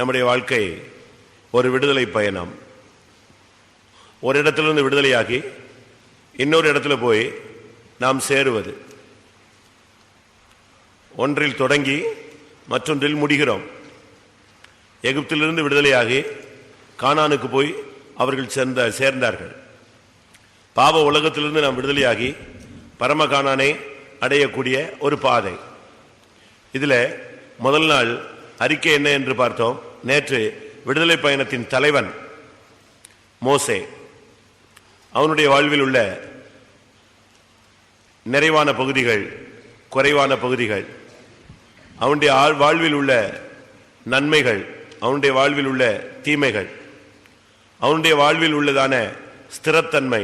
நம்முடைய வாழ்க்கை ஒரு விடுதலை பயணம். ஒரு இடத்திலிருந்து விடுதலையாகி இன்னொரு இடத்துல போய் நாம் சேருவது. ஒன்றில் தொடங்கி மற்றொன்றில் முடிகிறோம். எகிப்திலிருந்து விடுதலையாகி கானானுக்கு போய் அவர்கள் சேர்ந்தார்கள். பாவ உலகத்திலிருந்து நாம் விடுதலையாகி பரம கானானை அடையக்கூடிய ஒரு பாதை. இதில் முதல் நாள் அறிக்கை என்ன என்று பார்த்தோம். நேற்று விடுதலை பயணத்தின் தலைவன் மோசே, அவனுடைய வாழ்வில் உள்ள நிறைவான பகுதிகள், குறைவான பகுதிகள், அவனுடைய வாழ்வில் உள்ள நன்மைகள், அவனுடைய வாழ்வில் உள்ள தீமைகள், அவனுடைய வாழ்வில் உள்ளதான ஸ்திரத்தன்மை,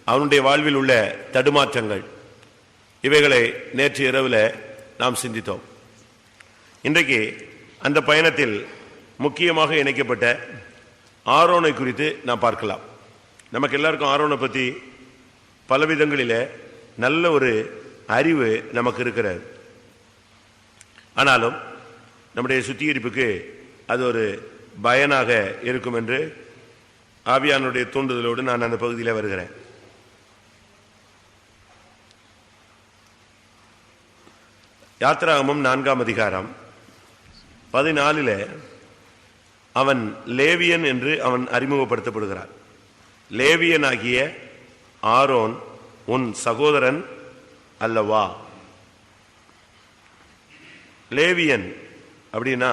அவனுடைய வாழ்வில் உள்ள தடுமாற்றங்கள், இவைகளை நேற்று இரவில் நாம் சிந்தித்தோம். இன்றைக்கு அந்த பயணத்தில் முக்கியமாக இணைக்கப்பட்ட ஆரோனை குறித்து நாம் பார்க்கலாம். நமக்கு எல்லாருக்கும் ஆரோனை பற்றி பலவிதங்களில் நல்ல ஒரு அறிவு நமக்கு இருக்கிறது. ஆனாலும் நம்முடைய சுத்திகரிப்புக்கு அது ஒரு பயனாக இருக்கும் என்று ஆவியானுடைய தூண்டுதலோடு நான் அந்த பகுதியில் வருகிறேன். யாத்திராகமம் 4ஆம் அதிகாரம் 14 அவன் லேவியன் என்று அவன் அறிமுகப்படுத்தப்படுகிறான். லேவியன் ஆகிய ஆரோன் உன் சகோதரன் அல்லவா? லேவியன் அப்படின்னா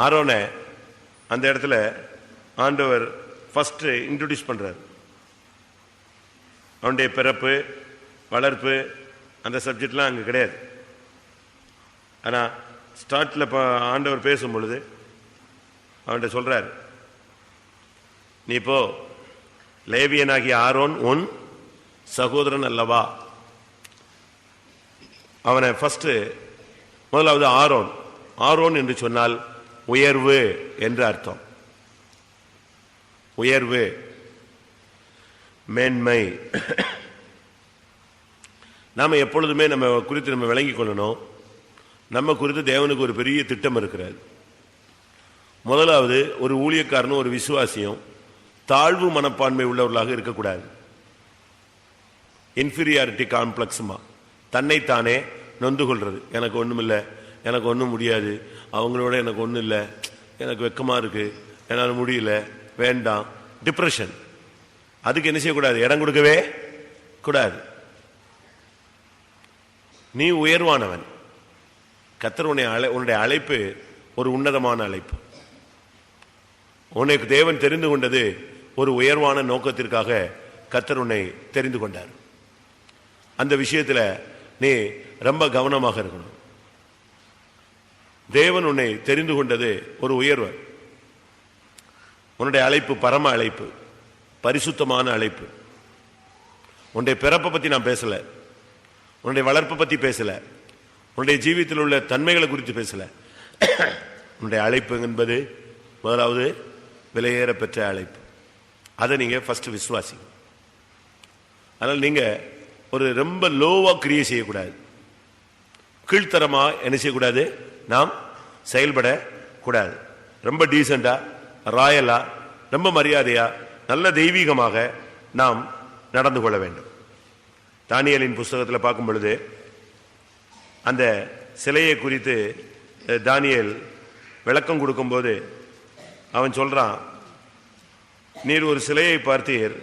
ஆரோனை அந்த இடத்துல ஆண்டவர் ஃபர்ஸ்ட் இன்ட்ரோடியூஸ் பண்றார். அவனுடைய பிறப்பு, வளர்ப்பு, அந்த சப்ஜெக்ட்லாம் அங்கே கிடையாது. ஆனால் ஸ்டார்ட்ல ஆண்டவர் பேசும் பொழுது அவன்கிட்ட சொல்றார், நீ இப்போ லேவியனாகிய ஆரோன் உன் சகோதரன் அல்லவா? அவனை ஃபர்ஸ்ட் முதலாவது ஆரோன். ஆரோன் என்று சொன்னால் உயர்வு என்று அர்த்தம். உயர்வு, மேன்மை. நாம எப்பொழுதுமே நம்ம குறித்து நம்ம விளங்கிக் கொள்ளணும். நம்ம குறித்து தேவனுக்கு ஒரு பெரிய திட்டம் இருக்கிறது. முதலாவது, ஒரு ஊழியக்காரனும் ஒரு விசுவாசியும் தாழ்வு மனப்பான்மை உள்ளவர்களாக இருக்கக்கூடாது. இன்ஃபீரியாரிட்டி காம்ப்ளெக்ஸுமா, தன்னைத்தானே நொந்து கொள்றது. எனக்கு ஒன்றும் இல்லை, எனக்கு ஒன்றும் முடியாது, அவங்களோட எனக்கு ஒன்றும் இல்லை, எனக்கு வெக்கமாக இருக்கு, என்னால் முடியல, வேண்டாம், டிப்ரெஷன். அதுக்கு என்ன செய்யக்கூடாது? இடம் கொடுக்கவே கூடாது. நீ உயர்வானவன். கர்த்தர் உன்னுடைய அழைப்பு ஒரு உன்னதமான அழைப்பு. உன்னை தேவன் தெரிந்து கொண்டது ஒரு உயர்வான நோக்கத்திற்காக. கர்த்தர் உன்னை தெரிந்து கொண்டார். அந்த விஷயத்தில் நீ ரொம்ப கவனமாக இருக்கணும். தேவன் உன்னை தெரிந்து கொண்டது ஒரு உயர்வு. உன்னுடைய அழைப்பு பரம அழைப்பு, பரிசுத்தமான அழைப்பு. உன்னுடைய பிறப்பை பற்றி நான் பேசல, உன்னுடைய வளர்ப்பை பற்றி பேசல, உன்னுடைய ஜீவியத்தில் உள்ள தன்மைகளை குறித்து பேசல. உன்னுடைய அழைப்பு என்பது முதலாவது விலையேற பெற்ற அழைப்பு. அதை நீங்க ஃபர்ஸ்ட் விசுவாசி. அதனால் நீங்க ஒரு ரொம்ப லோவா கிரியை செய்யக்கூடாது, கீழ்த்தரமா என்ன செய்யக்கூடாது, நாம் செயல்படக்கூடாது. ரொம்ப டீசெண்டா, ராயலா, ரொம்ப மரியாதையா, நல்ல தெய்வீகமாக நாம் நடந்து கொள்ள வேண்டும். தானியேலின் புஸ்தகத்தில் பார்க்கும் பொழுது அந்த சிலையை குறித்து தானியேல் விளக்கம் கொடுக்கும்போது அவன் சொல்றான், நீர் ஒரு சிலையை பார்த்தீர்,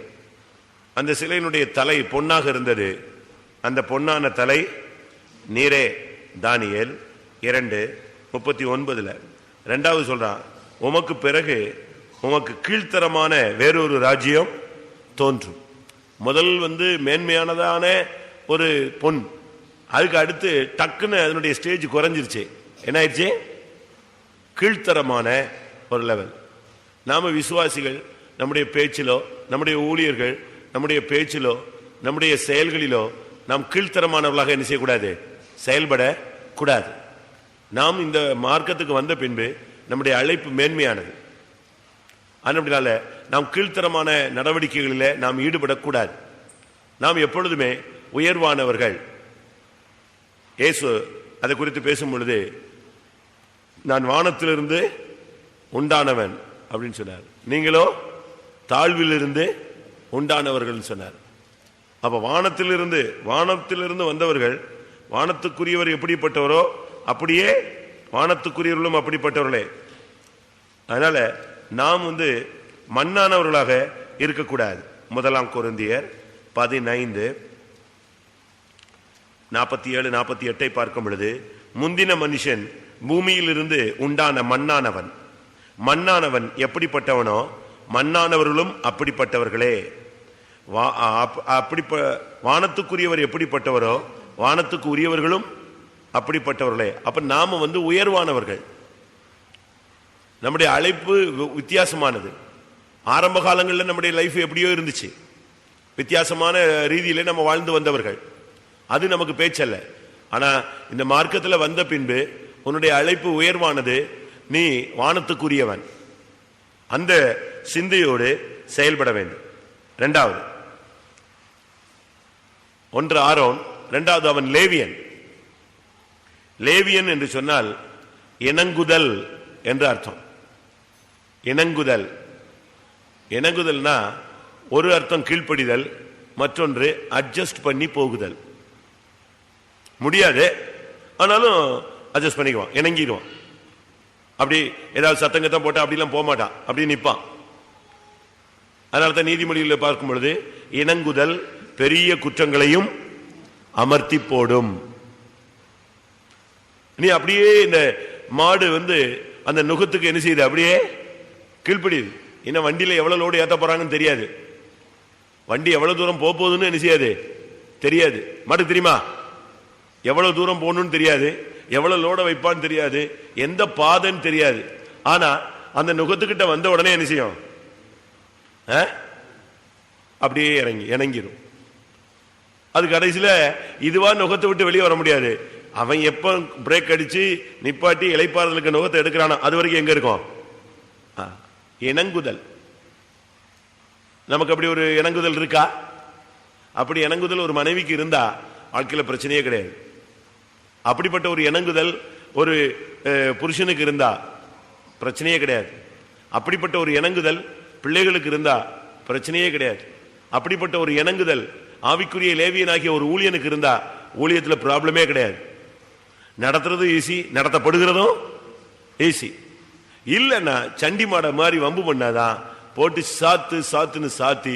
அந்த சிலையினுடைய தலை பொன்னாக இருந்தது, அந்த பொன்னான தலை நீரே. தானியேல் 2:39. ரெண்டாவது சொல்றான், உமக்கு பிறகு உமக்கு கீழ்த்தரமான வேறொரு ராஜ்யம் தோன்றும். முதல் மேன்மையானதான ஒரு பொன், அதுக்கு அடுத்து டக்குன்னு அதனுடைய ஸ்டேஜ் குறைஞ்சிருச்சு. என்ன ஆயிடுச்சு? கீழ்த்தரமான ஒரு லெவல். நாம விசுவாசிகள் நம்முடைய பேச்சிலோ, நம்முடைய ஊழியர்கள் நம்முடைய பேச்சிலோ, நம்முடைய செயல்களிலோ நாம் கீழ்த்தரமானவர்களாக என்ன செய்யக்கூடாது, செயல்படக்கூடாது. நாம் இந்த மார்க்கத்துக்கு வந்த பின்பு நம்முடைய அழைப்பு மேன்மையானது. அதனால நாம் கீழ்த்தரமான நடவடிக்கைகளில் நாம் ஈடுபடக்கூடாது. நாம் எப்பொழுதுமே உயர்வானவர்கள். இயேசு அதை குறித்து பேசும் பொழுது நான் வானத்திலிருந்து உண்டானவன் அப்படின்னு சொன்னார். நீங்களோ தாழ்விலிருந்து உண்டானவர்கள் சொன்னார். அப்ப வானத்திலிருந்து வந்தவர்கள், வானத்துக்குரியவர் எப்படிப்பட்டவரோ அப்படியே வானத்துக்குரியவர்களும் அப்படிப்பட்டவர்களே. அதனால நாம் மண்ணானவர்களாக இருக்கக்கூடாது. 1 கொரிந்தியர் 15:47-48 பார்க்கும் பொழுது, முந்தின மனுஷன் பூமியில் இருந்து உண்டான மண்ணானவன் எப்படிப்பட்டவனோ மண்ணானவர்களும் அப்படிப்பட்டவர்களே. வானத்துக்குரியவர் எப்படிப்பட்டவரோ வானத்துக்கு உரியவர்களும் அப்படிப்பட்டவர்களே. அப்ப நாம உயர்வானவர்கள். நம்முடைய அழைப்பு வித்தியாசமானது. ஆரம்ப காலங்களில் நம்முடைய லைஃப் எப்படியோ இருந்துச்சு, வித்தியாசமான ரீதியில நம்ம வாழ்ந்து வந்தவர்கள். அது நமக்கு பேச்சல்ல. ஆனா இந்த மார்க்கத்தில் வந்த பின்பு உன்னுடைய அழைப்பு உயர்வானது, நீ வானத்துக்குரியவன். அந்த சிந்தையோடு செயல்பட வேண்டும். 2வது 1 ஆரோன், 2வது அவன் லேவியன். லேவியன் என்று சொன்னால் இணங்குதல் என்று அர்த்தம். இணங்குதல்னா ஒரு அர்த்தம் கீழ்ப்படிதல், மற்றொன்று அட்ஜஸ்ட் பண்ணி போகுதல். முடியாது, ஆனாலும் அட்ஜஸ்ட் பண்ணிக்குவான், இணங்கிடுவான். அப்படி ஏதாவது சத்தங்கத்தான் போட்டா அப்படிலாம் போக மாட்டான், அப்படி நிற்பான். அதனால தான் நீதிமொழியில் பார்க்கும் பொழுது இணங்குதல் பெரிய குற்றங்களையும் அமர்த்தி போடும். நீ அப்படியே இந்த மாடு அந்த நுகத்துக்கு என்ன செய்யுது, அப்படியே கீழ்ப்படியுது. இன்னும் வண்டியில எவ்வளவு லோடு ஏத்த போறாங்கன்னு தெரியாது, வண்டி எவ்வளவு தூரம் போகுதுன்னு என்ன செய்யாது, தெரியாது. மாட்டுக்கு தெரியுமா எவ்வளவு தூரம் போகணும்னு தெரியாது, எவ்வளவு லோட வைப்பான்னு தெரியாது, எந்த பாதைன்னு தெரியாது. ஆனா அந்த நுகத்துக்கிட்ட வந்த உடனே என்ன செய்யும், அப்படியே இணங்கிடும். அது கடைசியில இதுவா நுகத்தை விட்டு வெளியே வர முடியாது. அவன் எப்ப பிரேக் அடிச்சு நிப்பாட்டி இளைப்பாறுதலுக்கு நுகத்தை எடுக்கிறானோ அது வரைக்கும் எங்க இருக்கும், இணங்குதல். நமக்கு அப்படி ஒரு இணங்குதல் இருக்கா? அப்படி இணங்குதல் ஒரு மனைவிக்கு இருந்தா வாழ்க்கையில பிரச்சனையே கிடையாது. அப்படிப்பட்ட ஒரு இணங்குதல் ஒரு புருஷனுக்கு இருந்தா பிரச்சனையே கிடையாது. அப்படிப்பட்ட ஒரு இணங்குதல் பிள்ளைகளுக்கு இருந்தா பிரச்சனையே கிடையாது. அப்படிப்பட்ட ஒரு இணங்குதல் ஆவிக்குரிய லேவியனாகிய ஒரு ஊழியனுக்கு இருந்தா ஊழியத்தில் ப்ராப்ளமே கிடையாது. நடத்துறதும் ஈஸி, நடத்தப்படுகிறதும் ஈஸி. இல்லைன்னா சண்டி மாட மாதிரி வம்பு பண்ணாதான் போட்டு சாத்துன்னு சாத்தி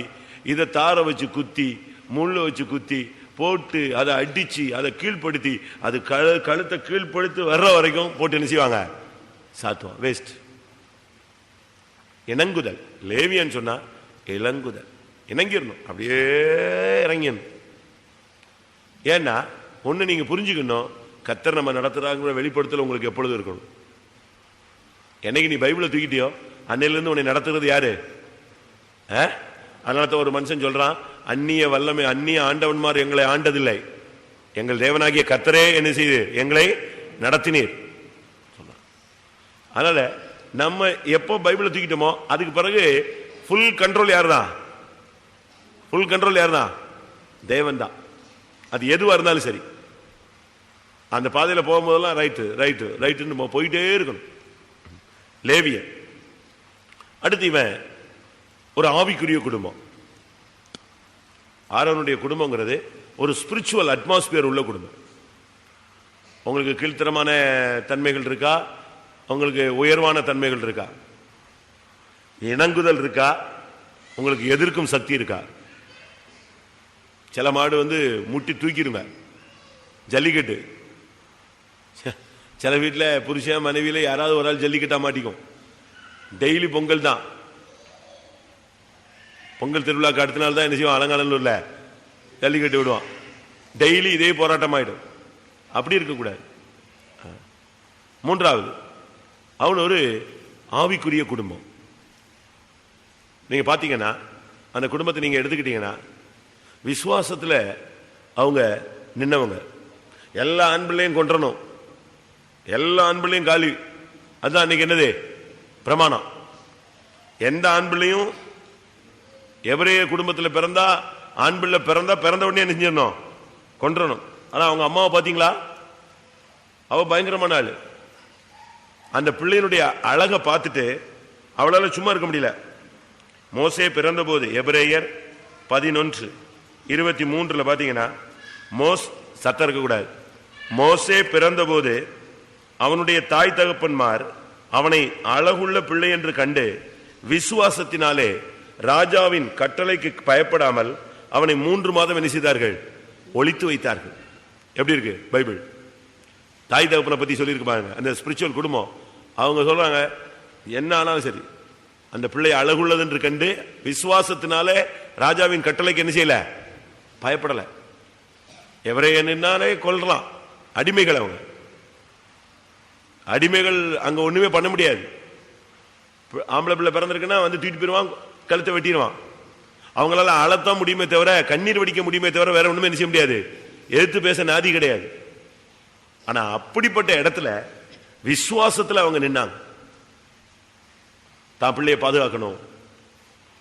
இதை தார வச்சு குத்தி முள்ள வச்சு குத்தி போட்டு அதை அடிச்சு அதை கீழ்படுத்தி அது கழுத்தை கீழ்படுத்தி வர்ற வரைக்கும் போட்டு என்ன செய்வாங்க, சாத்துவான். வேஸ்ட். இணங்குதல். லேவியன் சொன்னா இளங்குதல், இணங்கிடணும், அப்படியே இறங்கிடணும். ஏன்னா ஒண்ணு நீங்க புரிஞ்சுக்கணும், கர்த்தர் நம்ம நடத்துறாங்க வெளிப்படுத்தல உங்களுக்கு எப்பொழுது இருக்கணும். என்னைக்கு நீ பைபிளை தூக்கிட்டியோ அன்னையில இருந்து உன்னை நடத்துறது யாரு? அதனால ஒரு மனுஷன் சொல்றான், அந்நிய வல்லமை அந்நிய ஆண்டவன்மார் எங்களை ஆண்டதில்லை, எங்கள் தேவனாகிய கர்த்தரே என்ன செய்து எங்களை நடத்தினீர். அதனால நம்ம எப்போ பைபிளை தூக்கிட்டோமோ அதுக்கு பிறகு ஃபுல் கண்ட்ரோல் யாரு தான்? ஃபுல் கண்ட்ரோல் யாரு தான்? தேவன் தான். அது எதுவா இருந்தாலும் சரி, அந்த பாதையில போகும்போதெல்லாம் ரைட்டு ரைட்டு ரைட்டு நம்ம போயிட்டே இருக்கணும். லேவியன். அடுத்து இவன் ஒரு ஆவிக்குரிய குடும்பம். ஆரோனுடைய குடும்பங்கிறது ஒரு ஸ்பிரிச்சுவல் அட்மாஸ்பியர் உள்ள குடும்பம். உங்களுக்கு கீழ்த்தரமான தன்மைகள் இருக்கா, உங்களுக்கு உயர்வான தன்மைகள் இருக்கா, இணங்குதல் இருக்கா, உங்களுக்கு எதிர்க்கும் சக்தி இருக்கா? சில மாடு முட்டி தூக்கிடுங்க, ஜல்லிக்கட்டு. சில வீட்டில் புருஷன் மனைவியில யாராவது ஒரு ஆள் ஜல்லிக்கட்டா மாட்டிக்கும். டெய்லி பொங்கல் தான், பொங்கல் திருவிழாக்கு அடுத்த நாள் தான் என்ன செய்வோம், அலங்காநல்லூர்ல ஜல்லிக்கட்டு விடுவான். டெய்லி இதே போராட்டம் ஆயிடும். அப்படி இருக்கக்கூடாது. 3வது அவன் ஒரு ஆவிக்குரிய குடும்பம். நீங்க பாத்தீங்கன்னா அந்த குடும்பத்தை நீங்க எடுத்துக்கிட்டீங்கன்னா விசுவாசத்துல அவங்க நின்னவங்க. எல்லா ஆண்பிள்ளையும் கொன்றணும், எல்லா ஆண்பிள்ளையும் காலி. அதுதான் அன்னைக்கு என்னது பிரமாணம். எந்த ஆண்பிள்ளையும் எவரைய குடும்பத்தில் பிறந்தா ஆண்பிள்ளை பிறந்த உடனே என்ன செஞ்சிடணும், கொன்றணும். ஆனா அவங்க அம்மாவை பாத்தீங்களா, அவ பயங்கரமான ஆளு. அந்த பிள்ளையினுடைய அழகை பார்த்துட்டு அவளால சும்மா இருக்க முடியல. மோசே பிறந்த போது எபிரேயர் 11:23 பாத்தீங்கன்னா, சத்தம் இருக்கக்கூடாது. மோசே பிறந்த போது அவனுடைய தாய் தகப்பன்மார் அவனை அழகுள்ள பிள்ளை என்று கண்டு விசுவாசத்தினாலே ராஜாவின் கட்டளைக்கு பயப்படாமல் அவனை 3 மாதம் என்ன செய்தார்கள்? ஒளித்து வைத்தார்கள். எப்படி இருக்கு பைபிள்? தாய் தகப்பனை பத்தி சொல்லியிருக்கு பாருங்க. அந்த ஸ்பிரிச்சுவல் குடும்பம் அவங்க சொல்றாங்க, என்ன ஆனாலும் சரி அந்த பிள்ளை அழகுள்ளது என்று கண்டு விசுவாசத்தினாலே ராஜாவின் கட்டளைக்கு என்ன செய்யல? பயப்படல. எவரையே கொல்றான். அடிமைகள், அவங்க அடிமைகள். அங்க ஒண்ணுமே பண்ண முடியாது. ஆம்பளை பிள்ளை பிறந்திருக்குன்னா வந்து தூக்கிட்டு போயிருவான், கழுத்தை வெட்டிடுவான். அவங்களால அழத்தான் முடியுமே தவிர, கண்ணீர் வடிக்க முடியுமே தவிர வேற ஒண்ணுமே செய்ய முடியாது. எதிர்த்து பேச நாதி கிடையாது. ஆனா அப்படிப்பட்ட இடத்துல விசுவாசத்துல அவங்க நின்னாங்க. தான் பிள்ளையை பாதுகாக்கணும்.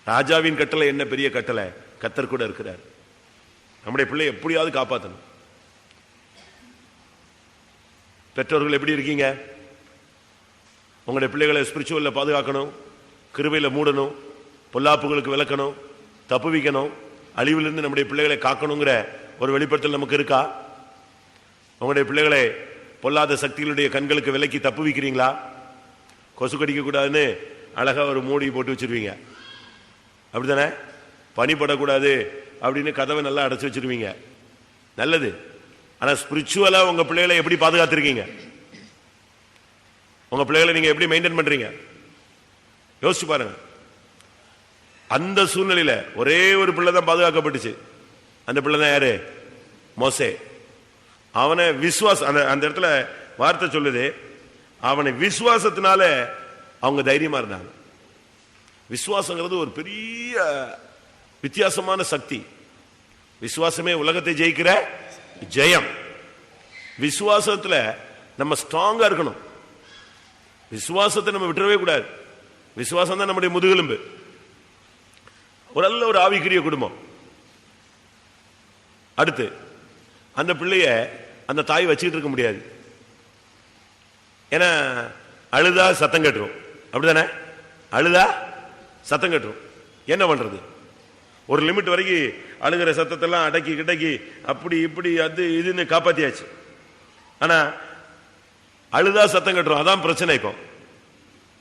ராஜாவின் கட்டளை என்ன பெரிய கட்டளை? கர்த்தர் கூட இருக்கிறார். நம்முடைய பிள்ளை எப்படியாவது காப்பாற்றணும். பெற்றோர்கள் எப்படி இருக்கீங்க? உங்களுடைய பிள்ளைகளை ஸ்பிரிச்சுவல்ல பாதுகாக்கணும், கிருபையில மூடணும், பொல்லாப்புகளுக்கு விளக்கணும், தப்புவிக்கணும், அழிவிலிருந்து நம்முடைய பிள்ளைகளை காக்கணுங்கிற ஒரு வெளிப்படுத்தல் நமக்கு இருக்கா? உங்களுடைய பிள்ளைகளை பொல்லாத சக்திகளுடைய கண்களுக்கு விலக்கி தப்புவிக்கிறீங்களா? கொசு கடிக்க கூடாதுன்னு அழகா ஒரு மூடி போட்டு வச்சிருவீங்க, அப்படித்தானே? பனிப்படக்கூடாது அப்படின்னு கதவை நல்லா அடைச்சு வச்சிருவீங்க, நல்லது. ஆனா ஸ்பிரிச்சுவலா உங்க பிள்ளைகளை எப்படி பாதுகாத்திருக்கீங்க? உங்க பிள்ளைகளை நீங்க எப்படி மெயின்டைன் பண்றீங்க? யோசிச்சு பாருங்க. அந்த சூழ்நிலையில ஒரே ஒரு பிள்ளை தான் பாதுகாக்கப்பட்டுச்சு. அந்த பிள்ளை தான் யாரு? மோசே. அவனை விசுவாசம், அந்த இடத்துல வார்த்தை சொல்லுது, அவனை விசுவாசத்தினால அவங்க தைரியமா இருந்தாங்க. விசுவாசங்கிறது ஒரு பெரிய வித்தியாசமான சக்தி. விசுவாசமே உலகத்தை ஜெயிக்கிற ஜெயம். விசுவாசத்துல நம்ம ஸ்ட்ராங்கா இருக்கணும். விசுவாசத்தை நம்ம விட்டுறவே கூடாது. விசுவாசம் தான் நம்முடைய முதுகெலும்பு. ஒரு நல்ல ஒரு ஆவிக்குரிய குடும்பம். அடுத்து அந்த பிள்ளைய அந்த தாய் வச்சுக்கிட்டு இருக்க முடியாது. ஏன்னா அழுதா சத்தம் கட்டுரும், அப்படிதானே? அழுதா சத்தம் கட்டுரும். என்ன பண்றது? ஒரு லிமிட் வரைக்கும் அழுகிற சத்தத்தெல்லாம் அடக்கி கிடக்கி அப்படி இப்படி அது இதுன்னு காப்பாத்தியாச்சு. ஆனா அழுதா சத்தம் கட்டுரும், அதான் பிரச்சனை. இப்போ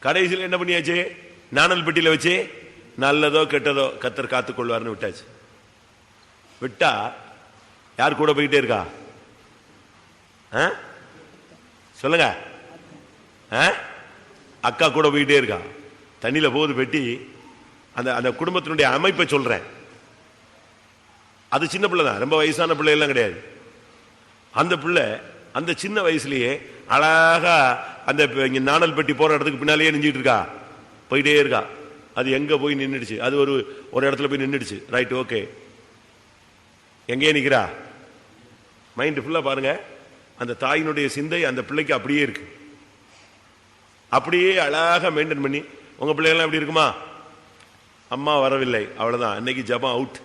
கடைசியில் என்ன பண்ணியாச்சு? நாணல் பெட்டியில வச்சு நல்லதோ கெட்டதோ கர்த்தர் காத்துக்கொள்வார்னு விட்டாச்சு. விட்டா யார் கூட போயிட்டே இருக்கா? சொல்லுங்க. அக்கா கூட போயிட்டே இருக்கா. தண்ணியில போகுது பெட்டி. அந்த குடும்பத்தினுடைய அமைப்பை சொல்றேன். அது சின்ன பிள்ளை தான், ரொம்ப வயசான பிள்ளை எல்லாம் கிடையாது. அந்த பிள்ளை அந்த சின்ன வயசுலயே அழகா அந்த நாணல் பெட்டி போற இடத்துக்கு பின்னாலேயே நின்றுட்டு இருக்கா, போயிட்டே இருக்கா. அது எங்க போய் நின்றுடுச்சு? அது ஒரு இடத்துல போய் நின்றுடுச்சு. Right, okay. எங்கே நிக்கிறா? மைண்ட் ஃபுல்லா பாருங்க. அந்த தாயினுடைய சிந்தை அந்த பிள்ளைக்கு அப்படியே இருக்கு. அப்படியே அழகா மெயின்டைன் பண்ணி. உங்க பிள்ளைகள்லாம் எப்படி இருக்குமா? அம்மா வரவில்லை, அவ்வளவுதான், இன்னைக்கு ஜபம் அவுட்.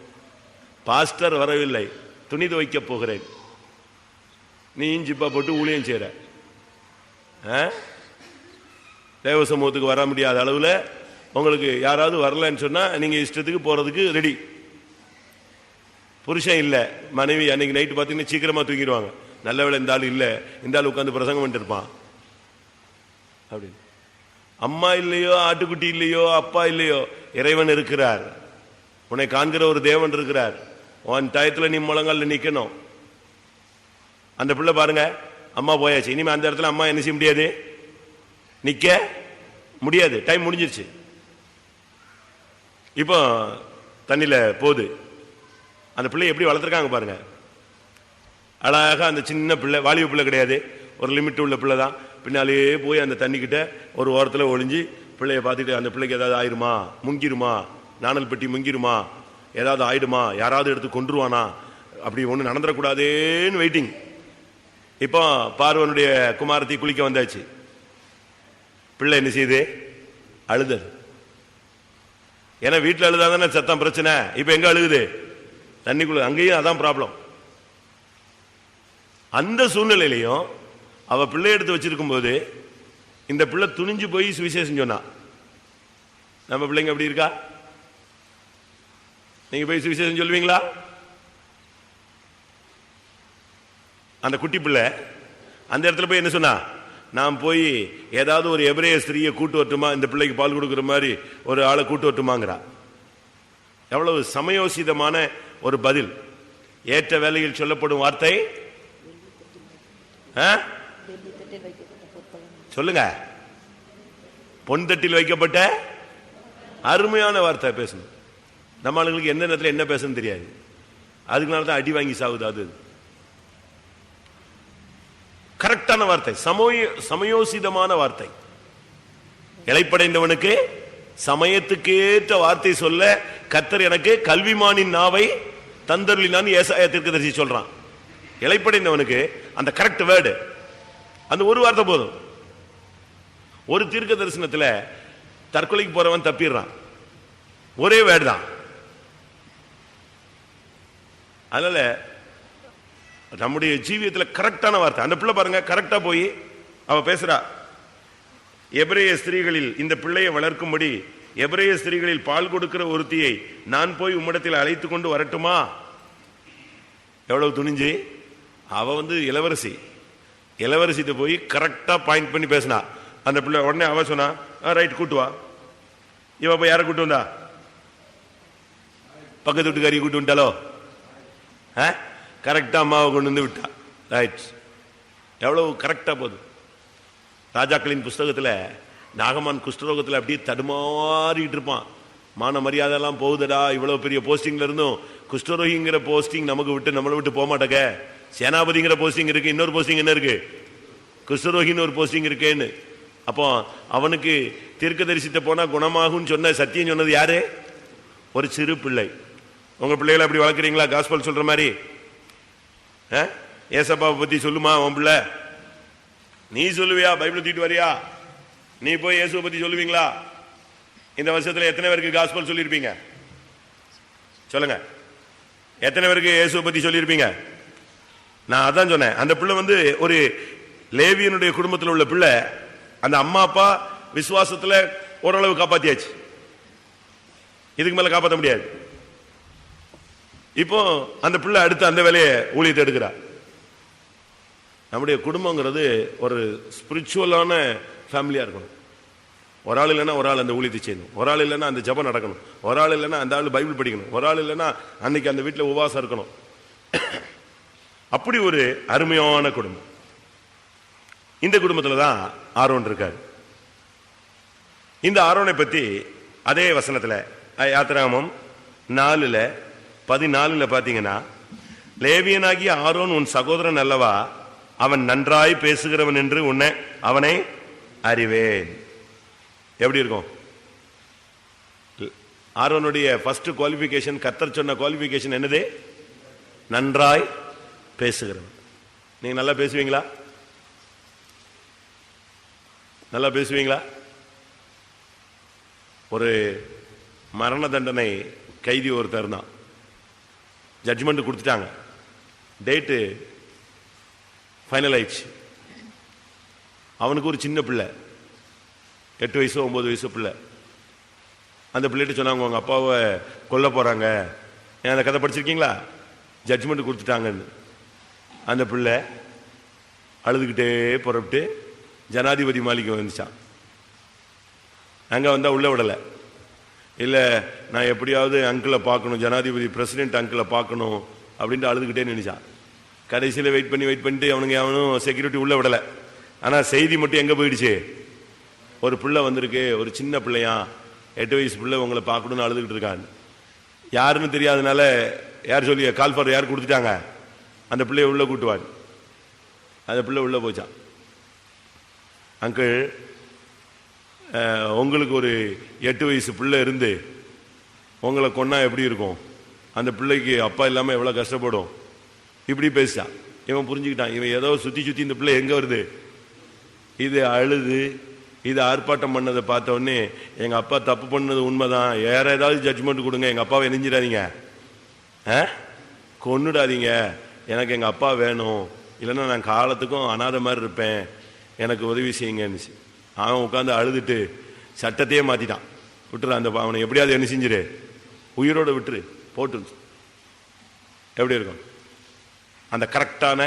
பாஸ்டர் வரவில்லை, துணி துவைக்க போகிறேன், நீ ஜிப்பா போட்டு ஊழியம் செய்ற. தேவ சமூகத்துக்கு வர முடியாத அளவுல உங்களுக்கு யாராவது வரலன்னு சொன்னா நீங்க இஷ்டத்துக்கு போறதுக்கு ரெடி. புருஷன் இல்ல, மனைவி அன்னைக்கு நைட்டு பார்த்தீங்கன்னா சீக்கிரமா தூங்கிடுவாங்க. நல்ல வேளை இந்த ஆள் இல்ல, இந்த ஆள் உட்காந்து பிரசங்கம் பண்ணிட்டு இருப்பான் அப்படின்னு. அம்மா இல்லையோ, ஆட்டுக்குட்டி இல்லையோ, அப்பா இல்லையோ, இறைவன் இருக்கிறார். உன்னை காண்கிற ஒரு தேவன் இருக்கிறார். உன் டயத்துல நீ முழங்கால நிக்கணும். அந்த பிள்ளை பாருங்க, அம்மா போயாச்சு. இனிமே அந்த இடத்துல அம்மா என்ன செய்ய முடியாது? நிக்க முடியாது. டைம் முடிஞ்சிருச்சு. இப்போ தண்ணியில போகுது. அந்த பிள்ளை எப்படி வளர்த்துருக்காங்க பாருங்க. அழகா அந்த சின்ன பிள்ளை, வாலிப பிள்ளை கிடையாது, ஒரு லிமிட் உள்ள பிள்ளை தான். பின்னாலேயே போய் அந்த தண்ணி கிட்ட ஒரு ஓரத்தில் ஒளிஞ்சு பிள்ளைய பார்த்துட்டு, அந்த பிள்ளைக்கு ஏதாவது ஆயிருமா, முங்கிருமா, நாணல் பெட்டி முங்கிருமா, ஏதாவது ஆயிடுமா, யாராவது எடுத்து கொண்டுருவானா, அப்படி ஒண்ணு நடந்துடக்கூடாதேன்னு வெயிட்டிங். இப்போ பார்வனுடைய குமாரத்தை குளிக்க வந்தாச்சு. பிள்ளை என்ன செய்யுது? அழுதல். ஏன்னா வீட்டில் அழுதாதானே சத்தம் பிரச்சனை. இப்ப எங்க அழுகுது? தண்ணிக்குள்ள. அங்கேயும் அதான் ப்ராப்ளம். அந்த சூழ்நிலையிலையும் அவ பிள்ளை எடுத்து வச்சிருக்கும் போது இந்த பிள்ளை துணிஞ்சு போய் சுவிசேஷம் சொன்னா. நம்ம பிள்ளைங்க எப்படி இருக்கா? நீங்க போய் சுவிசேஷம் சொல்லுவீங்களா? அந்த குட்டி பிள்ளை அந்த இடத்துல போய் என்ன சொன்னா, நான் போய் ஏதாவது ஒரு எபிரேய ஸ்திரியை கூட்டு வரட்டுமா, இந்த பிள்ளைக்கு பால் கொடுக்குற மாதிரி ஒரு ஆளை கூட்டு வரட்டுமாங்கிறா. எவ்வளவு சமயோசிதமான ஒரு பதில். ஏற்ற வேலையில் சொல்லப்படும் வார்த்தை சொல்லுங்க. பொன் தட்டில் வைக்கப்பட்ட அருமையான வார்த்தை பேசணும். நம்ம ஆளுங்களுக்கு எந்த நேரத்தில் என்ன பேசணும் தெரியாது. அதுக்குனால தான் அடி வாங்கி சாகுது. அது கரெக்டான வார்த்தை, சமயோசிதமான வார்த்தை. இளைப்படைந்தவனுக்கு சமயத்துக்கு ஏற்ற வார்த்தை சொல்ல கர்த்தர் எனக்கு கல்விமானின் நாவை தந்தருளினான்னு ஏசாயா தீர்க்கதரிசி சொல்றான். இளைப்படைந்தவனுக்கு அந்த கரெக்ட் வேர்டு, அந்த ஒரு வார்த்தை போதும். ஒரு தீர்க்க தரிசனத்தில் தற்கொலைக்கு போறவன் தப்பிடுறான், ஒரே வேர்டு தான். அதனால நம்முடைய ஜீவியத்தில் கரெக்டான வார்த்தை. அந்த பிள்ளை பாருங்க, கரெக்டா போய் அவ பேசுறா. எபிரேய ஸ்திரீகளில் இந்த பிள்ளையை வளர்க்கும்படி எபிரேய ஸ்திரீகளில் பால் கொடுக்கிற ஒருத்தியை நான் போய் உம்மிடத்தில் அழைத்து கொண்டு வரட்டுமா? எவ்வளவு துணிஞ்சு அவ இளவரசிட்ட போய் கரெக்டா பாயிண்ட் பண்ணி பேசினா. அந்த பிள்ளை உடனே அவ சொன்னா, ரைட் கூட்டு வா. இவ போய் யாரை கூட்டு வந்தா? பக்கத்து வீட்டுக்காரி கூட்டு வந்துட்டாலோ? கரெக்டா அம்மாவை கொண்டு வந்து விட்டா. ரைட், எவ்வளவு கரெக்டா போகுது. ராஜாக்களின் புஸ்தகத்துல நாகமான் குஷ்டரோகத்தில் அப்படியே தடுமாறிட்டு இருப்பான். மான மரியாதை எல்லாம் போகுதடா, இவ்வளவு பெரிய போஸ்டிங்ல இருந்தும் குஷ்டரோகிங்கிற போஸ்டிங் நமக்கு விட்டு நம்மளை விட்டு போக மாட்டேங்க. சேனாபதிங்கிற போஸ்டிங் இருக்கு, இன்னொரு போஸ்டிங் என்ன இருக்கு? குஷ்டரோகின்னு ஒரு போஸ்டிங் இருக்கேன்னு. அப்போ அவனுக்கு தீர்க்க தரிசித்த போனா குணமாகும் சொன்ன சத்தியம் சொன்னது யாரு? ஒரு சிறு பிள்ளை. உங்க பிள்ளைகளை அப்படி வளர்க்குறீங்களா? காஸ்பல் சொல்ற மாதிரி ஏசப்பாவை பத்தி சொல்லுமா உன் பிள்ளை? நீ சொல்லுவியா? பைபிள் தூக்கிட்டு வரியா? நீ போய் இயேசுவை பத்தி சொல்லுவீங்களா? இந்த வருஷத்துல எத்தனை பேருக்கு காஸ்பல் சொல்லியிருப்பீங்க? சொல்லுங்க, எத்தனை பேருக்கு இயேசுவை பத்தி சொல்லியிருப்பீங்க? நான் அதான் சொன்னேன். அந்த பிள்ளை வந்து ஒரு லேவியனுடைய குடும்பத்தில் உள்ள பிள்ளை. அந்த அம்மா அப்பா விசுவாசத்துல ஓரளவு காப்பாத்தியாச்சு, இதுக்கு மேல காப்பாற்ற முடியாது. இப்போ அந்த பிள்ளை அடுத்து அந்த வேலையை ஊழியத்தை எடுக்கிறா. நம்முடைய குடும்பங்கிறது ஒரு ஸ்பிரிச்சுவலான ஃபேமிலியா இருக்கணும். ஒரு ஆள் இல்லைன்னா ஒரு ஆள் அந்த ஊழியத்தை செய்யணும், ஒரு ஆள் இல்லைன்னா அந்த ஜெபம் நடக்கணும், ஒரு ஆள் இல்லைன்னா அந்த ஆள் பைபிள் படிக்கணும், ஒரு ஆள் இல்லைன்னா அன்னைக்கு அந்த வீட்டில் உபவாசம் இருக்கணும். அப்படி ஒரு அருமையான குடும்பம். இந்த குடும்பத்தில் தான் ஆரோன் இருக்காரு. இந்த ஆரோனை பத்தி அதே வசனத்தில் யாத்திராகமம் 4:14 பாத்தீங்கன்னா, லேவியனாகிய ஆரோன் உன் சகோதரன் அல்லவா, அவன் நன்றாய் பேசுகிறவன் என்று அவனை அறிவேன். எப்படி இருக்கும்? ஆரோனுடைய ஃபர்ஸ்ட் குவாலிஃபிகேஷன், கர்த்தர் சொன்ன குவாலிஃபிகேஷன் என்னது? நன்றாய் பேசுகிறவன். நீங்க நல்லா பேசுவீங்களா? நல்லா பேசுவீங்களா? ஒரு மரண தண்டனை கைதி ஒருத்தர் தான், ஜட்ஜ்மெண்ட் கொடுத்துட்டாங்க, டேட்டு ஃபைனல் ஆயிடுச்சு. அவனுக்கு ஒரு சின்ன பிள்ளை, 8 வயசோ 9 வயசோ பிள்ளை. அந்த பிள்ளைகிட்ட சொன்னாங்க, உங்க அப்பாவை கொல்ல போறாங்க. அந்த கதை படிச்சிருக்கீங்களா? ஜட்ஜ்மெண்ட் கொடுத்துட்டாங்கன்னு. அந்த பிள்ளை அழுதுகிட்டே புறப்பட்டு ஜனாதிபதி மாளிகை வந்துச்சான். அங்கே வந்தால் உள்ள விடலை. இல்லை, நான் எப்படியாவது அங்கிளை பார்க்கணும், ஜனாதிபதி பிரசிடென்ட் அங்கிளை பார்க்கணும் அப்படின்ட்டு அழுதுகிட்டே நினைச்சான். கடைசியில் வெயிட் பண்ணிட்டு அவனும் செக்யூரிட்டி உள்ள விடலை. ஆனால் செய்தி மட்டும் எங்கே போயிடுச்சு? ஒரு பிள்ளை வந்திருக்கு, ஒரு சின்ன பிள்ளையா, 8 வயசு பிள்ளை உங்களை பார்க்கணும்னு அழுதுகிட்டு இருக்கான்னு. யாருன்னு தெரியாதனால யார் சொல்லி கால் ஃபார் யார் கொடுத்துட்டாங்க, அந்த பிள்ளைய உள்ள கூட்டுவார். அந்த பிள்ளை உள்ள போச்சான். அங்கிள், உங்களுக்கு ஒரு 8 வயசு பிள்ளை இருந்து உங்களை கொன்னா எப்படி இருக்கும்? அந்த பிள்ளைக்கு அப்பா இல்லாமல் எவ்வளோ கஷ்டப்படும்? இப்படி பேசிட்டான். இவன் புரிஞ்சுக்கிட்டான், இவன் ஏதோ சுற்றி இந்த பிள்ளை எங்கே வருது, இது அழுது இது ஆர்ப்பாட்டம் பண்ணதை பார்த்த உடனே, எங்கள் அப்பா தப்பு பண்ணது உண்மைதான், வேற ஏதாவது ஜட்ஜ்மெண்ட் கொடுங்க, எங்கள் அப்பாவை எரிஞ்சிடாதீங்க, கொன்னுடாதீங்க, எனக்கு எங்கள் அப்பா வேணும், இல்லைன்னா நான் காலத்துக்கும் அனாதை மாதிரி இருப்பேன், எனக்கு உதவி செய்யுங்கன்னு. அவன் உட்காந்து அழுதுட்டு சட்டத்தையே மாத்திட்டான். விட்டுரு அந்த அவனை எப்படியாவது என்ன செஞ்சிரு, உயிரோட விட்டுரு போட்டு. எப்படி இருக்கும் அந்த கரெக்டான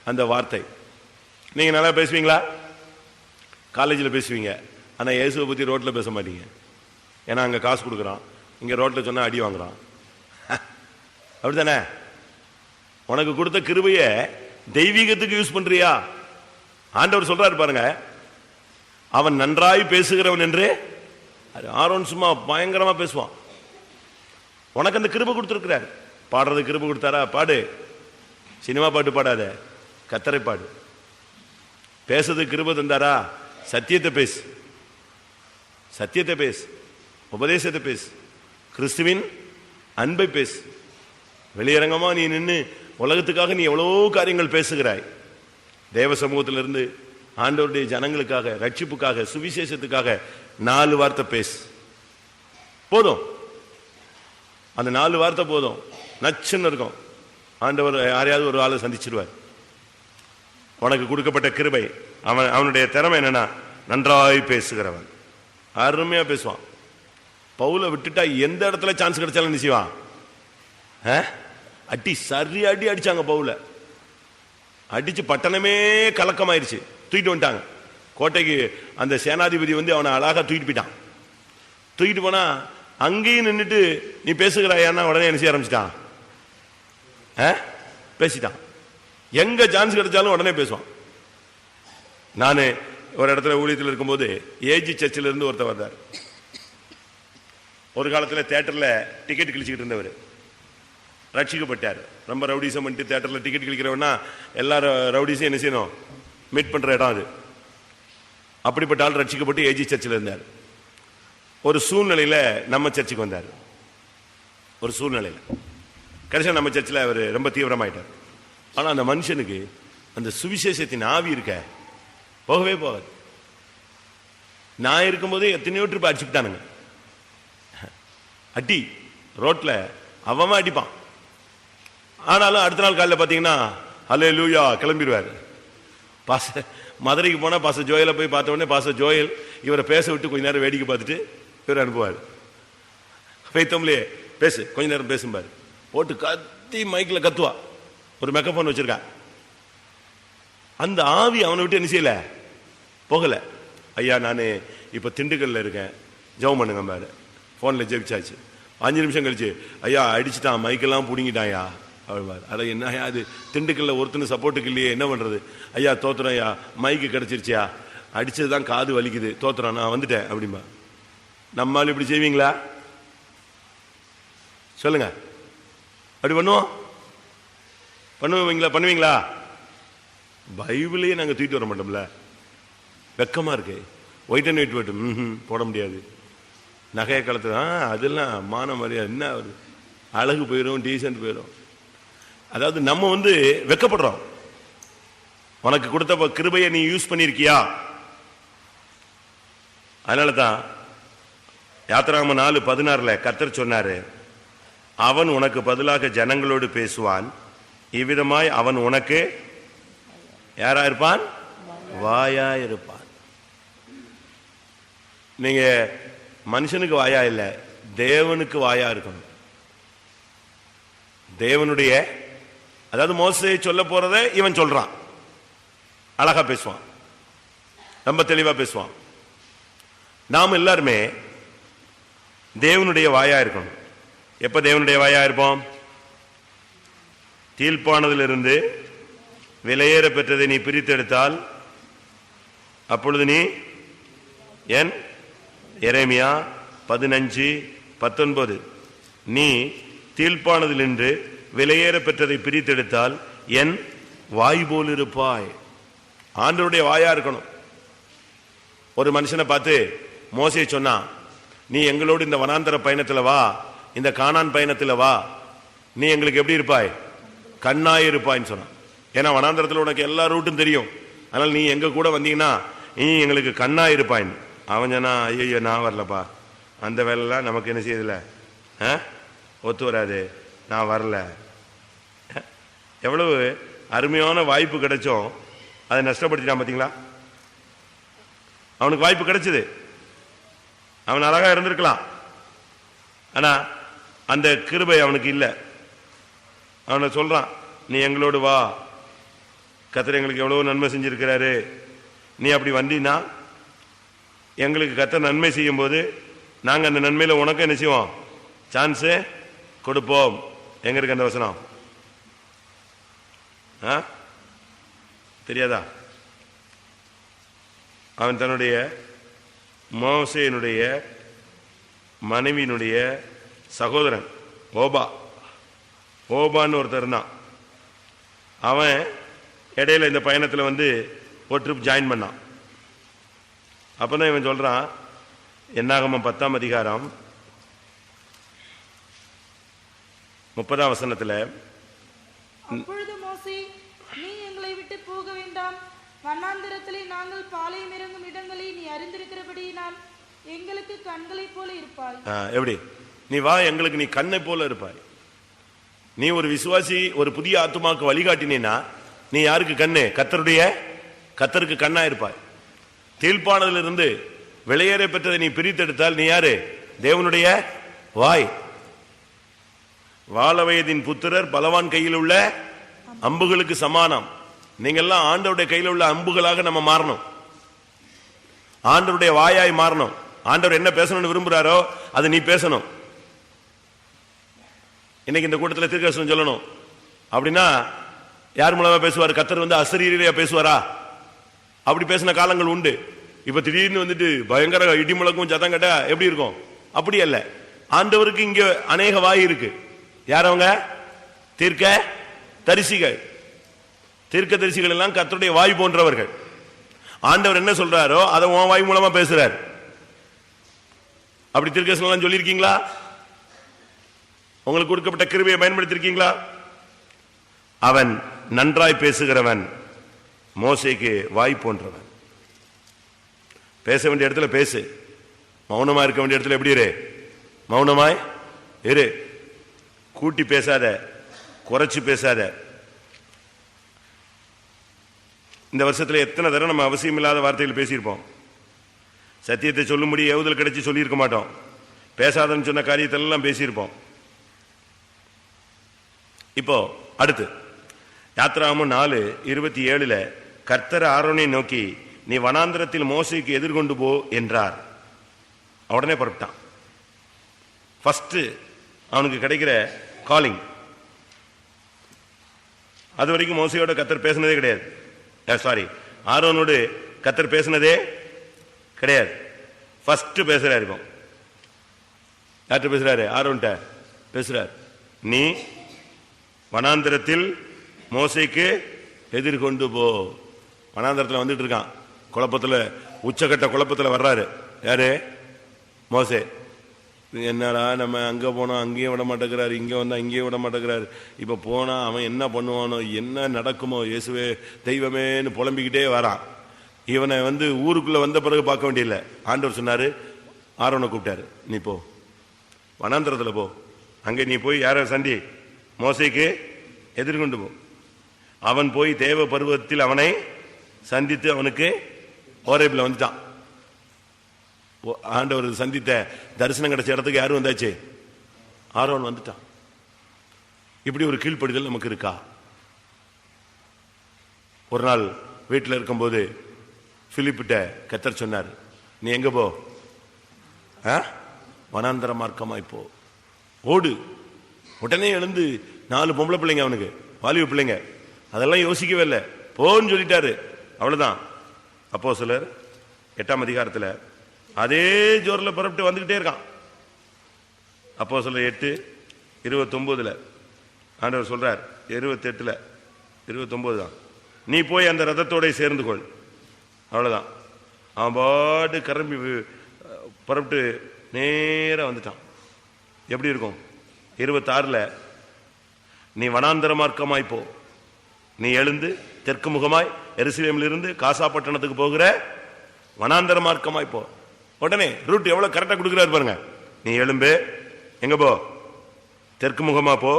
அந்த வார்த்தை? நீங்க நல்லா பேசுவீங்களா? காலேஜில் பேசுவீங்க, ஆனால் இயேசுவை பற்றி ரோட்டில் பேச மாட்டீங்க. ஏன்னா அங்கே காசு கொடுக்குறான், இங்கே ரோட்டில் சொன்னால் அடி வாங்குறான். அப்படித்தானே? உனக்கு கொடுத்த கிருபையை தெய்வீகத்துக்கு யூஸ் பண்றியா? ஆண்டவர் சொல்றாரு பாருங்க, அவன் நன்றாய் பேசுகிறவன் என்று. ஆரோன் சும்மா பயங்கரமா பேசுவான். உனக்கு அந்த கிருபை கொடுத்துருக்கிறார். பாடுறது கிருபை கொடுத்தாரா? பாடு. சினிமா பாட்டு பாடாத, கத்தரை பாடு. பேசுறது கிருபை தந்தாரா? சத்தியத்தை பேசு, சத்தியத்தை பேசு, உபதேசத்தை பேசு, கிறிஸ்துவின் அன்பை பேசு. வெளியரங்கமா நீ நின்று உலகத்துக்காக நீ எவ்வளோ காரியங்கள் பேசுகிறாய். தேவ சமூகத்திலிருந்து ஆண்டவருடைய ஜனங்களுக்காக, ரட்சிப்புக்காக, சுவிசேஷத்துக்காக 4 வார்த்தை பேசு போதும். அந்த 4 வார்த்தை போதும், நச்சுன்னு இருக்கும். ஆண்டவர் யாரையாவது ஒரு ஆளை சந்திச்சிருவார். உனக்கு கொடுக்கப்பட்ட கிருபை, அவனுடைய திறமை என்னன்னா நன்றாய் பேசுகிறவன். அருமையா பேசுவான். பவுலை விட்டுட்டா எந்த இடத்துல சான்ஸ் கிடைச்சாலும் என்ன செய்வான்? அடி சரி அடி அடிச்சாங்க. பவுல அடிச்சு பட்டணமே கலக்கமாயிருச்சு. தூக்கிட்டு வந்துட்டாங்க கோட்டைக்கு. அந்த சேனாதிபதி வந்து அவனை அழகா தூக்கிட்டு போயிட்டான். தூக்கிட்டு போனா அங்கேயும் நின்றுட்டு நீ பேசுகிறாயான்னா உடனே என்ன செய்ய ஆரம்பிச்சிட்டான்? பேசிட்டான். எங்க சான்ஸ் கிடைச்சாலும் உடனே பேசுவான். நான் ஒரு இடத்துல ஊழியத்தில் இருக்கும்போது ஏஜி சர்ச்சில் இருந்து ஒருத்தர் வந்தார். ஒரு காலத்தில் தியேட்டர்ல டிக்கெட் கிழிச்சுக்கிட்டு இருந்தவர் ரட்சிக்கப்பட்டார். ரொம்ப ரவுடிசம் பண்ணிட்டு தியேட்டர்ல டிக்கெட் கிழிக்கிறவனா எல்லாரும் ரவுடிஸும் என்ன செய்யணும்? மீட் பண்ற இடம் அது. அப்படிப்பட்ட ஆள் ரட்சிக்கப்பட்டு ஏஜி சர்ச்சில் இருந்தார். ஒரு சூழ்நிலையில நம்ம சர்ச்சுக்கு வந்தார். ஒரு சூழ்நிலையில கடைசியா நம்ம சர்ச்சில் அவர் ரொம்ப தீவிரமாயிட்டார். ஆனா அந்த மனுஷனுக்கு அந்த சுவிசேஷத்தின் ஆவி இருக்க போகவே போகாது. நான் இருக்கும்போதே எத்தனையோ ட்ரிப் அடிச்சுட்டானுங்க. அடி ரோட்ல அவன் அடிப்பான். ஆனாலும் அடுத்த நாள் காலையில் பார்த்தீங்கன்னா ஹல்லேலூயா கிளம்பிடுவார். மதுரைக்கு போனால் பாச ஜோயலை போய் பார்த்த உடனே பாச ஜோயல் இவரை பேச விட்டு கொஞ்ச நேரம் வேடிக்கை பார்த்துட்டு இவர் அனுப்புவார். பேத்தோம்லே பேசு, கொஞ்ச நேரம் பேசும்பார். போட்டு கத்தி மைக்கில் கத்துவா. ஒரு மெக்கஃபோன் வச்சிருக்கா. அந்த ஆவி அவனை விட்டு என்ன செய்யல, போகல. ஐயா நான் இப்போ திண்டுக்கல்ல இருக்கேன், ஜெபம் பண்ணுங்க பாரு. ஃபோனில் ஜெபிச்சாச்சு. 5 நிமிஷம் கழிச்சு ஐயா அடிச்சுட்டான், மைக்கெல்லாம் பிடிங்கிட்டான்யா அப்படின்பாரு. அட என்னையா அது, திண்டுக்கல்ல ஒருத்தனு சப்போர்ட்டுக்கு இல்லையே, என்ன பண்ணுறது? ஐயா தோத்துறோம் ஐயா, மைக்கு கிடச்சிருச்சியா, அடிச்சது தான் காது வலிக்குது, தோத்துறோம், நான் வந்துட்டேன் அப்படிம்பா. நம்மால் இப்படி செய்வீங்களா சொல்லுங்க? அப்படி பண்ணுவோம்? பண்ணுவீங்களா? பைபிளையே நாங்கள் தூக்கிட்டு வர மாட்டோம்ல, வெக்கமா இருக்கு. ஒயிட் அண்ட் ஒயிட் போட்டு போட முடியாது. நகையை கலத்து அதெல்லாம் மான மரியாதை என்ன வருது, அழகு போயிடும், டீசென்ட் போயிடும். அதாவது நம்ம வந்து வெக்கப்படுறோம். உனக்கு கொடுத்த கிருபையை நீ யூஸ் பண்ணிருக்கியா? அதனால தான் யாத்திராகமம் 4:16 கர்த்தர் சொன்னாரு, அவன் உனக்கு பதிலாக ஜனங்களோடு பேசுவான், இவ்விதமாய் அவன் உனக்கு யாரா இருப்பான்? வாயா இருப்பான். நீங்க மனுஷனுக்கு வாயா இல்ல, தேவனுக்கு வாயா இருக்கணும். தேவனுடைய, அதாவது மோசே சொல்ல போறத இவன் சொல்றான், அழகா பேசுவான், ரொம்ப தெளிவா பேசுவான். நாம் எல்லாருமே தேவனுடைய வாயா இருக்கணும். எப்ப தேவனுடைய வாயா இருப்போம்? தீர்ப்பானதிலிருந்து விலையேற பெற்றதை நீ பிரித்தெடுத்தால் அப்பொழுது நீ என் எரேமியா 15:19 நீ தீர்ப்பானதிலிருந்து விலையேற பெற்றதை பிரித்தெடுத்தால் என் வாய் போல் இருப்பாய். ஆண்டவருடைய வாயா இருக்கணும். ஒரு மனுஷனை பார்த்து மோசே சொன்னா, நீ எங்களோடு இந்த வனாந்தர பயணத்தில் வா, இந்த கானான் பயணத்தில் வா, நீ எங்களுக்கு எப்படி இருப்பாய்? கண்ணாய் இருப்பாய்ன்னு சொன்னான். ஏன்னா வனாந்தரத்தில் உனக்கு எல்லா ரூட்டும் தெரியும், அதனால நீ எங்க கூட வந்தீங்கன்னா நீ எங்களுக்கு கண்ணாய் இருப்பாயின்னு. அவன் சொன்னா, ஐயோ நான் வரலப்பா, அந்த வேலைலாம் நமக்கு என்ன செய்யதில்ல, ஒத்து வராது, நான் வரல. எவ்வளவு அருமையான வாய்ப்பு கிடைச்சோம், அதை நஷ்டப்படுத்திட்டான் பார்த்தீங்களா? அவனுக்கு வாய்ப்பு கிடைச்சது, அவன் அழகா இருந்திருக்கலாம். ஆனா அந்த கிருபை அவனுக்கு இல்லை. அவனை சொல்றான், நீ எங்களோடு வா, கர்த்தர் எங்களுக்கு எவ்வளவு நன்மை செஞ்சிருக்கிறாரு, நீ அப்படி வந்தீன்னா எங்களுக்கு கர்த்தர் நன்மை செய்யும் போது நாங்க அந்த நன்மையில உனக்கு என்ன செய்வோம், சான்ஸ் கொடுப்போம். எங்க இருக்கு அந்த வசனம்? தெரியாதா? அவன் தன்னுடைய மோசேயினுடைய மனைவியினுடைய சகோதரன் ஓபான்னு ஒருத்தர் இருந்தான். அவன் இடையில இந்த பயணத்தில் வந்து ஒரு ட்ரிப் ஜாயின் பண்ணான். அப்பதான் இவன் சொல்றான், என்னாகமம் 10ஆம் அதிகாரம் 30ஆம் வசனத்துல, அப்பொழுது மோசே, நீ எங்களை விட்டு போக வேண்டாம், வனாந்திரத்திலே நாங்கள் பாளையம் இறங்கும் இடங்களை நீ அறிந்திருக்கிறபடியினால் எங்களுக்கு கண்களை போல இருப்பாய். எப்படி? நீ வா, எங்களுக்கு நீ கண்ணை போல இருப்பாய். நீ ஒரு விசுவாசி, ஒரு புதிய ஆத்துமாக்கு வழிகாட்டினா நீ யாருக்கு கண்ணு? கர்த்தருக்கு கண்ணா இருப்பாய். தீழ்ப்பானதிலிருந்து வெளியேற பெற்றதை நீ பிரித்தெடுத்தால் நீ யாரு? தேவனுடைய வாய். வாழ வயதின் புத்திரர் பலவான் கையில் உள்ள அம்புகளுக்கு சமானம். நீங்கெல்லாம் ஆண்டவருடைய கையில் உள்ள அம்புகளாக நம்ம மாறணும், ஆண்டவருடைய வாயாய் மாறணும். ஆண்டவர் என்ன பேசணும்னு விரும்புறாரோ அது நீ பேசணும். இன்னைக்கு இந்த கூட்டத்தில் தீர்க்கதரிசனம் சொல்லணும் அப்படின்னா யார் மூலமா பேசுவார்? கர்த்தர் வந்து அசரீரியா பேசுவாரா? அப்படி பேசின காலங்கள் உண்டு. இப்ப திடீர்னு வந்துட்டு பயங்கர இடி முழக்கும் சத்தம் கேட்டா எப்படி இருக்கும்? அப்படி அல்ல. ஆண்டவருக்கு இங்க அநேக வாய் இருக்கு. யார் அவங்க? தீர்க்க தரிசிகள். தீர்க்க தரிசிகள் எல்லாம் கர்த்தருடைய வாய் போன்றவர்கள். ஆண்டவர் என்ன சொல்றாரோ அதை உன் வாய் மூலமா பேசுறார். அப்படி தீர்க்கதரிசனம் சொல்லியிருக்கீங்களா? உங்களுக்கு கொடுக்கப்பட்ட கிருபையை பயன்படுத்தி இருக்கீங்களா? அவன் நன்றாய் பேசுகிறவன், மோசேக்கு வாய் போன்றவன். பேச வேண்டிய இடத்துல பேசு, மௌனமா இருக்க வேண்டிய இடத்துல எப்படி இரு? மௌனமாய் இரு. கூட்டி பேசாத, குறைச்சு பேசாத. இந்த வருஷத்துல எத்தனை தடவை நம்ம அவசியம் இல்லாத வார்த்தைகள் பேசியிருப்போம். சத்தியத்தை சொல்லும்படி ஏவுதல் கிடைச்சி சொல்லியிருக்க மாட்டோம். பேசாதன்னு சொன்ன காரியத்தெல்லாம் பேசியிருப்போம். இப்போ அடுத்து யாத்ராகமம் 4:27 கர்த்தர் ஆரோனை நோக்கி, நீ வனாந்திரத்தில் மோசேக்கு எதிர்கொண்டு போ என்றார். உடனே புறப்பட்டான். ஃபர்ஸ்ட் அவனுக்கு கிடைக்கிற காலிங். அது வரைக்கும் மோசையோட கர்த்தர் பேசினதே கிடையாது. சாரி, ஆரோனோடு கர்த்தர் பேசினதே கிடையாது. ஃபர்ஸ்ட் பேசுறாரு. இருக்கும் யார்கிட்ட பேசுறாரு? ஆரோன்ட்ட பேசுறார். நீ வனாந்திரத்தில் மோசேக்கு எதிர்கொண்டு போ. வனாந்திரத்தில் வந்துட்டு இருக்கான், குழப்பத்தில், உச்சகட்ட குழப்பத்தில் வர்றாரு. யாரு? மோசே. என்னடா நம்ம அங்கே போனோம் அங்கேயும் விட மாட்டேங்கிறாரு, இங்கே வந்தால் இங்கேயும் விட மாட்டேங்கிறாரு, இப்போ போனால் அவன் என்ன பண்ணுவானோ, என்ன நடக்குமோ, இயேசுவே தெய்வமேன்னு புலம்பிக்கிட்டே வரான். இவனை வந்து ஊருக்குள்ளே வந்த பிறகு பார்க்க வேண்டியதில்லை. ஆண்டவர் சொன்னார், ஆரோனை கூப்பிட்டாரு, நீ போ வனாந்திரத்தில் போ, அங்கே நீ போய் யாரை சந்தி? மோசேக்கு எதிர்கொண்டு போ. அவன் போய் தேவ பருவத்தில் அவனை சந்தித்து அவனுக்கு ஓரேபில் வந்துட்டான். ஆண்டவர் சந்தித்த தரிசனம் கிடைச்ச இடத்துக்கு யாரும் வந்தாச்சு? ஆரோன் வந்துட்டான். இப்படி ஒரு கீழ்ப்படிதல் நமக்கு இருக்கா? ஒரு நாள் வீட்டில் இருக்கும்போது பிலிப்பிட்ட கர்த்தர் சொன்னார், நீ எங்க போ? வனாந்தர மார்க்கமாய் போ, ஓடு. உடனே எழுந்து 4 பொம்பளை பிள்ளைங்க, அவனுக்கு வாலிப பிள்ளைங்க, அதெல்லாம் யோசிக்கவே இல்லை, போன்னு சொல்லிட்டாரு. அவ்வளவுதான். அப்போஸ்தலர் 8ஆம் அதிகாரத்தில் அதே ஜோரில் புறப்பட்டு வந்துகிட்டே இருக்கான். அப்போஸ்தலர் 8:29 ஆண்டவர் சொல்றார், 28 29 தான், நீ போய் அந்த ரதத்தோட சேர்ந்து கொள். அவ்வளவுதான். அவன் பாட்டு கிளம்பி புறப்பட்டு நேரா வந்துட்டான். எப்படி இருக்கும்? 26 நீ வனாந்தர மார்க்கமாய் போ, நீ எழுந்து தெற்கு முகமாய் எருசலேமில் இருந்து காசா பட்டணத்துக்கு போகிற வனாந்தர மார்க்கமாய் போ. உடனே ரூட் எவ்வளவு கரெக்டா கொடுக்கிறாரு பாருங்க. நீ எழும்பு, எங்க போ? தெற்கு முகமா போ,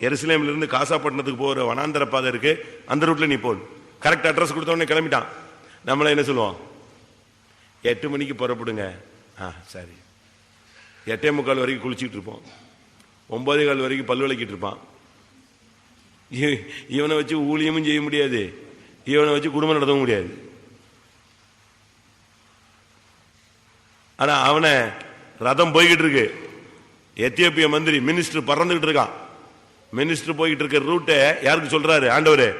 எருசலேமில் இருந்து காசா பட்டணத்துக்கு போகிற வனாந்தர பாதை இருக்கு, அந்த ரூட்ல நீ போ. கரெக்ட் அட்ரஸ் கொடுத்த உடனே கிளம்பிட்டான். நம்மள என்ன சொல்லுவோம்? 8 மணிக்கு புறப்படுங்க. சரி. 8:45 வரைக்கும் குளிச்சுட்டு இருப்போம். 9:15 வரைக்கும் பல் விளக்கிட்டு இருப்பான். இவனை வச்சு ஊழியமும் செய்ய முடியாது, இவனை வச்சு குடும்பம் நடத்தவும் முடியாது. ஆனா அவனை ரதம் போய்கிட்டு இருக்கு. எத்தியோப்பிய மந்திரி மினிஸ்டர் பறந்துகிட்டு இருக்கான். மினிஸ்டர் போய்கிட்டு இருக்க ரூட்டை யாருக்கு சொல்றாரு? ஆண்டவரே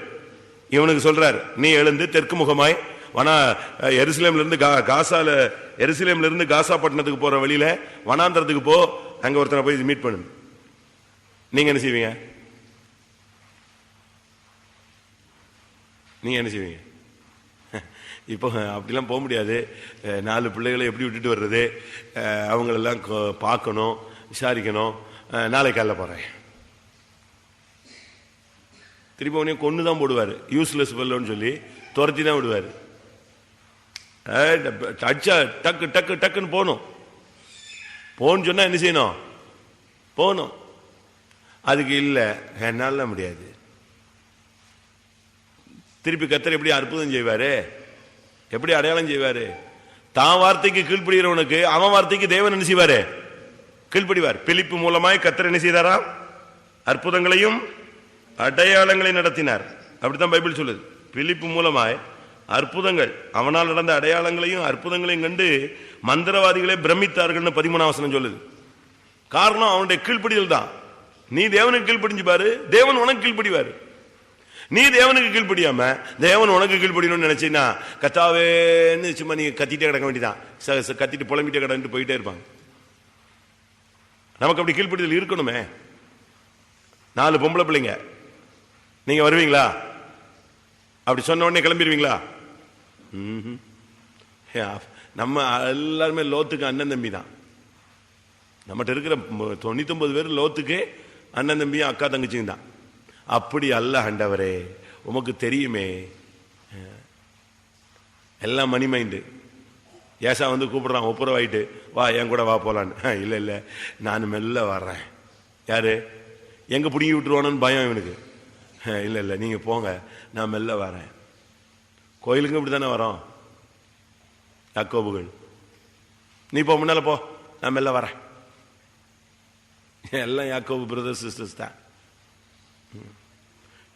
இவனுக்கு சொல்றாரு, நீ எழுந்து தெற்கு முகமாய் எருசலேம்ல இருந்து காசா பட்டணத்துக்கு போற வழியில வனாந்தரத்துக்கு போ, அங்க ஒருத்தனை போய் மீட் பண்ணு. நீங்க என்ன செய்வீங்க? இப்போ அப்படிலாம் போக முடியாது. 4 பிள்ளைகளை எப்படி விட்டுட்டு வர்றது? அவங்களெல்லாம் பார்க்கணும், விசாரிக்கணும். நாளை காலைல போறேன். திருப்பி உடனே கொண்டு தான் போடுவார். யூஸ்லெஸ் பெல்லோன்னு சொல்லி துரத்தி தான் விடுவார். டக்கு டக்கு டக்குன்னு போகணும். போன்னு சொன்னா என்ன செய்யணும்? போகணும். அதுக்கு இல்லை, என்னால முடியாது. திருப்பி கர்த்தர் எப்படி அற்புதம் செய்வாரு? எப்படி அடையாளம் செய்வாரு? தான் வார்த்தைக்கு கீழ்ப்படுகிறவனுக்கு அவன் வார்த்தைக்கு தேவன் என்ன செய்வாரு? கீழ்ப்படிவார். பிலிப்பு மூலமாய் கர்த்தர் என்ன செய்தாரா? அற்புதங்களையும் அடையாளங்களை நடத்தினார். அப்படித்தான் பைபிள் சொல்லுது. பிலிப்பு மூலமாய் அற்புதங்கள், அவனால் நடந்த அடையாளங்களையும் அற்புதங்களையும் கண்டு மந்திரவாதிகளே பிரமித்தார்கள் 13ஆம் வசனம் சொல்லுது. காரணம் அவனுடைய கீழ்ப்படிதல் தான். நீ தேவனுக்கு கீழ்ப்படிஞ்சு பாரு, தேவன் உனக்கு கீழ்ப்படிவாரு. நீ தேவனுக்கு கீழ்ப்படியாம தேவன் உனக்கு கீழ்ப்படியணும்னு நினைச்சீங்கன்னா கத்தாவேன்னு சும்மா நீ கத்திட்டே கிடக்க வேண்டியதான். கத்திட்டு புலம்பிட்டே கிடந்து போயிட்டே இருப்பாங்க. நமக்கு அப்படி கீழ்ப்படிதல் இருக்கணுமே. 4 பொம்பளை பிள்ளைங்க, நீங்க வருவீங்களா? அப்படி சொன்ன உடனே கிளம்பிடுவீங்களா? நம்ம எல்லாருமே லோத்துக்கு அண்ணன் தம்பி தான். நம்மகிட்ட இருக்கிற 99 பேர் லோத்துக்கு அண்ணன் தம்பியும் அக்கா தங்கச்சியும் தான். அப்படி அல்ல ஆண்டவரே, உமக்கு தெரியுமே. எல்லாம் மணி மைண்டு. ஏசா வந்து கூப்பிடுறான், ஒப்புரவாயிட்டு வா என் கூட வா போலான்னு. இல்ல இல்ல நான் மெல்ல வர்றேன். யாரு? எங்க பிடிங்கி விட்டுருவானு பயம் இவனுக்கு. இல்ல இல்ல நீங்க போங்க, நான் மெல்ல வரேன். கோயிலுக்கு இப்படி தானே வரோம் யாக்கோபுகள். நீ போ, முன்னால போ, நான் மெல்ல வரேன். எல்லாம் யாக்கோபு பிரதர்ஸ் சிஸ்டர்ஸ் தான்.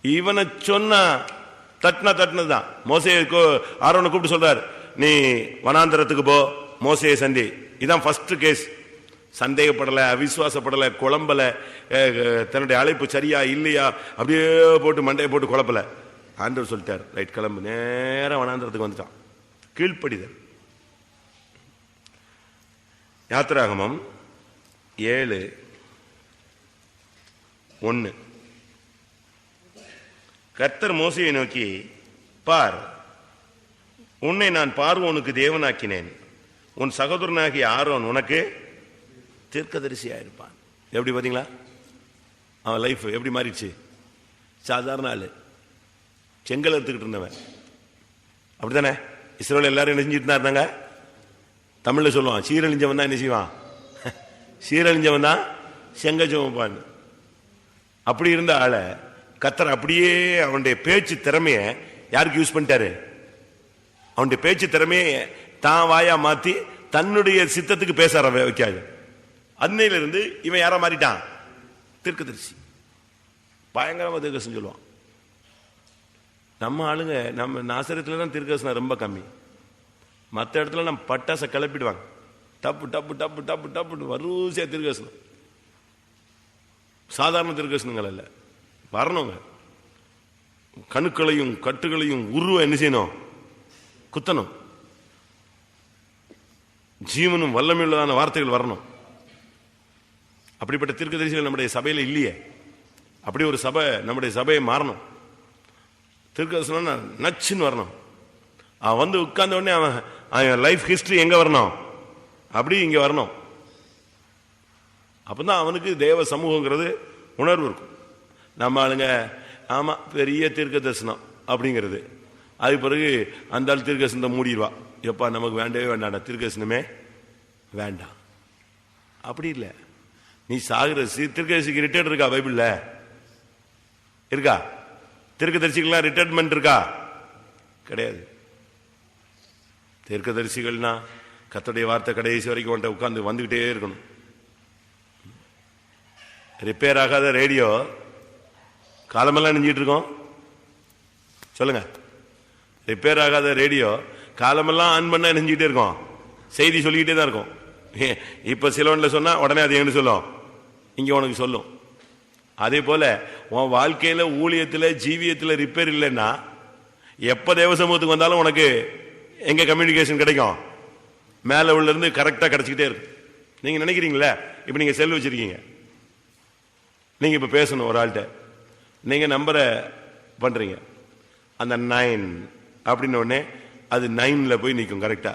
இவனை சொன்னா தட்டினதுதான். மோசே ஆரோனை கூப்பிட்டு சொல்றார், நீ வனாந்தரத்துக்கு போ, மோசையை சந்தி. இதான் ஃபர்ஸ்ட் கேஸ். சந்தேகப்படல, அவிசுவாசப்படல, குழம்பல, தன்னுடைய அழைப்பு சரியா இல்லையா அப்படியே போட்டு மண்டையை போட்டு குழப்பல. ஆண்டவர் சொல்லிட்டார், ரைட் கிளம்பு. நேரம் வனாந்தரத்துக்கு வந்துட்டான். கீழ்ப்படிதல். யாத்திராகமம் 7:1. கர்த்தர் மோசையை நோக்கி, பார், உன்னை நான் பார்வோனுக்கு தேவனாக்கினேன், உன் சகோதரனாகிய ஆரோன் உனக்கு தீர்க்கதரிசியா இருப்பான். எப்படி பாத்தீங்களா அவன் லைஃப் எப்படி மாறிடுச்சு? சாதாரண ஆளு, செங்கல் எடுத்துக்கிட்டு இருந்தவன். அப்படித்தானே இஸ்ரவேல் எல்லாரும் என்ன செஞ்சுட்டு தான் இருந்தாங்க? தமிழ்ல சொல்லுவான், சீரழிஞ்சவன் தான் என்ன செய்வான்? சீரழிஞ்சவன் தான் செங்கல் சுமப்பான். அப்படி இருந்த ஆளை கர்த்தர் அப்படியே அவனுடைய பேச்சு திறமைய யாருக்கு யூஸ் பண்ணிட்டாரு? அவனுடைய பேச்சு திறமைய தான் வாயா மாத்தி தன்னுடைய சித்தத்துக்கு பேச வைக்காது. அன்னையில இருந்து இவன் யாரா மாறிட்டான்? தீர்க்கதரிசி. பயங்கரமா தீர்க்கதரிசி சொல்லுவான். நம்ம ஆளுங்க நம்ம நாசரத்துல தான் தீர்க்கதரிசனம் ரொம்ப கம்மி. மற்ற இடத்துல நம்ம பட்டாசை கிளப்பிடுவாங்க. டப்பு டப்பு டப்பு டப்பு டப்பு வரிசையா தீர்க்கதரிசனம். சாதாரண தீர்க்கதரிசனங்கள் அல்ல, வரணுங்க. கணுக்களையும் கட்டுகளையும் உருவ என்ன செய்யணும்? குத்தணும். ஜீவனும் வல்லமையுள்ளதான வார்த்தைகள் வரணும். அப்படிப்பட்ட தீர்க்கதரிசிகள் நம்முடைய சபையில இல்லையே. அப்படி ஒரு சபை, நம்முடைய சபையை மாறணும். தீர்க்கதரிசனம் நச்சுன்னு வரணும். அவன் வந்து உட்கார்ந்த உடனே அவன் லைஃப் ஹிஸ்டரி எங்க வரணும்? அப்படி இங்க வரணும். அப்பதான் அவனுக்கு தேவ சமூகங்கிறது உணர்வு இருக்கும். நம்ம ஆளுங்க ஆமா பெரிய தீர்க்க தரிசனம் அப்படிங்கிறது, அது பிறகு அந்த ஆள் தீர்க்க தரிசனத்தை மூடிடுவா. எப்பா நமக்கு வேண்டவே வேண்டாம், தீர்க்க தரிசனமே வேண்டாம். அப்படி இல்லை. நீ சாகுற தீர்க்கதரிசிக்கு ரிட்டையர்ட் இருக்கா? பைபிள்ல இருக்கா? தீர்க்கதரிசிகள்லாம் ரிட்டையர்மெண்ட் இருக்கா? கிடையாது. தீர்க்கதரிசிகள்னா கர்த்தருடைய வார்த்தை கடைசி வரைக்கும் உன்கிட்ட உட்கார்ந்து வந்துகிட்டே இருக்கணும். ரிப்பேர் ஆகாத ரேடியோ காலமெல்லாம் நெஞ்சிட்டு இருக்கோம். சொல்லுங்க, ரிப்பேர் ஆகாத ரேடியோ காலமெல்லாம் ஆன் பண்ண நெஞ்சிக்கிட்டே இருக்கோம், செய்தி சொல்லிக்கிட்டே தான் இருக்கும். இப்ப சிலவன்ல சொன்னா உடனே அது எங்க சொல்லும், இங்க உனக்கு சொல்லும். அதே போல உன் வாழ்க்கையில ஊழியத்துல ஜீவியத்துல ரிப்பேர் இல்லைன்னா எப்ப தேவ சமூகத்துக்கு வந்தாலும் உனக்கு எங்க கம்யூனிகேஷன் கிடைக்கும், மேல உள்ள இருந்து கரெக்டா கிடைச்சிக்கிட்டே இருக்கு. நீங்க நினைக்கிறீங்களா, இப்ப நீங்க செல் வச்சிருக்கீங்க, நீங்க இப்ப பேசணும் ஒரு ஆள்கிட்ட, நீங்க நம்பரை பண்றீங்க, அந்த 9 அப்படின்னு உடனே அது 9ல போய் நிற்கும் கரெக்டா.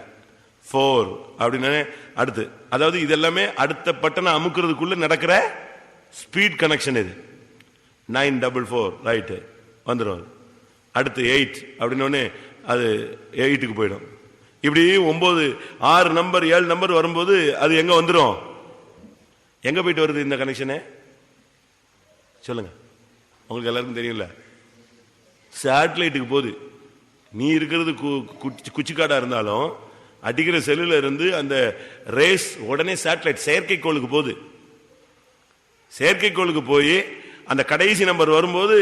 4 அப்படின்னு அடுத்து, அதாவது இதெல்லாமே அடுத்த பட்டனை அமுக்கிறதுக்குள்ள நடக்கிற ஸ்பீட் கனெக்ஷன். இது 944 ரைட்டு வந்துடும். அடுத்து 8 அப்படின்னு அது 8க்கு போயிடும். இப்படி 9 6 நம்பர் 7 நம்பர் வரும்போது அது எங்க வந்துடும், எங்க போயிட்டு வருது இந்த கனெக்ஷனு சொல்லுங்க, உங்களுக்கு எல்லாருக்கும் தெரியும்ல, சேட்டலைட்டுக்கு போகுது. நீ இருக்கிறது குச்சிக்காடா இருந்தாலும் அடிக்கிற செல்லுல இருந்து அந்த ரேஸ் உடனே சேட்டலைட் செயற்கைக்கோளுக்கு போகுது. செயற்கைக்கோளுக்கு போய் அந்த கடைசி நம்பர் வரும்போது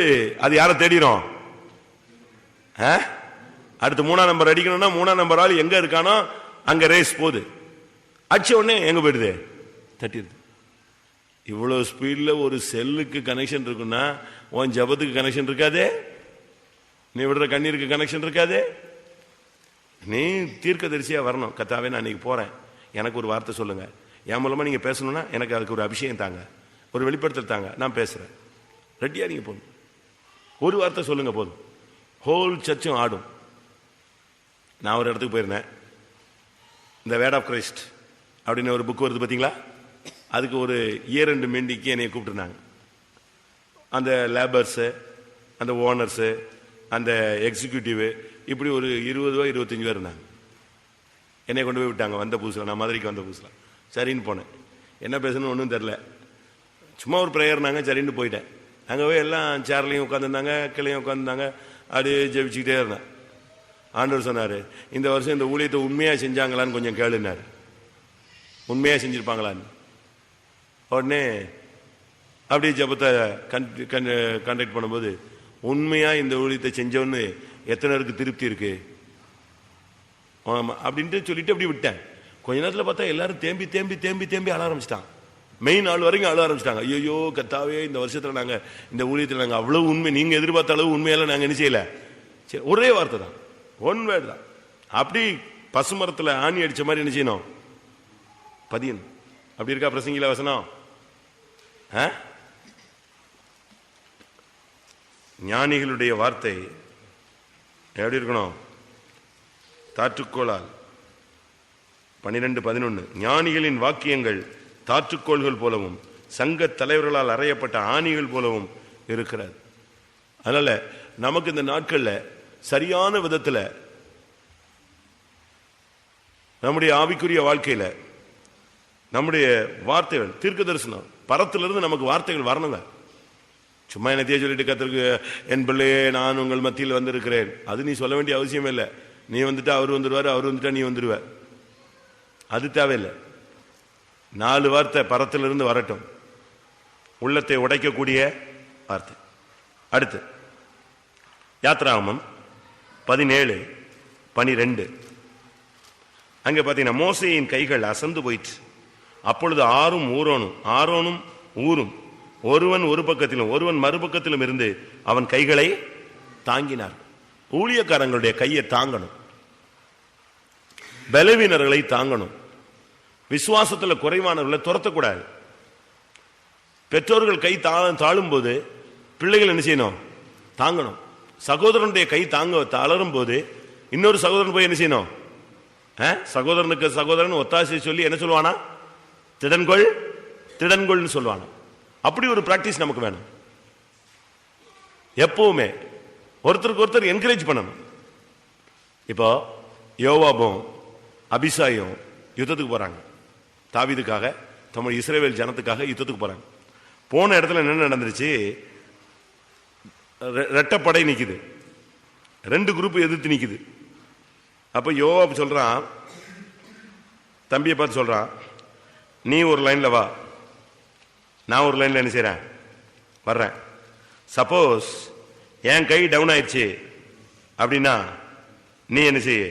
அது யாரை தேடிடும், அடுத்து 3ஆம் நம்பர் அடிக்கணும்னா 3ஆம் நம்பர் ஆள் எங்க இருக்கானோ அங்க ரேஸ் போகுது. அடிச்ச உடனே எங்க போயிடுது, தட்டிடுது. இவ்வளவு ஸ்பீட்ல ஒரு செல்லுக்கு கனெக்ஷன் இருக்குன்னா உன் ஜபத்துக்கு கனெக்ஷன் இருக்காதே, நீ விடுற கண்ணீருக்கு கனெக்ஷன் இருக்காதே. நீ தீர்க்கதரிசியா வரணும். கர்த்தாவே நான் இன்னைக்கு போறேன், எனக்கு ஒரு வார்த்தை சொல்லுங்க, என் மூலமா நீங்க பேசணும்னா எனக்கு அதுக்கு ஒரு அபிஷேகம் தாங்க, ஒரு வெளிப்படுத்தல் தாங்க, நான் பேசுறேன். ரெடியா நீங்க போகணும். ஒரு வார்த்தை சொல்லுங்க போதும், ஹோல் சர்ச்சும் ஆடும். நான் ஒரு இடத்துக்கு போயிருந்தேன், இந்த வேர்ட் ஆஃப் கிரைஸ்ட் அப்படின்னு ஒரு புக் வருது பாத்தீங்களா, அதுக்கு ஒரு இயர் ரெண்டு மெண்டிக்கு என்னை கூப்பிட்டுருந்தாங்க. அந்த லேபர்ஸு, அந்த ஓனர்ஸு, அந்த எக்ஸிக்யூட்டிவ், இப்படி ஒரு 20 25 பேர் இருந்தாங்க. என்னை கொண்டு போய் விட்டாங்க வந்த புதுசில், நான் மதுரைக்கு வந்த புதுசில். சரின்னு போனேன், என்ன பேசணும்னு ஒன்றும் தெரில, சும்மா ஒரு ப்ரேயர்னாங்க, சரின்னு போயிட்டேன். அங்கே போய் எல்லாம் சேர்லையும் உட்காந்துருந்தாங்க, கிளையும் உட்காந்துருந்தாங்க, அப்படியே ஜெபிச்சுக்கிட்டே இருந்தேன். ஆண்டவர் சொன்னார், இந்த வருஷம் இந்த ஊழியத்தை உண்மையாக செஞ்சாங்களான்னு கொஞ்சம் கேளுனார். உண்மையாக செஞ்சுருப்பாங்களான்னு. உடனே அப்படியே ஜபத்தை கண்டக்ட் பண்ணும்போது, உண்மையா இந்த ஊழியத்தை செஞ்சவன்னு எத்தனை பேருக்கு திருப்தி இருக்கு அப்படின்ட்டு சொல்லிட்டு அப்படி விட்டேன். கொஞ்ச நேரத்தில் பார்த்தா எல்லாரும் தேம்பி தேம்பி தேம்பி தேம்பி அழ ஆரம்பிச்சிட்டாங்க. மெயின் ஆள் வரைக்கும் அழ ஆரம்பிச்சிட்டாங்க. ஐயோ கர்த்தாவே, இந்த வருஷத்துல நாங்க இந்த ஊழியத்தில் நாங்கள் அவ்வளவு உண்மை, நீங்க எதிர்பார்த்த அளவு உண்மையெல்லாம் நாங்கள் என்ன செய்யல. சரி, ஒரே வார்த்தை தான், ஒன் வேர்டு தான். அப்படி பசுமரத்தில் ஆணி அடிச்ச மாதிரி என்ன செய்யணும், பதியணும். அப்படி இருக்கா பிரசங்கில வசனம்? ஞானிகளுடைய வார்த்தை எப்படி இருக்கணும்? தாற்றுக்கோளால் 12:11 ஞானிகளின் வாக்கியங்கள் தாற்றுக்கோள்கள் போலவும் சங்க தலைவர்களால் அறையப்பட்ட ஆணிகள் போலவும் இருக்கிறது. அதனால நமக்கு இந்த நாட்கள்ல சரியான விதத்துல நம்முடைய ஆவிக்குரிய வாழ்க்கையில நம்முடைய வார்த்தைகள், தீர்க்க தரிசனம், பரத்திலிருந்து நமக்கு வார்த்தைகள் வரணுங்க. சும்மா என்னத்தையே சொல்லிட்டு கர்த்தருக்கு என் பிள்ளையே நான் உங்கள் மத்தியில் வந்திருக்கிறேன், அது நீ சொல்ல வேண்டிய அவசியமே இல்லை. நீ வந்துட்டா அவர் வந்துடுவார், அவர் வந்துட்டா நீ வந்துடுவ, அது தேவையில்லை. 4 வார்த்தை பரத்திலிருந்து வரட்டும், உள்ளத்தை உடைக்கக்கூடிய வார்த்தை. அடுத்து யாத்ராகமம் 17:12 அங்க பாத்தீங்கன்னா, மோசேயின் கைகள் அசந்து போயிற்று. அப்பொழுது ஆரோனும் ஊரும் ஒருவன் ஒரு பக்கத்திலும் ஒருவன் மறுபக்கத்திலும் இருந்து அவன் கைகளை தாங்கினார். ஊழியக்காரங்களுடைய கையை தாங்கணும், பலவீனர்களை தாங்கணும், விசுவாசத்தில் குறைவானவர்களை துரத்தக்கூடாது. பெற்றோர்கள் கை தாழும் போது பிள்ளைகள் என்ன செய்யணும், தாங்கணும். சகோதரனுடைய கை தளரும் போது இன்னொரு சகோதரன் போய் என்ன செய்யணும், சகோதரனுக்கு சகோதரன் ஒத்தாசை சொல்லி என்ன சொல்லுவானா, திடன்கொள்னு சொல்லுவானா. அப்படி ஒரு பிராக்டிஸ் நமக்கு வேணும். எப்பவுமே ஒருத்தருக்கு ஒருத்தர் என்கரேஜ் பண்ணணும். இப்போ யோவாபும் அபிசாயும் யுத்தத்துக்கு போறாங்க, தாவீதுக்காக, தமிழ் இஸ்ரவேல் ஜனத்துக்காக யுத்தத்துக்கு போறாங்க. போன இடத்துல என்ன நடந்துருச்சு, ரெட்டப்படை நிக்குது, 2 குரூப் எதிர்த்து நிக்குது. அப்ப யோவாப் சொல்றான், தம்பியை பார்த்து சொல்றான், நீ ஒரு லைன்ல வா, நான் ஒரு லைன்ல என்ன செய்றேன், வர்றேன். சப்போஸ் என் கை டவுன் ஆயிடுச்சு அப்படின்னா நீ என்ன செய்ய,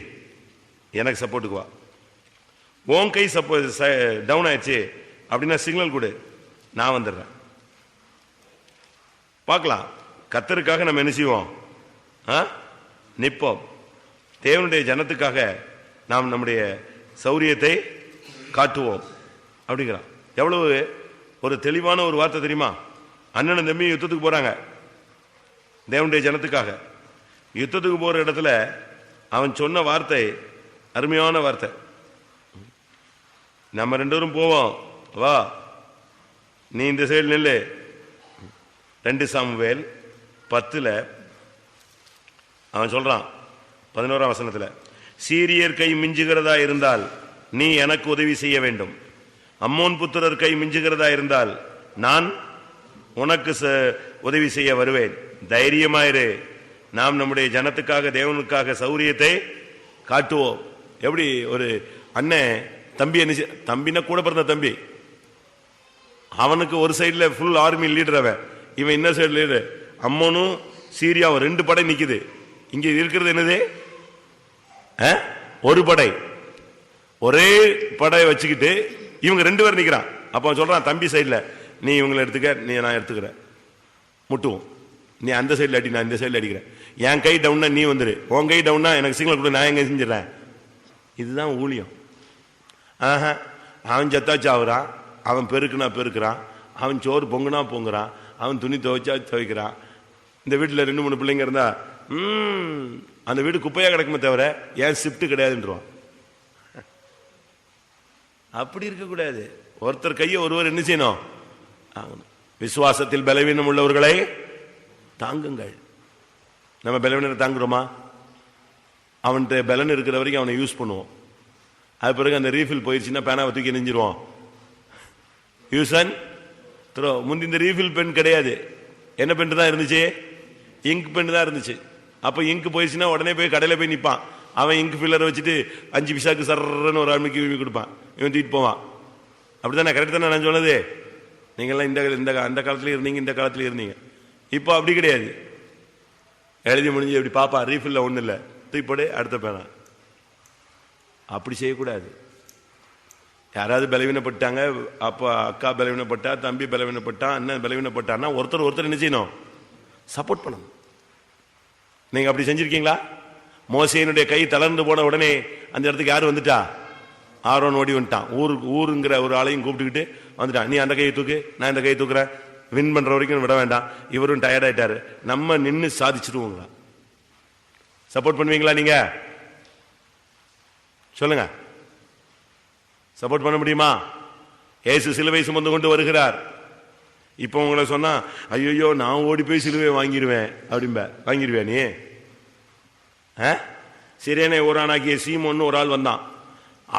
எனக்கு சப்போர்ட்டுக்கு வா. உன் கை சப்போஸ் டவுன் ஆயிடுச்சு அப்படின்னா சிக்னல் கொடு, நான் வந்துடுறேன். பார்க்கலாம். கர்த்தருக்காக நம்ம என்ன செய்வோம், நிற்போம். தேவனுடைய ஜனத்துக்காக நாம் நம்முடைய சௌரியத்தை காட்டுவோம் அப்படிங்கிறான். எவ்வளவு ஒரு தெளிவான ஒரு வார்த்தை தெரியுமா? அண்ணன் தம்பி யுத்தத்துக்கு போறாங்க, தேவனுடைய ஜனத்துக்காக. யுத்தத்துக்கு போற இடத்துல அவன் சொன்ன வார்த்தை அருமையான வார்த்தை. நம்ம 2 பேரும் போவோம், வா நீ இந்த சைடு நில்லு. 2 சாமுவேல் 10 அவன் சொல்றான் 11ஆம் வசனத்துல, சீரியர் கை மிஞ்சுகிறதா இருந்தால் நீ எனக்கு உதவி செய்ய வேண்டும், அம்மோன் புத்திரர் கை மிஞ்சுகிறதா இருந்தால் நான் உனக்கு உதவி செய்ய வருவேன். தைரியமாயிரு, நாம் நம்முடைய ஜனத்துக்காக தேவனுக்காக சௌரியத்தை காட்டுவோம். எப்படி ஒரு அண்ணன் தம்பி, தம்பினா கூட பிறந்த தம்பி, அவனுக்கு ஒரு சைடுல ஃபுல் ஆர்மி லீடர், அவன் இவன் இன்னொரு சைடு லீடர். அம்மனும் சீரியாவும் 2 படை நிக்குது. இங்க இருக்கிறது என்னது, ஒரு படை. ஒரே படையை வச்சுக்கிட்டு இவங்க 2 பேர் நிக்கிறான். அப்ப சொல்றான் தம்பி சைடுல, நீ இவங்களை எடுத்துக்க, நீ நான் எடுத்துக்கிறேன், முட்டுவோம். நீ அந்த சைடுல அடி, நான் இந்த சைடுல அடிக்கிறேன். என் கை டவுன்னா நீ வந்துரு, உன் கை டவுன்னா எனக்கு சிக்னல் கொடு, நான் எங்க செஞ்சிடறேன். இதுதான் ஊழியம். அவன் சத்தா சாவுறான், அவன் பெருக்குனா பெருக்குறான், அவன் சோறு பொங்குனா பொங்குறான், அவன் துணி துவைச்சா துவைக்கிறான். இந்த வீட்டில் 2-3 பிள்ளைங்க இருந்தா அந்த வீடு குப்பையா கிடக்குமே தவிர ஏன் ஷிஃப்ட் கிடையாதுன்றான். அப்படி இருக்கக்கூடாது. ஒருத்தர் கையை ஒருவர் என்ன செய்யணும், விசுவாசத்தில் பலவீனம் உள்ளவர்களை தாங்குங்கள். நம்ம பலவீனத்தை தாங்குறோமா? அவன்கிட்ட பலன் இருக்கிற வரைக்கும் அவனை யூஸ் பண்ணுவோம். அது பிறகு அந்த ரீஃபில் போயிடுச்சுன்னா பேனாவை தூக்கி நெஞ்சிருவோம். Use and throw. முந்தி இந்த ரீஃபில் பென் கிடையாது. என்ன பென் தான் இருந்துச்சு, இங்க் பென் தான் இருந்துச்சு. அப்ப இங்க் போயிடுச்சுன்னா உடனே போய் கடையில் போய் நிற்பான். அவன் இங்க் ஃபில்லரை வச்சுட்டு 5 பைசாக்கு சர்றன்னு ஒரு ஆளுமைக்கு கொடுப்பான், இவன் தூக்கிட்டு போவான். அப்படித்தானே? கரெக்ட் தானே நான் சொன்னது? நீங்கள்லாம் இந்த அந்த காலத்துலேயும் இருந்தீங்க, இந்த காலத்துலேயும் இருந்தீங்க. இப்போ அப்படி கிடையாது. எழுதி முடிஞ்சு எப்படி பாப்பா, ரீஃபில்ல ஒன்றும் இல்லை, தூக்கி போடு, அடுத்த பேனா. அப்படி செய்யக்கூடாது. யாராவது பலவீனப்பட்டாங்க, அப்பா அக்கா பலவீனப்பட்டா, தம்பி பலவீனப்பட்டான், அண்ணன் பலவீனப்பட்டான்னா ஒருத்தர் என்ன செய்யணும், சப்போர்ட் பண்ணணும். நீங்க அப்படி செஞ்சிருக்கீங்களா? மோசேயினுடைய கை தளர்ந்து போன உடனே அந்த இடத்துக்கு யாரு வந்துட்டா, ஆரோன் ஓடி வந்துட்டான். ஊருங்கிற ஒரு ஆளையும் கூப்பிட்டுக்கிட்டு வந்துட்டான். நீ அந்த கையை தூக்கு, நான் இந்த கையை தூக்குறேன், வின் பண்ற வரைக்கும் விட வேண்டாம். இவரும் டயர்ட் ஆயிட்டாரு, நம்ம நின்று சாதிச்சிருவோங்களா? சப்போர்ட் பண்ணுவீங்களா? நீங்க சொல்லுங்க, சப்போர்ட் பண்ண முடியுமா? ஏசு சிலுவை சுமந்து கொண்டு வருகிறார். இப்ப உங்களை சொன்னா, ஐயோ நான் ஓடி போய் சிலுவை வாங்கிடுவேன் அப்படிம்ப, வாங்கிடுவேன் நீ? சிறியனை ஒரு ஆளாக்கிய சீமோன்னு ஒரு ஆள் வந்தான்.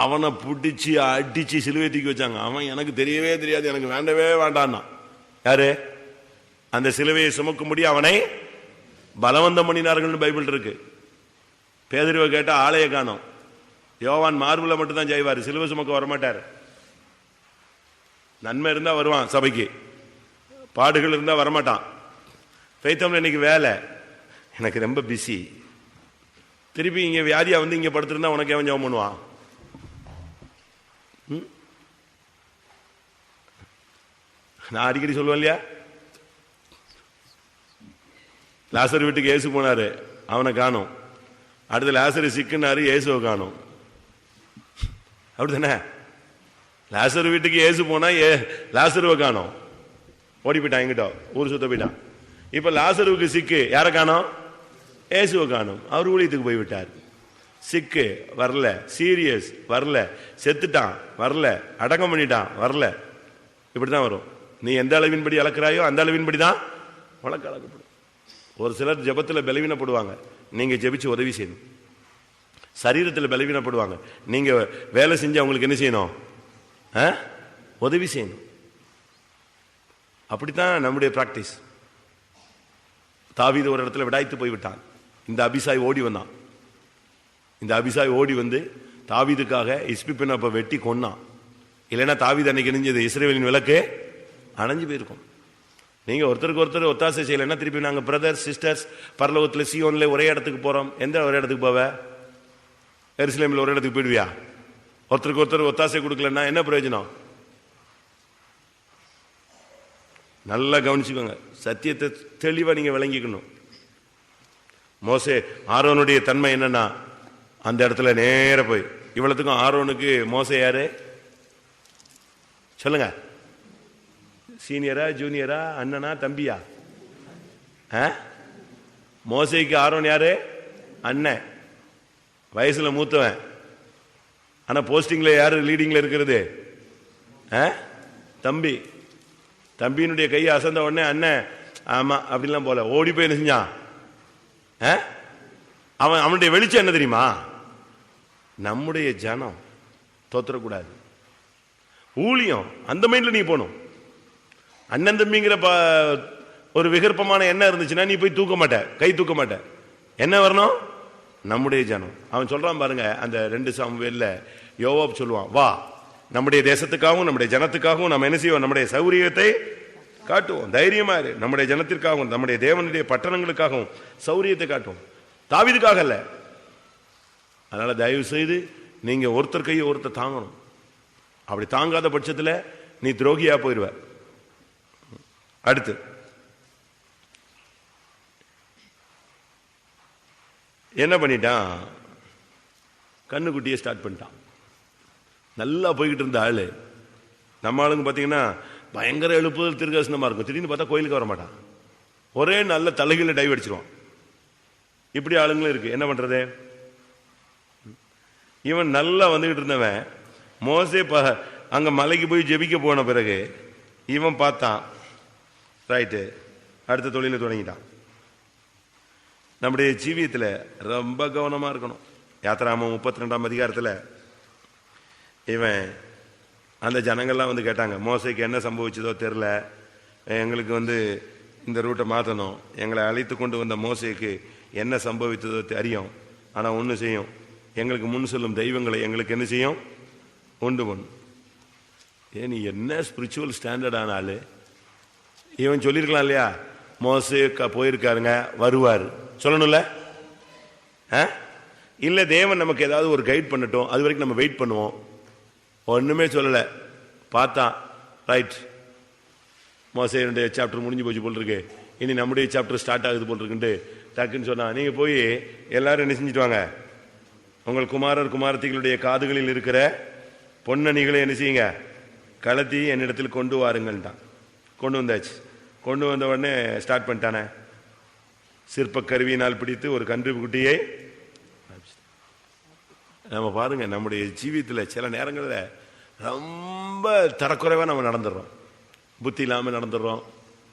அவனை பிடிச்சி அடிச்சு சிலுவை தூக்கி வச்சாங்க. அவன் எனக்கு தெரியவே தெரியாது, எனக்கு வேண்டவே வேண்டான்னா. யாரு? அந்த சிலுவையை சுமக்கும்படி அவனை பலவந்தம் பண்ணினார்கள் பைபிள் இருக்கு. பேதுருவை கேட்டா ஆளைய காணோம். யோவான் மார்புல மட்டும் தான் செய்வார், சிலுவை சுமக்க வரமாட்டார். நன்மை இருந்தா வருவான் சபைக்கு, பாடுகள் இருந்தா வரமாட்டான். பைத்தம்ல இன்னைக்கு வேலை, எனக்கு ரொம்ப பிஸி. திருப்பி இங்க வியாதியா வந்து இங்க படுத்திருந்தா உனக்கு எவன் ஜெபம் பண்ணுவான்? நான் அடிக்கடி சொல்லுவேன் இல்லையா, லாசர் வீட்டுக்கு ஏசு போனாரு, அவனை காணும். அடுத்த லாசர் சிக்குனாரு, ஏசுவை காணும். அப்படித்தானே? லாசர் வீட்டுக்கு ஏசு போனா லாசருவை காணும், ஓடி போயிட்டான், எங்கிட்ட ஊர் சுத்த போயிட்டான். இப்ப லாசருவுக்கு சிக்கு, யாரை காணும்? ஏசுவை காணும். அவர் ஊழியத்துக்கு போய்விட்டார். சிக்கு வரல, சீரியஸ் வரல, செத்துட்டான் வரல, அடக்கம் பண்ணிட்டான் வரல. இப்படிதான் வரும். நீ எந்த அளவின்படி அளக்கிறாயோ அந்த அளவின்படி தான் உனக்கு அளக்கப்படும். ஒரு சிலர் ஜெபத்தில் பலவீனப்படுவாங்க, நீங்க ஜெபிச்சு உதவி செய்யணும். சரீரத்தில் பலவீனப்படுவாங்க, நீங்க வேலை செஞ்சு அவங்களுக்கு என்ன செய்யணும்? உதவி செய்யணும். அப்படித்தான் நம்முடைய பிராக்டிஸ். தாவீது ஒரு இடத்துல விடாய்த்து போய்விட்டான். இந்த அபிசாய் ஓடி வந்தான். இந்த அபிசாய் ஓடி வந்து தாவீதுக்காக இஸ்பிப்பனை அப்ப வெட்டி கொன்னான். இல்லைன்னா தாவீது அன்னைக்கு நெஞ்சது இஸ்ரவேலின் விளக்கு அணைஞ்சு போயிருக்கும். நீங்க ஒருத்தருக்கு ஒருத்தர் ஒத்தாசை செய்யலைன்னா திருப்பி நாங்க பிரதர்ஸ் சிஸ்டர்ஸ் பரலோகத்தில் சீயோன்ல ஒரே இடத்துக்கு போறோம். எந்த ஒரே இடத்துக்கு போவ? எருசலேமில் ஒரு இடத்துக்கு போயிடுவியா? ஒருத்தருக்கு ஒருத்தர் ஒத்தாசை கொடுக்கலன்னா என்ன பிரயோஜனம்? நல்லா கவனிச்சுக்கோங்க, சத்தியத்தை தெளிவா நீங்க விளங்கிக்கணும். மோசே ஆரோனுடைய தன்மை என்னன்னா, அந்த இடத்துல நேர போய் இவ்வளவுக்கும் ஆரோனுக்கு மோசே யாரு சொல்லுங்க? சீனியரா, ஜூனியரா, அண்ணனா, தம்பியா? மோசேக்கு ஆரோன் யாரு? அண்ணன், வயசுல மூத்தவன். ஆனா போஸ்டிங்ல யாரு லீடிங்ல இருக்கிறது? தம்பி. தம்பியினுடைய கையை அசந்த உடனே அண்ணன் ஆமா அப்படிலாம் போல ஓடி போய் என்ன செஞ்சான்? அவனுடைய வெளிச்சம் என்ன தெரியுமா? நம்முடைய ஜனம் தோத்துறக்கூடாது, ஊழியம், அந்த மைண்ட்ல நீ போகணும். அண்ணன் தம்பிங்கிற ஒரு விகற்பமான எண்ணம் இருந்துச்சுன்னா நீ போய் தூக்க மாட்ட, கை தூக்க மாட்ட. என்ன வரணும்? நம்முடைய ஜனம். அவன் சொல்றான் பாருங்க, அந்த 2 சாமுவேல்ல யோவாப் சொல்லுவான், வா நம்முடைய தேசத்துக்காகவும் நம்முடைய ஜனத்துக்காகவும் நம்ம என்ன செய்வோம்? நம்முடைய சௌரியத்தை காட்டுவோம். தைரியமா இரு. நம்முடைய ஜனத்திற்காகவும் நம்முடைய தேவனுடைய பட்டணங்களுக்காகவும் சௌரியத்தை காட்டுவோம், தாவீதுக்காக அல்ல. அதனால தயவு செய்து நீங்க ஒருத்தர் கையை ஒருத்தர் தாங்கணும். அப்படி தாங்காத பட்சத்தில் நீ துரோகியா போயிடுவ. அடுத்து என்ன பண்ணிட்டான்? கண்ணுக்குட்டியை ஸ்டார்ட் பண்ணிட்டான். நல்லா போய்கிட்டு இருந்த ஆளு. நம்ம ஆளுங்க பார்த்தீங்கன்னா பயங்கர எழுப்புதல் திருக்கசனமா இருக்கும். திடீர்னு பார்த்தா கோயிலுக்கு வர மாட்டான், ஒரே நல்ல தலைகீழ டைவ் அடிச்சிருவான். இப்படி ஆளுங்களும் இருக்கு. என்ன பண்றது? இவன் நல்லா வந்துகிட்டு இருந்தவன் மோசே அங்க மலைக்கு போய் ஜெபிக்க போன பிறகு இவன் பார்த்தான், ரைட்டு, அடுத்த தொழில தொடங்கிட்டான். நம்முடைய ஜீவியத்தில் ரொம்ப கவனமா இருக்கணும். யாத்திராமம் 32ஆம் அதிகாரத்தில் இவன் அந்த ஜனங்கள்லாம் வந்து கேட்டாங்க, மோசைக்கு என்ன சம்பவிச்சதோ தெரில, எங்களுக்கு இந்த ரூட்டை மாற்றணும், எங்களை அழைத்து கொண்டு வந்த மோசைக்கு என்ன சம்பவித்ததோ தெரியும், ஆனால் ஒன்று செய்யும், எங்களுக்கு முன் சொல்லும் தெய்வங்களை எங்களுக்கு என்ன செய்யும்? உண்டு பண்ணும். நீ என்ன ஸ்பிரிச்சுவல் ஸ்டாண்டர்ட் ஆனாலும் இவன் சொல்லியிருக்கலாம் இல்லையா, மோசே போயிருக்காருங்க வருவார் சொல்லணும்ல? இல்லை தேவன் நமக்கு ஏதாவது ஒரு கைட் பண்ணட்டும், அது வரைக்கும் நம்ம வெயிட் பண்ணுவோம். ஒன்றுமே சொல்லலை. பார்த்தா ரைட், மோசேனுடைய சாப்டர் முடிஞ்சு போச்சு போல் இருக்கு, இனி நம்முடைய சாப்டர் ஸ்டார்ட் ஆகுது போல் இருக்குன்ட்டு டக்குன்னு சொன்னா, நீங்கள் போய் எல்லாரும் என்ன செஞ்சுட்டு வாங்க, உங்கள் குமாரர் குமாரத்திகளுடைய காதுகளில் இருக்கிற பொன்னணிகளை என்ன செய்யுங்க, கலத்தி என்னிடத்தில் கொண்டு வாருங்கள்ட்டான். கொண்டு வந்தாச்சு. கொண்டு வந்த உடனே ஸ்டார்ட் பண்ணிட்டானே, சிற்ப கருவியினால் பிடித்து ஒரு கன்று குட்டியை. நம்ம பாருங்க, நம்முடைய ஜீவியத்தில் சில நேரங்களில் ரொம்ப தரக்குறைவாக நம்ம நடந்துடுறோம், புத்தி இல்லாமல் நடந்துடுறோம்,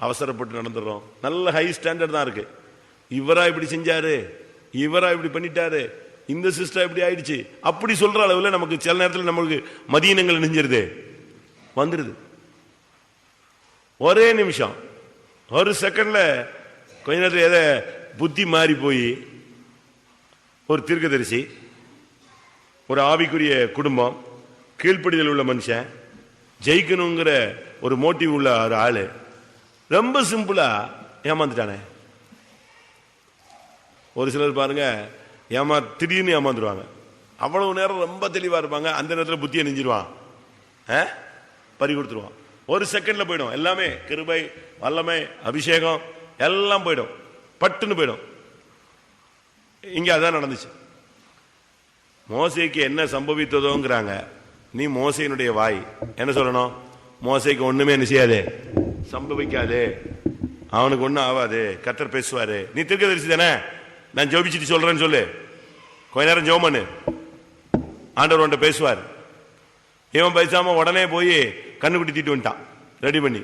அவசரப்பட்டு நடந்துடுறோம். நல்ல ஹை ஸ்டாண்டர்ட் தான் இருக்கு. இவரா இப்படி செஞ்சாரு, இவரா இப்படி பண்ணிட்டாரு, இந்த சிஸ்டம் இப்படி ஆயிடுச்சு, அப்படி சொல்ற அளவில் நமக்கு சில நேரத்தில் நமக்கு மதியினங்கள் நெஞ்சிருது வந்துருது. ஒரே நிமிஷம், ஒரு செகண்ட்ல கொஞ்ச நேரத்தில் எதை புத்தி மாறி போய் ஒரு தீர்க்கதரிசி, ஒரு ஆவிக்குரிய குடும்பம், கீழ்ப்படிதல் உள்ள மனுஷன், ஜெயிக்கணுங்கிற ஒரு மோட்டிவ் உள்ள ஒரு ஆளு ரொம்ப சிம்பிளா ஏமாந்துட்டானே. ஒரு சிலர் பாருங்க திடீர்னு ஏமாந்துருவாங்க. அவ்வளவு நேரம் ரொம்ப தெளிவா இருப்பாங்க, அந்த நேரத்தில் புத்தியை நெஞ்சிருவான், பறி கொடுத்துருவான். ஒரு செகண்ட்ல போயிடும் எல்லாமே, கிருபை, வல்லமை, அபிஷேகம் எல்லாம் போயிடும், பட்டுன்னு போயிடும். இங்க அதான் நடந்துச்சு. மோசேக்கு என்ன சம்பவித்ததோங்கிறாங்க. நீ மோசையினுடைய வாய் என்ன சொல்லணும்? மோசைக்கு ஒண்ணுமே என்ன செய்யாது, சம்பவிக்காது, அவனுக்கு ஒண்ணும் ஆகாது, கர்த்தர் பேசுவாரு. நீ தீர்க்கதரிசி தானே, நான் ஜெபிச்சுட்டு சொல்றேன்னு சொல்லு, கொஞ்ச நேரம் ஜெபம் பண்ணு, ஆண்டவர் உன்கிட்ட பேசுவார். இவன் பேசாம உடனே போய் கண்ணுக்குட்டி தீட்டு வந்துட்டான் ரெடி பண்ணி.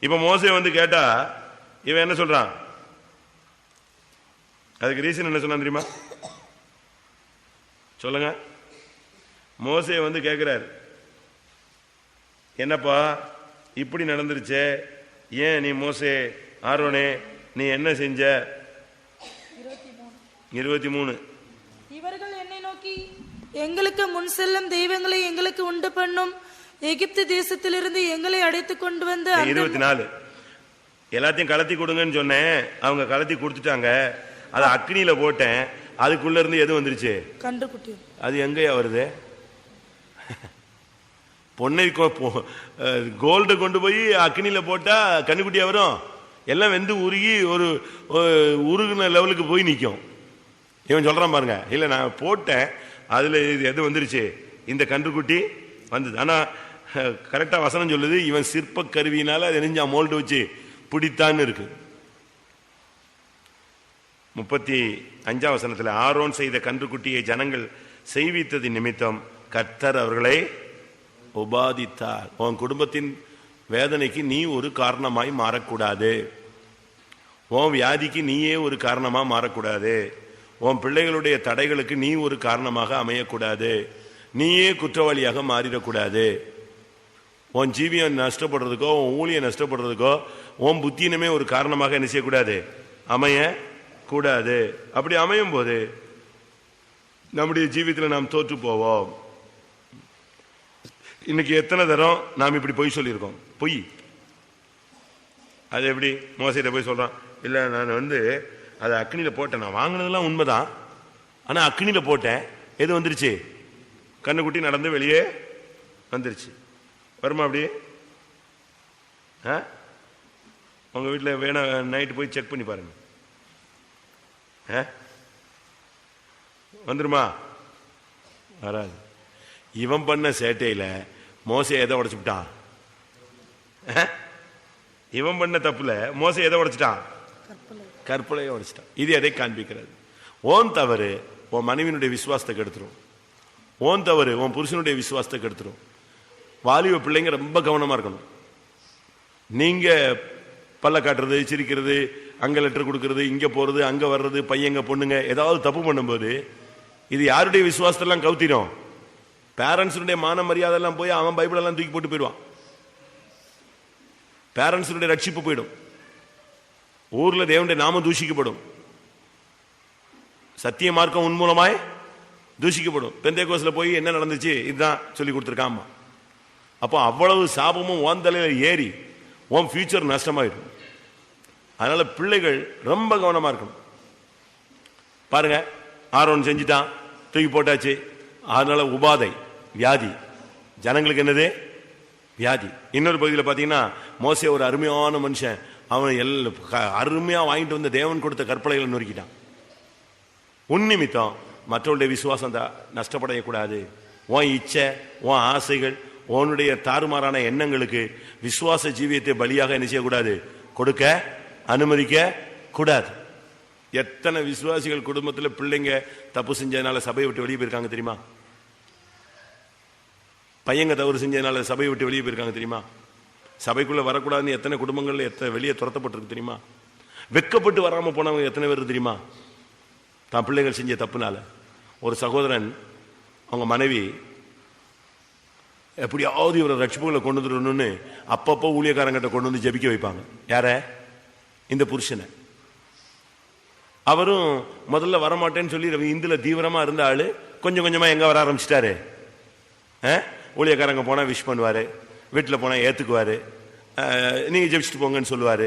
இப்ப மோசே கேட்டா இவன் என்ன சொல்றான்? அதுக்கு ரீசன் என்ன சொன்னான் தெரியுமா? சொல்லுங்க. மோசே கேட்கிறார், என்னப்பா இப்படி நடந்துருச்சே, ஏன் நீ மோசே ஆரோனே நீ என்ன செஞ்ச? 23 இவர்கள் என்னை நோக்கி எங்களுக்கு முன் செல்லும் தெய்வங்களை எங்களுக்கு உண்டு பண்ணும். எகிப்து தேசத்திலிருந்து எங்களை அடைத்து கொண்டு வந்து 24 எல்லாத்தையும் கலத்தி கொடுங்கன்னு சொன்னேன். அவங்க கலத்தி கொடுத்துட்டாங்க. அதை அக்னியில போட்டேன். அதுக்குள்ள இருந்து எது வந்துருச்சு? கன்றுக்குட்டி. அது எங்கயா வருது? பொன்னை கோல்டு கொண்டு போய் அக்னியில போட்டா கண்ணுக்குட்டியா வரும்? எல்லாம் வெந்து உருகி ஒரு உருகுன லெவலுக்கு போய் நிற்கும். இவன் சொல்றான் பாருங்க, இல்ல நான் போட்டேன், அதுல எது வந்துருச்சு? இந்த கன்றுக்குட்டி வந்தது. ஆனா கரெக்டா வசனம் சொல்லுது, இவன் சிற்ப கருவியினால அது நெஞ்சா மோல்டு வச்சு பிடித்தான்னு இருக்கு. 35 வசனத்துல, ஆரோன் செய்த கன்றுக்குட்டியை ஜனங்கள் செய்வித்தது நிமித்தம் கர்த்தர் அவர்களை உபாதித்தார். உன் குடும்பத்தின் வேதனைக்கு நீ ஒரு காரணமாய் மாறக்கூடாது. உன் வியாதிக்கு நீயே ஒரு காரணமா மாறக்கூடாது. உன் பிள்ளைகளுடைய தடைகளுக்கு நீ ஒரு காரணமாக அமையக்கூடாது. நீயே குற்றவாளியாக மாறிடக்கூடாது. உன் ஜீவியம் நஷ்டப்படுறதுக்கோ உன் ஊழியம் நஷ்டப்படுறதுக்கோ உன் புத்தியினமே ஒரு காரணமாக என்ன செய்யக்கூடாது? அமைய கூடாது. அப்படி அமையும் போது நம்முடைய ஜீவியத்தில் நாம் தோற்று போவோம். இன்னைக்கு எத்தனை தரம் நாம் இப்படி பொய் சொல்லியிருக்கோம்? பொய். அது எப்படி? மோசையிட்ட போய் சொல்றான், இல்ல நான் அதை அக்னியில போட்டேன், நான் வாங்கினதெல்லாம் உண்மைதான், ஆனா அக்னியில போட்டேன், எது வந்துருச்சு? கண்ணுக்குட்டி நடந்து வெளியே வந்துருச்சு. வருமா அப்படி? உங்க வீட்டில் வேணா நைட்டு போய் செக் பண்ணி பாருங்க. வந்துருமா? வராது. இவன் பண்ண சேட்டையில மோசே எதை உடைச்சுட்டான்? இவன் பண்ண தப்புல மோசே எதை உடைச்சிட்டான்? கற்பலையை உடைச்சிட்டான். இது எதை காண்பிக்கிறது? ஓன் தவறு உன் மனைவியினுடைய விசுவாசத்தை கெடுத்துரும். ஓன் தவறு உன் புருஷனுடைய விசுவாசத்தை கெடுத்துரும். வாலிப பிள்ளைங்க ரொம்ப கவனமா இருக்கணும். நீங்க பல்ல காட்டுறது, சிரிக்கிறது, அங்க லெட்டர் கொடுக்கறது, இங்க போறது, அங்க வர்றது, பையங்க பொண்ணுங்க ஏதாவது தப்பு பண்ணும்போது இது யாருடைய விசுவாசத்தெல்லாம் கவுத்திரும்? பேரண்ட்ஸுடைய மான மரியாதை எல்லாம் போய் அவன் பைபிள் எல்லாம் தூக்கி போட்டு போயிடுவான். பேரண்ட்ஸுடைய ரட்சிப்பு போயிடும். ஊர்ல தேவனுடைய நாமம் தூஷிக்கப்படும். சத்திய மார்க்கம் உன்மூலமாய் தூஷிக்கப்படும். பெந்தேகோஸ்ல போய் என்ன நடந்துச்சு இதுதான் சொல்லி கொடுத்துருக்கான். அப்போ அவ்வளவு சாபமும் ஓன் தலையில ஏறி உன் ஃபியூச்சர் நஷ்டமாயிடும். அதனால பிள்ளைகள் ரொம்ப கவனமா இருக்கணும். பாருங்க, ஆரோன் செஞ்சுட்டான், தூக்கி போட்டாச்சு. அதனால உபாதை, வியாதி. ஜனங்களுக்கு என்னது? வியாதி. இன்னொரு பகுதியில் பார்த்தீங்கன்னா, மோசே ஒரு அருமையான மனுஷன், அவன் அருமையா வாங்கிட்டு வந்த தேவன் கொடுத்த கற்பனைகளை நொறுக்கிட்டான். உன் நிமித்தம் மற்றவருடைய விசுவாசம் நஷ்டப்படையக்கூடாது. உன் இச்சை, உன் ஆசைகள், உன்னுடைய தாறுமாறான எண்ணங்களுக்கு விசுவாச ஜீவியத்தை பலியாக என்ன செய்யக்கூடாது? கொடுக்க அனுமதிக்க கூடாது. எத்தனை விசுவாசிகள் குடும்பத்தில் பிள்ளைங்க தப்பு செஞ்சதுனால சபையை விட்டு வெளியே போயிருக்காங்க தெரியுமா? பையங்க தவறு செஞ்சதுனால சபையை விட்டு வெளியே போயிருக்காங்க தெரியுமா? சபைக்குள்ள வரக்கூடாதுன்னு எத்தனை குடும்பங்கள்ல வெளியே துரத்தப்பட்டிருக்கு தெரியுமா? வெக்கப்பட்டு வராம போனவங்க எத்தனை பேர் தெரியுமா? தான் பிள்ளைகள் செஞ்ச தப்புனால. ஒரு சகோதரன், அவங்க மனைவி எப்படியாவது இவரை ரட்சிப்புகளை கொண்டு வந்துடணும்னு அப்பப்போ ஊழியக்காரங்கிட்ட கொண்டு வந்து ஜெபிக்க வைப்பாங்க. யார? இந்த புருஷனை. அவரும் முதல்ல வரமாட்டேன்னு சொல்லி இந்துல தீவிரமா இருந்த ஆளு கொஞ்சம் கொஞ்சமா எங்க வர ஆரம்பிச்சிட்டாரு. ஊழியக்காரங்க போனா விஷ் பண்ணுவாரு, வீட்டில் போனா ஏத்துக்குவாரு, நீங்க ஜெபிச்சுட்டு போங்கன்னு சொல்லுவாரு.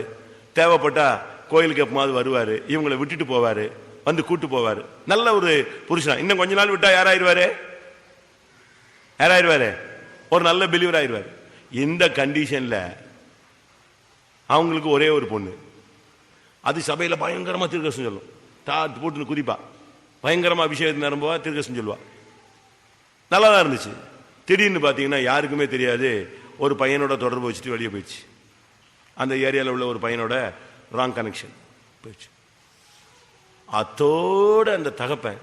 தேவைப்பட்டா கோயிலுக்கு எப்பமாவது வருவாரு, இவங்களை விட்டுட்டு போவாரு, வந்து கூட்டு போவாரு. நல்ல ஒரு புருஷனா. இன்னும் கொஞ்ச நாள் விட்டா யாராயிருவாரு? யாராயிருவாரு? ஒரு நல்ல பிலீவர் ஆயிடுவார். இந்த கண்டிஷன்ல அவங்களுக்கு ஒரே ஒரு பொண்ணு. அது சபையில பயங்கரமா தீர்க்கதரிசனம் சொல்லும். போட்டு குதிப்பா, பயங்கரமா அபிஷேகத்தின் நிரம்புவா, தீர்க்கதரிசனம் சொல்லுவா. நல்லா தான் இருந்துச்சு. திடீர்னு பாத்தீங்கன்னா யாருக்குமே தெரியாது, ஒரு பையனோட தொடர்பு வச்சுட்டு வெளியே போயிடுச்சு. அந்த ஏரியாவில் உள்ள ஒரு பையனோட ராங் கனெக்ஷன் போயிடுச்சு. அத்தோட அந்த தகப்பன்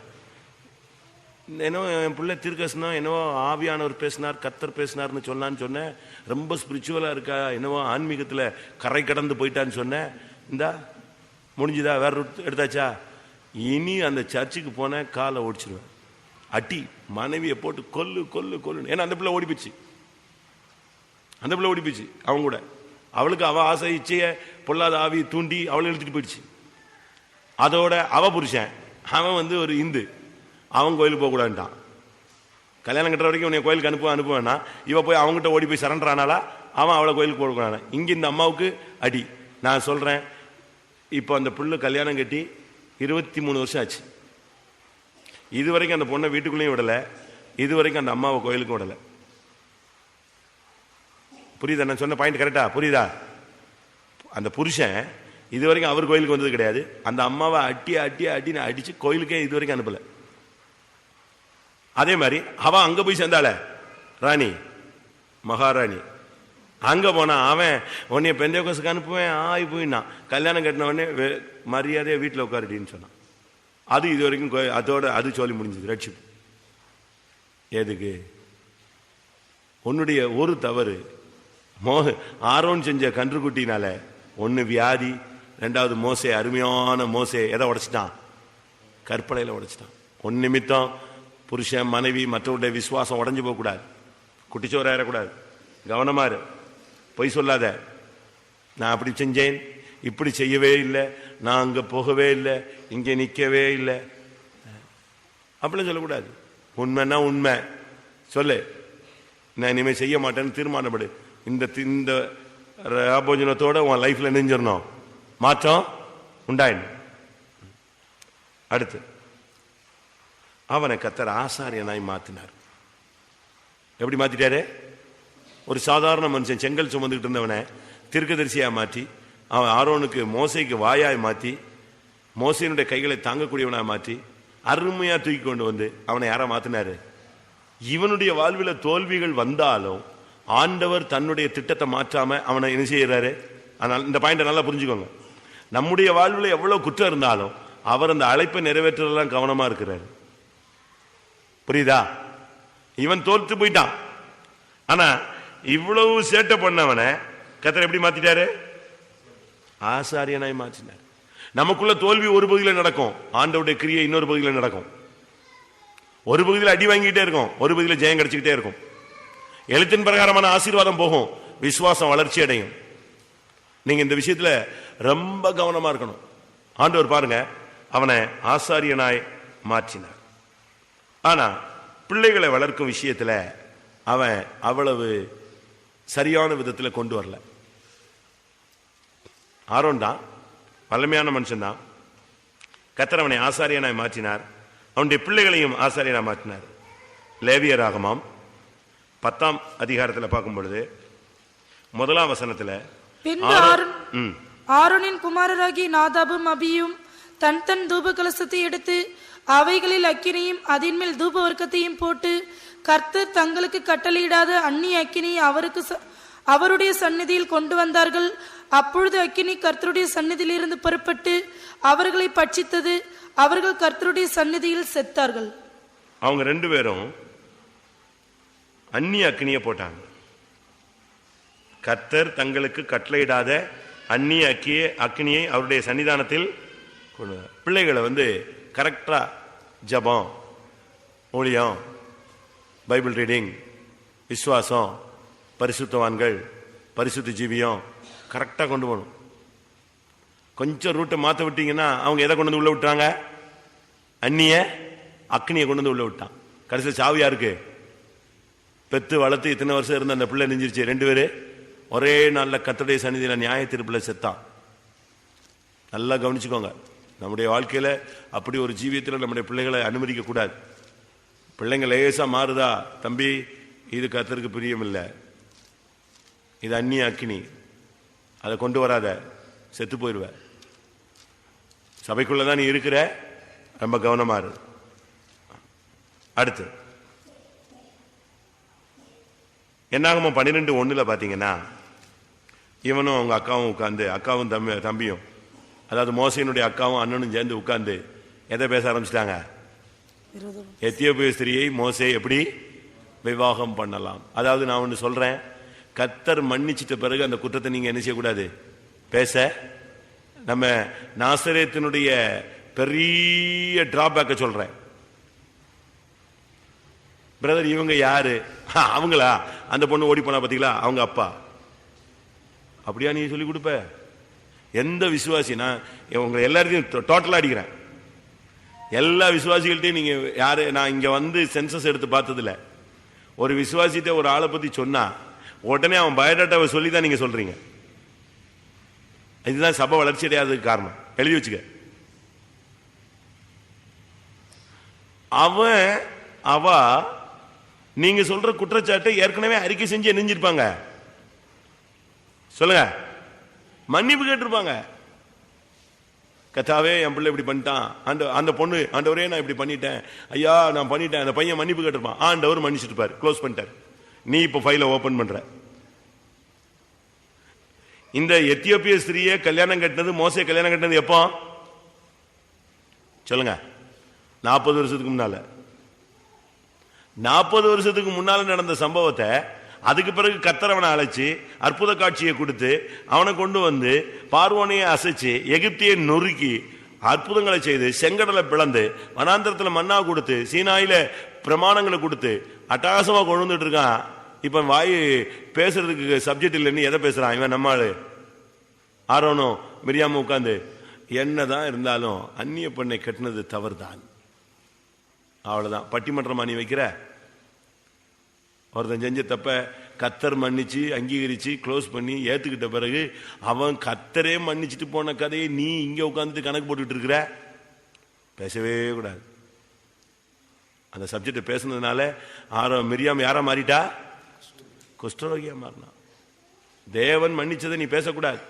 என்னவோ என் பிள்ளை தீர்க்கதரிசனம் என்னவோ ஆவியானவர் பேசினார், கர்த்தர் பேசினார்னு சொன்னேன். ரொம்ப ஸ்பிரிச்சுவலா இருக்கா, என்னவோ ஆன்மீகத்துல கரை கடந்து போயிட்டான்னு சொன்னேன். இந்தா முடிஞ்சுதா, வேற எடுத்தாச்சா? இனி அந்த சர்ச்சுக்கு போன காலை ஓடிச்சிருவேன். அட்டி மனைவியை போட்டு கொல்லு கொல்லு கொல்லு. ஏன்னா அந்த பிள்ளை ஓடிப்பிச்சு. அந்த பிள்ளை ஓடிப்பிச்சு அவங்க கூட. அவளுக்கு அவ ஆசை இச்சைய பொல்லாத ஆவி தூண்டி அவளை இழுத்துட்டு போயிடுச்சு. அதோட அவ புருஷன் அவன் ஒரு இந்து, அவன் கோயிலுக்கு போகக்கூடாதுட்டான். கல்யாணம் கட்டுற வரைக்கும் உன்னை கோயிலுக்கு அனுப்புவேன்னா இவ போய் அவங்ககிட்ட ஓடி போய் சரண்டர் ஆனாலா, அவன் அவளை கோயிலுக்கு போடுறான. இங்க இந்த அம்மாவுக்கு அடி. நான் சொல்றேன், இப்போ அந்த புள்ள கல்யாணம் கட்டி 23 வருஷம் ஆச்சு. இது வரைக்கும் அந்த பொண்ணை வீட்டுக்குள்ளேயும் விடலை, இது வரைக்கும் அந்த அம்மாவை கோயிலுக்கும் விடலை. புரியுதா நான் சொன்ன பாயிண்ட்? கரெக்டா புரியுதா? அந்த புருஷன் இது வரைக்கும் அவர் கோயிலுக்கு வந்தது கிடையாது. அந்த அம்மாவை அட்டின்னு அடிச்சு கோயிலுக்கே இது வரைக்கும் அனுப்பல. அதே மாதிரி அவ அங்க போய் சேர்ந்தால ராணி, மகாராணி. அங்க போனா அவன் உன்னைய பெந்தேகோஸ்துக்கு அனுப்புவேன் ஆய் போயின்னா, கல்யாணம் கட்டின உடனே மரியாதையா வீட்டில் உட்காருடின்னு சொன்னான். அது இது வரைக்கும் அதோட அது சொல்லி முடிஞ்சது ரட்சிப்பு. எதுக்கு? உன்னுடைய ஒரு தவறு, ஆரோன் செஞ்ச கன்றுக்குட்டினால ஒன்னு வியாதி, ரெண்டாவது மோசே, அருமையான மோசே எதை உடைச்சிட்டான்? கற்பனையில உடைச்சிட்டான். ஒன் நிமித்தம் புருஷன் மனைவி மற்றவருடைய விசுவாசம் உடஞ்சு போக கூடாது, குட்டிச்சோராயிடக்கூடாது. கவனமா இரு, பொய் சொல்லாத. நான் அப்படி செஞ்சேன், இப்படி செய்யவே இல்லை, நான் அங்க போகவே இல்லை, இங்க நிக்கவே இல்லை, அப்படிலாம் சொல்லக்கூடாது. உண்மைன்னா உண்மை சொல்லு. நான் இனிமே செய்ய மாட்டேன்னு தீர்மானப்படு. இந்த ராபோஜனத்தோட உன் லைஃப்ல நெஞ்சிடணும், மாற்றம் உண்டாயிடும். அடுத்து அவனை கர்த்தர் ஆசாரியனாய் மாத்தினார். எப்படி மாத்திட்டாரு? ஒரு சாதாரண மனுஷன் செங்கல் சுமந்துக்கிட்டு இருந்தவனை தீர்க்கதரிசியா மாற்றி, அவன் ஆரோனுக்கு மோசைக்கு வாயாய் மாற்றி, மோசையினுடைய கைகளை தாங்கக்கூடியவனாய் மாற்றி அருமையா தூக்கி கொண்டு வந்து அவனை யாரா மாத்தினாரு? இவனுடைய வாழ்வில் தோல்விகள் வந்தாலும் ஆண்டவர் தன்னுடைய திட்டத்தை மாற்றாம அவனை என்ன செய்யறாரு? ஆனால் இந்த பாயிண்ட நல்லா புரிஞ்சுக்கோங்க. நம்முடைய வாழ்வில் எவ்வளவு குற்றம் இருந்தாலும் அவர் அந்த அழைப்பை நிறைவேற்றலாம் கவனமா இருக்கிறாரு. புரியுதா? இவன் தோற்று போயிட்டான், ஆனா இவ்வளவு சேட்டை பண்ணவனை கர்த்தர் எப்படி மாத்திட்டாரு? ஆசாரியனாய் மாற்றினார். நமக்குள்ள தோல்வி ஒரு பகுதியில் நடக்கும், ஆண்டவருடைய கிரியை இன்னொரு பகுதியில் நடக்கும். ஒரு பகுதியில் அடி வாங்கிட்டே இருக்கும், ஒரு பகுதியில் ஜெயம் கிடைச்சுக்கிட்டே இருக்கும். எழுத்தின் பிரகாரமான ஆசீர்வாதம் போகும், விசுவாசம் வளர்ச்சி அடையும். நீங்க இந்த விஷயத்துல ரொம்ப கவனமா இருக்கணும். ஆண்டவர் பாருங்க, அவனை ஆசாரியனாய் மாற்றினார். ஆனா பிள்ளைகளை வளர்க்கும் விஷயத்துல அவன் அவ்வளவு சரியான விதத்துல கொண்டு வரல. ஆரோன் தான் வல்லமையான மனுஷன் தான், கர்த்தர் அவனை ஆசாரியனாய் மாற்றினார். அவனுடைய பிள்ளைகளையும் ஆசாரியனாய் மாற்றினார். லேவியராகமம் 10ஆம் அதிகாரத்தில் பார்க்கும் பொழுது 1ஆம் வசனத்துல, பின்பு ஆரோனின் குமாரராகி நாதாபும் அபியும் தன் தன் தூப கலசத்தை எடுத்து அவைகளில் அக்கினியும் அதின் மேல் தூப வர்க்கத்தையும் போட்டு கர்த்தர் தங்களுக்கு கட்டளையிடாத அந்நிய அக்கினியை அவருடைய சந்நிதியில் கொண்டு வந்தார்கள். அப்பொழுது அக்கினி கர்த்தருடைய சந்நிதியில் இருந்து புறப்பட்டு அவர்களை பட்சித்தது. அவர்கள் கர்த்தருடைய சந்நிதியில் செத்தார்கள். அவங்க ரெண்டு பேரும் அந்நிய அக்கினியை போட்டாங்க. கர்த்தர் தங்களுக்கு கட்டளையிடாத அந்நிய அக்கினியை அவருடைய சன்னிதானத்தில் கொண்டு. பிள்ளைகளை கரெக்டா ஜபம், ஊழியம், பைபிள் ரீடிங், விசுவாசம், பரிசுத்தவான்கள், பரிசுத்த ஜீவியம் கரெக்டா கொண்டு போகணும். கொஞ்சம் ரூட்டை மாற்ற விட்டீங்கன்னா அவங்க எதை கொண்டு வந்து உள்ள விட்டாங்க? அந்நிய அக்னியை கொண்டு வந்து உள்ள விட்டான். கடைசியில் சாவு யாருக்கு? பெத்து வளர்த்து இத்தனை வருஷம் இருந்த அந்த பிள்ளை நெஞ்சிருச்சு. 2 பேரு ஒரே நாள்ல கர்த்தருடைய சந்நிதியில நியாய தீர்ப்புல செத்தான். நல்லா கவனிச்சுக்கோங்க. நம்முடைய வாழ்க்கையில அப்படி ஒரு ஜீவியத்தில் நம்முடைய பிள்ளைகளை அனுமதிக்க கூடாது. பிள்ளைங்க லேசா மாறுதா, தம்பி இது கர்த்தருக்கு பிரியம் இல்லை, இது அந்நிய அக்கினி, அதை கொண்டு வராத, செத்து போயிடுவ. சபைக்குள்ளதான் நீ இருக்கிற, ரொம்ப கவனமா இரு. அடுத்து என்னாகுமோ 12:1 பாத்தீங்கன்னா, இவனும் அவங்க அக்காவும் உட்கார்ந்து, அக்காவும் தம்பியும், அதாவது மோசையினுடைய அக்காவும் அண்ணனும் சேர்ந்து உட்கார்ந்து எதை பேச ஆரம்பிச்சிட்டாங்க? எத்தியோப்பிய ஸ்திரியை மோசே எப்படி விவாகம் பண்ணலாம். அதாவது நான் ஒன்று சொல்றேன், கர்த்தர் மன்னிச்சிட்ட பிறகு அந்த குற்றத்தை நீங்க என்ன செய்யக்கூடாது? பேச. நம்ம நாசரேத்தினுடைய பெரிய டிராபேக்க சொல்றேன். பிரதர் இவங்க யாரு? அவங்களா? அந்த பொண்ணு ஓடி போனா பாத்தீங்களா, அவங்க அப்பா. அப்படியா நீ சொல்லி கொடுப்ப? எந்த விசுவாசி, நான் உங்க எல்லாருக்கும் டோட்டலா அடிக்கிறேன், எல்லா விசுவாசிகள்ட்டையும் நீங்க யாரு, நான் இங்க சென்சஸ் எடுத்து பார்த்ததில்ல, ஒரு விசுவாசித்த ஒரு ஆளை பத்தி சொன்னா உடனே அவன் பயோடாட்டாவை சொல்லி தான் நீங்க சொல்றீங்க. இதுதான் சபை வளர்ச்சி அடையாததுக்கு காரணம். எழுதி வச்சுக்க. அவ நீங்க சொல்ற குற்றச்சாட்டை ஏற்கனவே அறிக்கை செஞ்சு நெஞ்சிருப்பாங்க. சொல்லுங்க, மன்னிப்பு கேட்டிருப்பாங்க. கத்தாவே என் பிள்ளை இப்படி பண்ணிட்டான், அந்த பொண்ணு ஆண்டவரே நான் இப்படி பண்ணிட்டேன், ஐயா நான் பண்ணிட்டேன், அந்த பையன் மன்னிப்பு கேட்டிருப்பான். ஆண்டவர் மன்னிச்சுட்டு இருப்பாரு, க்ளோஸ் பண்ணிட்டார். நீ இப்ப ஃபைலை ஓபன் பண்ற. இந்த எத்தியோப்பிய ஸ்திரியை கல்யாணம் கட்டினது, மோசே கல்யாணம் கட்டினது எப்போ சொல்லுங்க? 40 வருஷத்துக்கு முன்னால. 40 வருஷத்துக்கு முன்னால நடந்த சம்பவத்தை அதுக்கு பிறகு கர்த்தரவனை அழைச்சி அற்புத காட்சியை கொடுத்து அவனை கொண்டு வந்து பார்வோனையை அசைச்சு எகிப்தியை நொறுக்கி அற்புதங்களை செய்து செங்கடலை பிளந்து வனாந்திரத்தில் மன்னா கொடுத்து சீனாயில பிரமாணங்களை கொடுத்து அட்டகாசமா கொண்டு வந்துட்டு இருக்கான். இப்ப வாய் பேசுறதுக்கு சப்ஜெக்ட் இல்லைன்னு எதை பேசுறான் இவன்? நம்மாளு ஆரோனும் மிரியாம உட்கார்ந்து என்னதான் இருந்தாலும் அந்நிய பெண்ணை கட்டினது தவறுதான், அவ்வளவுதான். பட்டிமன்றமா நீ வைக்கிற? ஒருத்தன் செஞ்ச தப்ப கத்தர் மன்னிச்சு அங்கீகரிச்சு க்ளோஸ் பண்ணி ஏத்துக்கிட்ட பிறகு அவன் கத்தரே மன்னிச்சுட்டு போன கதையை நீ இங்க உட்காந்துட்டு கணக்கு போட்டுட்டு இருக்கிற? பேசவே கூடாது. அந்த சப்ஜெக்ட் பேசுனதுனால மிரியாம் யாரா மாறிட்டா? குஷ்டரோகியா மாறினா. தேவன் மன்னிச்சதை நீ பேசக்கூடாது.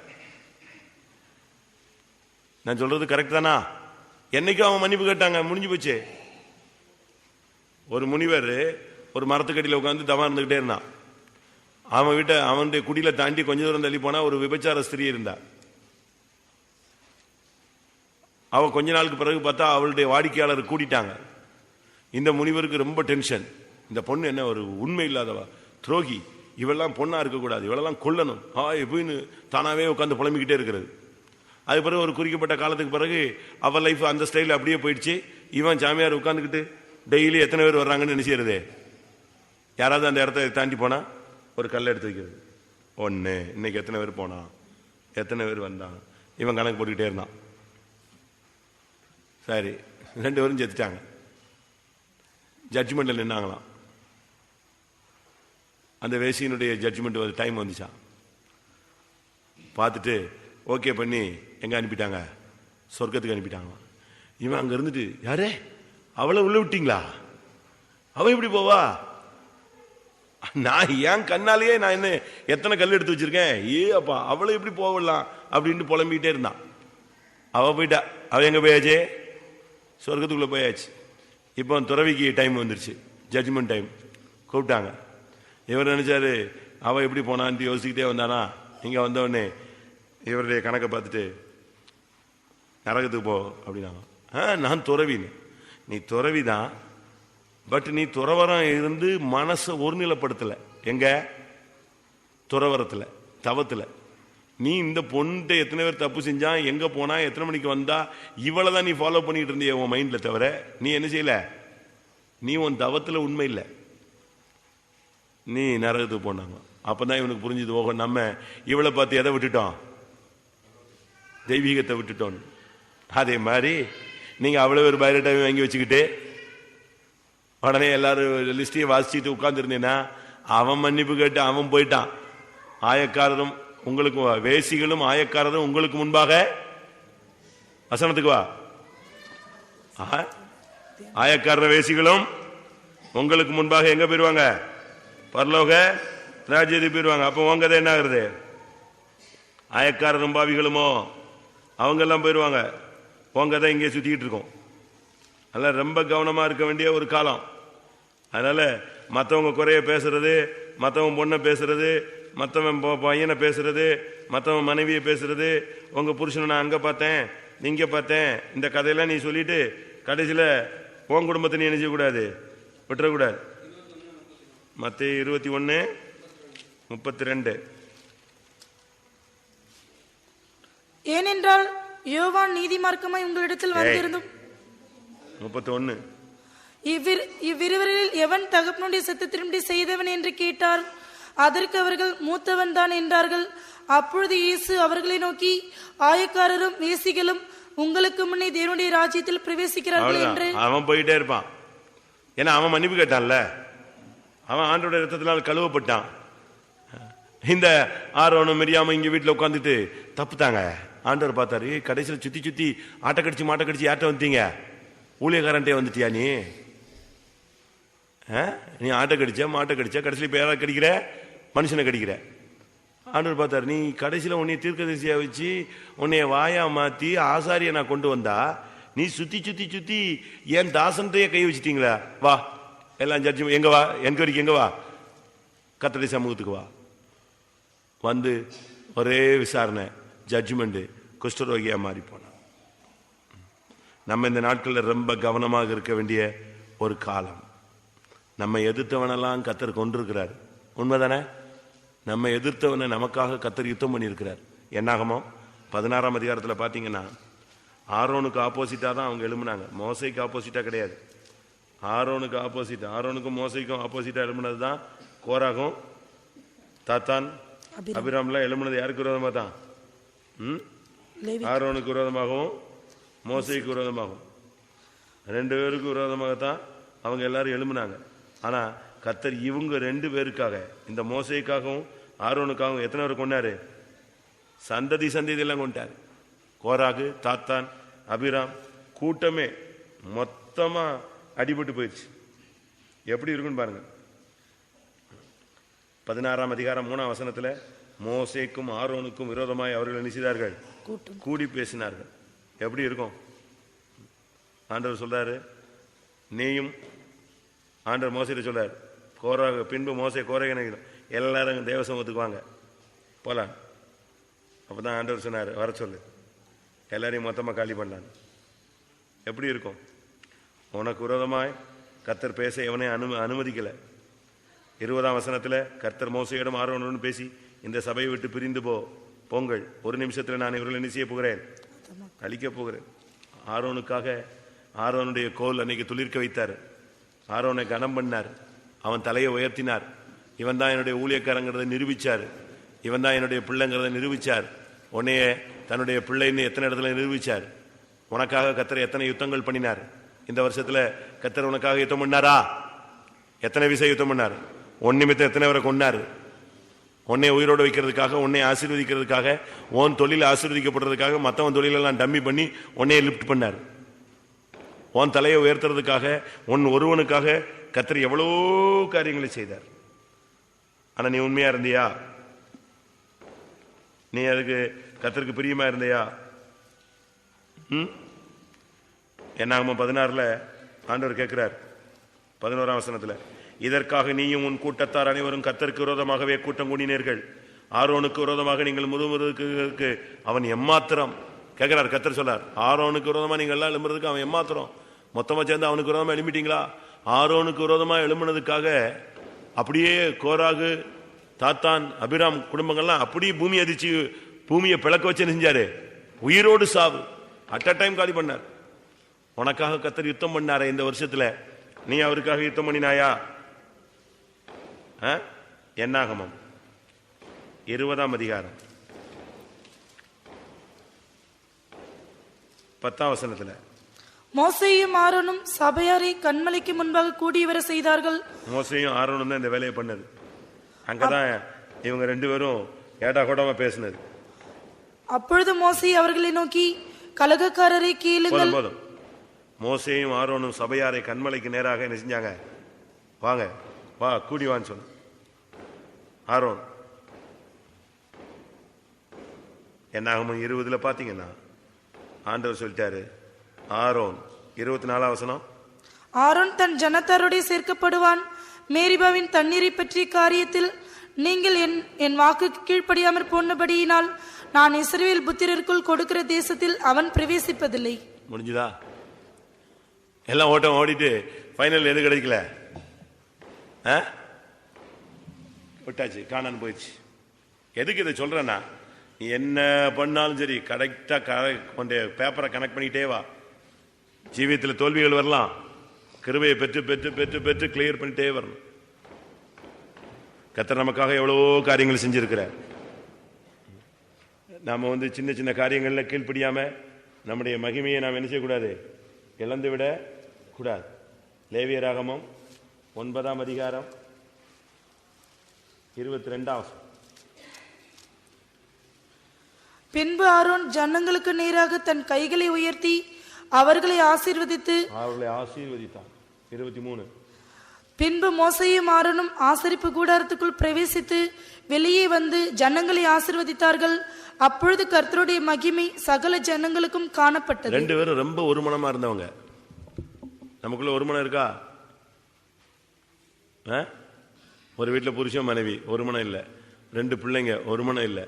நான் சொல்றது கரெக்ட் தானா? என்னைக்கும் அவன் மன்னிப்பு கேட்டாங்க, முடிஞ்சு போச்சு. ஒரு முனிவர் ஒரு மரத்துக்கடியில் உட்காந்து தவம் இருந்துகிட்டே இருந்தான். அவன் வீட்டை அவனுடைய குடியில தாண்டி கொஞ்ச தூரம் தள்ளி போனா ஒரு விபச்சார ஸ்திரீ இருந்தா. அவ கொஞ்ச நாளுக்கு பிறகு பார்த்தா அவளுடைய வாடிக்கையாளர் கூட்டிட்டாங்க. இந்த முனிவருக்கு ரொம்ப டென்ஷன். இந்த பொண்ணு என்ன ஒரு உண்மை இல்லாதவா, துரோகி, இவெல்லாம் பொண்ணா இருக்கக்கூடாது, இவளெல்லாம் கொல்லணும் எப்படின்னு தானாவே உட்காந்து புலம்பிக்கிட்டே இருக்கிறது. அது பிறகு ஒரு குறிக்கப்பட்ட காலத்துக்கு பிறகு அவ லைஃப் அந்த ஸ்டைல் அப்படியே போயிடுச்சு. இவன் சாமியார் உட்காந்துக்கிட்டு டெய்லி எத்தனை பேர் வர்றாங்கன்னு நினைச்சது. யாராவது அந்த இடத்த தாண்டி போனா ஒரு கல்லை எடுத்து வைக்கிறது. ஒன்று, இன்னைக்கு எத்தனை பேர் போனான், எத்தனை பேர் வந்தான், இவன் கணக்கு போட்டுக்கிட்டே இருந்தான். சரி, 2 பேரும் செத்துட்டாங்க. ஜட்ஜ்மெண்ட்ல நின்னாங்களாம். அந்த வேசியினுடைய ஜட்ஜ்மெண்ட் டைம் வந்துச்சான். பார்த்துட்டு ஓகே பண்ணி எங்க அனுப்பிட்டாங்க? சொர்க்கத்துக்கு அனுப்பிட்டாங்களாம். இவன் அங்க இருந்துட்டு, யாரே அவளை உள்ள விட்டீங்களா? அவன் எப்படி போவா? நான் ஏன் கண்ணாலேயே நான் என்ன எத்தனை கல் எடுத்து வச்சிருக்கேன், அப்பா அவளை எப்படி போகலாம் அப்படின்ட்டு புலம்பிக்கிட்டே இருந்தான். அவ போயிட்டா. அவ எங்க போயாச்சு? சொர்க்கத்துக்குள்ள போயாச்சு. இப்போ துறவிக்கு டைம் வந்துருச்சு, ஜட்ஜ்மெண்ட் டைம். கூப்பிட்டாங்க. இவர் நினைச்சாரு அவ எப்படி போனான்னு யோசிச்சுக்கிட்டே வந்தானா. இங்க வந்தவொடனே இவருடைய கணக்கை பார்த்துட்டு நரகத்துக்கு போ அப்படின்னா. நான் துறவின்னு. நீ துறவிதான், பட் நீ துறவரம் இருந்து மனசை ஒருநிலைப்படுத்தல. எங்க? துறவரத்துல, தவத்துல. நீ இந்த பொண்ணு எத்தனை பேர் தப்பு செஞ்சான், எங்க போனா, எத்தனை மணிக்கு வந்தா, இவ்வளவுதான் நீ ஃபாலோ பண்ணிட்டு இருந்திய உன் மைண்ட்ல. தவிர நீ என்ன செய்யல? நீ உன் தவத்துல உண்மை இல்லை. நீ நரகத்துக்கு போனாங்க. அப்பதான் இவனுக்கு புரிஞ்சுது, ஓகோ நம்ம இவளை பார்த்து எதை விட்டுட்டோம்? தெய்வீகத்தை விட்டுட்டோம். அதே மாதிரி நீங்க அவ்வளவு ஒரு பயோடேட்டாவை வாங்கி வச்சுக்கிட்டு உடனே எல்லாரும் லிஸ்டையும் வாசிச்சுட்டு உட்கார்ந்துருந்தீங்கன்னா அவன் மன்னிப்பு கேட்டு அவன் போயிட்டான். ஆயக்காரரும் உங்களுக்கு, வேசிகளும் ஆயக்காரரும் உங்களுக்கு முன்பாக, வசனத்துக்கு வா, ஆயக்காரர் வேசிகளும் உங்களுக்கு முன்பாக எங்க போயிருவாங்க? பரலோக ராஜ்யத்துக்கு போயிருவாங்க. அப்போ உங்க கதை என்ன ஆகுறது? ஆயக்காரரும் பாவிகளுமோ அவங்க எல்லாம் போயிருவாங்க. உங்க கதை இங்கே சுத்திக்கிட்டு இருக்கோம். அதனால ரொம்ப கவனமா இருக்க வேண்டிய ஒரு காலம். அதனால மற்றவங்க குறைய பேசுறது, மற்றவன் பொண்ணை பேசுறது, மற்றவன் பையனை பேசுறது, மற்றவன் மனைவியை பேசுறது, உங்க புருஷனை நான் அங்க பார்த்தேன் நீங்க பார்த்தேன், இந்த கதையெல்லாம் நீ சொல்லிட்டு கடைசியில உன் குடும்பத்தை நீ நினைச்ச கூடாது, விட்டுறக்கூடாது. மத்தேயு 21:32. ஏனென்றால் யோவான் நீதிமார்க்கமாய் உங்களிடத்தில் வந்திருந்தும் 31. இவ்விருவரில் எவன் தகப்பனுடைய சத்தத்தின்படி செய்தவன் என்று கேட்டார். அதற்கு அவர்கள் மூத்தவன் தான் என்றார்கள். அப்பொழுது இயேசு அவர்களை நோக்கி, ஆயக்காரரும் வேசிகளும் உங்களுக்கு முன்னே தேவனுடைய ராஜ்யத்தில் பிரவேசிக்கிறார்கள் என்று. அவன் போயிட்டே இருப்பான். ஏன்னா அவன் மன்னிப்பு கேட்டான்ல. அவன் ஆண்டோட ரத்தத்தினால் கழுவப்பட்டான். இந்த ஆரோனும் மிரியாமும் இங்க வீட்டுல உட்காந்துட்டு தப்புத்தாங்க. ஆண்டவர் பார்த்தாரு, கடைசியில் சுத்தி சுத்தி ஆட்டை கடிச்சு மாட்டை கடிச்சு யார்ட்ட வந்துட்டீங்க? ஊழியக்காரன்ட்டே வந்துட்டியா நீ? நீ ஆட்டை கடிச்ச மாட்டை கடிச்ச, கடைசியில் இப்ப யாராவது கடிக்கிற? மனுஷனை கடிக்கிற. ஆண்டவர் பார்த்தாரு, நீ கடைசியில் உன்னைய தீர்க்கதரிசியா வச்சு உன்னைய வாயா மாத்தி ஆசாரிய நான் கொண்டு வந்தா, நீ சுத்தி சுத்தி சுத்தி என் தாசன்றைய கை வச்சுட்டீங்களா? வா எல்லாம் ஜட்ஜி எங்க வா, என்கொயரிக்கு எங்க வா, கர்த்தருடைய சமூகத்துக்கு வா. வந்து ஒரே விசாரணை, ஜட்ஜ்மெண்ட், குஷ்டரோகியா மாறி போனான். நம்ம இந்த நாட்களில் ரொம்ப கவனமாக இருக்க வேண்டிய ஒரு காலம். நம்ம எதிர்த்தவனெல்லாம் கர்த்தர் கொண்டிருக்கிறார், உண்மைதானே? நம்ம எதிர்த்தவனை நமக்காக கர்த்தர் யுத்தம் பண்ணியிருக்கிறார். என்னாகமோ 16ஆம் அதிகாரத்தில் பார்த்தீங்கன்னா, ஆரோனுக்கு ஆப்போசிட்டா தான் அவங்க எழும்புனாங்க, மோசைக்கு ஆப்போசிட்டா கிடையாது. ஆரோனுக்கு ஆப்போசிட், ஆரோனுக்கும் மோசைக்கும் ஆப்போசிட்டா எழும்புனது தான் கோராகும் தாத்தான் அபிராம்லாம் எழும்புனது யாருக்கு விரோதமாக தான்? ஆரோனுக்கு விரோதமாகவும் மோசைக்கு விரோதமாகவும், 2 பேருக்கு விரோதமாகத்தான் அவங்க எல்லாரும் எழும்புனாங்க. ஆனா கர்த்தர் இவங்க 2 பேருக்காக, இந்த மோசைக்காகவும் ஆரோனுக்காகவும் எத்தனை பேர் கொண்டாரு? சந்ததி சந்ததியெல்லாம் கொண்டாரு. கோராகு தாத்தான் அபிராம் கூட்டமே மொத்தமா அடிபட்டு போயிடுச்சு. எப்படி இருக்குன்னு பாருங்க. 16ஆம் அதிகாரம் 3ஆம் வசனத்துல, மோசேக்கும் ஆரோனுக்கும் விரோதமாய் அவர்கள் என்ன செய்தார்கள்? கூடி பேசினார்கள். எப்படி இருக்கும்? ஆண்டவர் சொல்றாரு, நீயும் ஆண்டவர் மோசையிட்ட சொல்றாரு, கோராக பின்பு மோசே கோரேகனை எல்லாரும் தேவ சமூகத்துக்கு வாங்க போலாம். அப்பதான் ஆண்டவர் சொன்னார், வர சொல்லு, எல்லாரையும் மொத்தமா காலி பண்ணான். எப்படி இருக்கும்? உனக்கு விரோதமாய் கர்த்தர் பேச எவனே அனுமதிக்கல. 20ஆம் வசனத்துல கர்த்தர் மோசையிடம் ஆரோனுடன் பேசி, இந்த சபையை விட்டு பிரிந்து போங்கள், ஒரு நிமிஷத்துல நான் இவர்களை என்ன செய்ய போகிறேன்? அழிக்க போகிறேன். ஆரோனுக்காக ஆரோனுடைய கோல் அன்னைக்கு துளிர்க்க வைத்தார். ஆரோனை கனம் பண்ணார், அவன் தலையை உயர்த்தினார். இவன் தான் என்னுடைய ஊழியக்காரங்கிறத நிரூபிச்சார், இவன் தான் என்னுடைய பிள்ளைங்கிறத நிரூபிச்சார். உன்னைய தன்னுடைய பிள்ளைன்னு எத்தனை இடத்துல நிரூபிச்சார். உனக்காக கர்த்தர் எத்தனை யுத்தங்கள் பண்ணினார். இந்த வருஷத்துல கர்த்தர் உனக்காக யுத்தம் பண்ணாரா? எத்தனை விசை யுத்தம் பண்ணார்? உன் நிமித்தம் எத்தனை பேரை கொண்டாரு? உன்னை உயிரோடு வைக்கிறதுக்காக, உன்னை ஆசீர்வதிக்கிறதுக்காக, உன் தொழில் ஆசீர்வதிக்கப்படுறதுக்காக மற்றவன் தொழிலெல்லாம் டம்மி பண்ணி உன்னைய லிப்ட் பண்ணார். உன் தலையை உயர்த்துறதுக்காக, உன் ஒருவனுக்காக கர்த்தர் எவ்வளோ காரியங்களை செய்தார். ஆனா நீ உண்மையா இருந்தியா? நீ அதுக்கு கர்த்தருக்கு பிரியமா இருந்தியா? என்னாகமோ 16 ஆண்டவர் கேட்கிறார், 11ஆம் வசனத்துல, இதற்காக நீயும் உன் கூட்டத்தார் அனைவரும் கர்த்தருக்கு விரோதமாகவே கூட்டம் கூடினீர்கள். ஆரோனுக்கு விரோதமாக நீங்கள் முதுமுறுக்கு அவன் எம்மாத்திரம் கேட்கிறார். கர்த்தர் சொல்லார், ஆரோனுக்கு விரோதமா நீங்க எல்லாம் எழும்புறதுக்கு அவன் எம்மாத்திரம். மொத்தமா சேர்ந்து அவனுக்கு விரோதமா எழும்பிட்டீங்களா? ஆரோனுக்கு விரோதமா எழும்புனதுக்காக அப்படியே கோராகு தாத்தான் அபிராம் குடும்பங்கள்லாம் அப்படியே பூமி அதிர்ச்சி, பூமியை பிளக்க வச்சு செஞ்சாரு. உயிரோடு சாவு, அட் அ டைம் காலி பண்ணார். உனக்காக கர்த்தர் யுத்தம் பண்ணாரே இந்த வருஷத்துல, நீ அவருக்காக யுத்தம் பண்ணினாயா? என்னாகமம் 20ஆம் அதிகாரம் 10ஆம் வசனத்துல, மோசேயும் ஆரோனும் சபையாரை கண்மலைக்கு முன்பாக கூடி வர செய்தார்கள். மோசேயும் ஆரோனும் தான் இந்த வேலையை பண்ணது. அங்கதான் இவங்க 2 பேரும் ஏடா கூடமா பேசினது. அப்பொழுது மோசே அவர்களை நோக்கி, கலகக்காரரை கேளுங்கள். போதும். மோசேயும் ஆரோனும் சபையாரை கண்மலைக்கு நேராக என்ன செஞ்சாங்க? வாங்க வா, கூடி வான்னு சொன்ன. ஆரோன் என்னாகமோ 20 பாத்தீங்கன்னா ஆண்டவர் சொல்லிட்டாரு, ஆரோன் 24ஆம் வசனம், ஆரோன் தன் ஜனத்தாரோட சேர்க்கப்படுவான். மேரிபாவின் தண்ணீரை பற்றிய காரியத்தில் நீங்கள் என் வாக்குக்கு கீழ்ப்படியாமற் போனபடியினால் நான் இஸ்ரவேல் புத்திரருக்குள் கொடுக்கிற தேசத்தில் அவன் பிரவேசிப்பதில்லை. முடிஞ்சுதா? எல்லாம் ஓட்டம் ஓடிட்டு ஃபைனல் எது கிடைக்கல, விட்டாச்சு, காணான்னு போயிடுச்சு. எதுக்கு இதை சொல்றேன்னா, நீ என்ன பண்ணாலும் சரி கரெக்டா பேப்பரை கனெக்ட் பண்ணிட்டே வா. ஜீவியத்தில் தோல்விகள் வரலாம், கிருபையை பெற்று பெற்று பெற்று பெற்று கிளியர் பண்ணிட்டே வரணும். கர்த்தர் நமக்காக எவ்வளவோ காரியங்கள் செஞ்சிருக்கிறார். நாம சின்ன சின்ன காரியங்கள்ல கீழ்ப்படியாம நம்முடைய மகிமையை நாம் என்ன செய்யக்கூடாது? இழந்து விட கூடாது. லேவியராகமம் 9ஆம் அதிகாரம் 22. பின்பு ஆரோன் ஜனங்களுக்கு நேராக தன் கைகளை உயர்த்தி அவர்களை ஆசீர்வதித்தான். 23. பின்பு மோசேயும் ஆரோனும் ஆசரிப்பு கூடாரத்துக்குள் பிரவேசித்து வெளியே வந்து ஜனங்களை ஆசீர்வதித்தார்கள். அப்பொழுது கர்த்தருடைய மகிமை சகல ஜனங்களுக்கும் காணப்பட்டது. 2 பேரும் ரொம்ப ஒரு மனமா இருந்தவங்க. நமக்குள்ள ஒரு மனம் இருக்கா? ஒரு வீட்டில் புருஷன் மனைவி ஒரு மனம் இல்லை, 2 பிள்ளைங்க ஒரு மனம் இல்லை,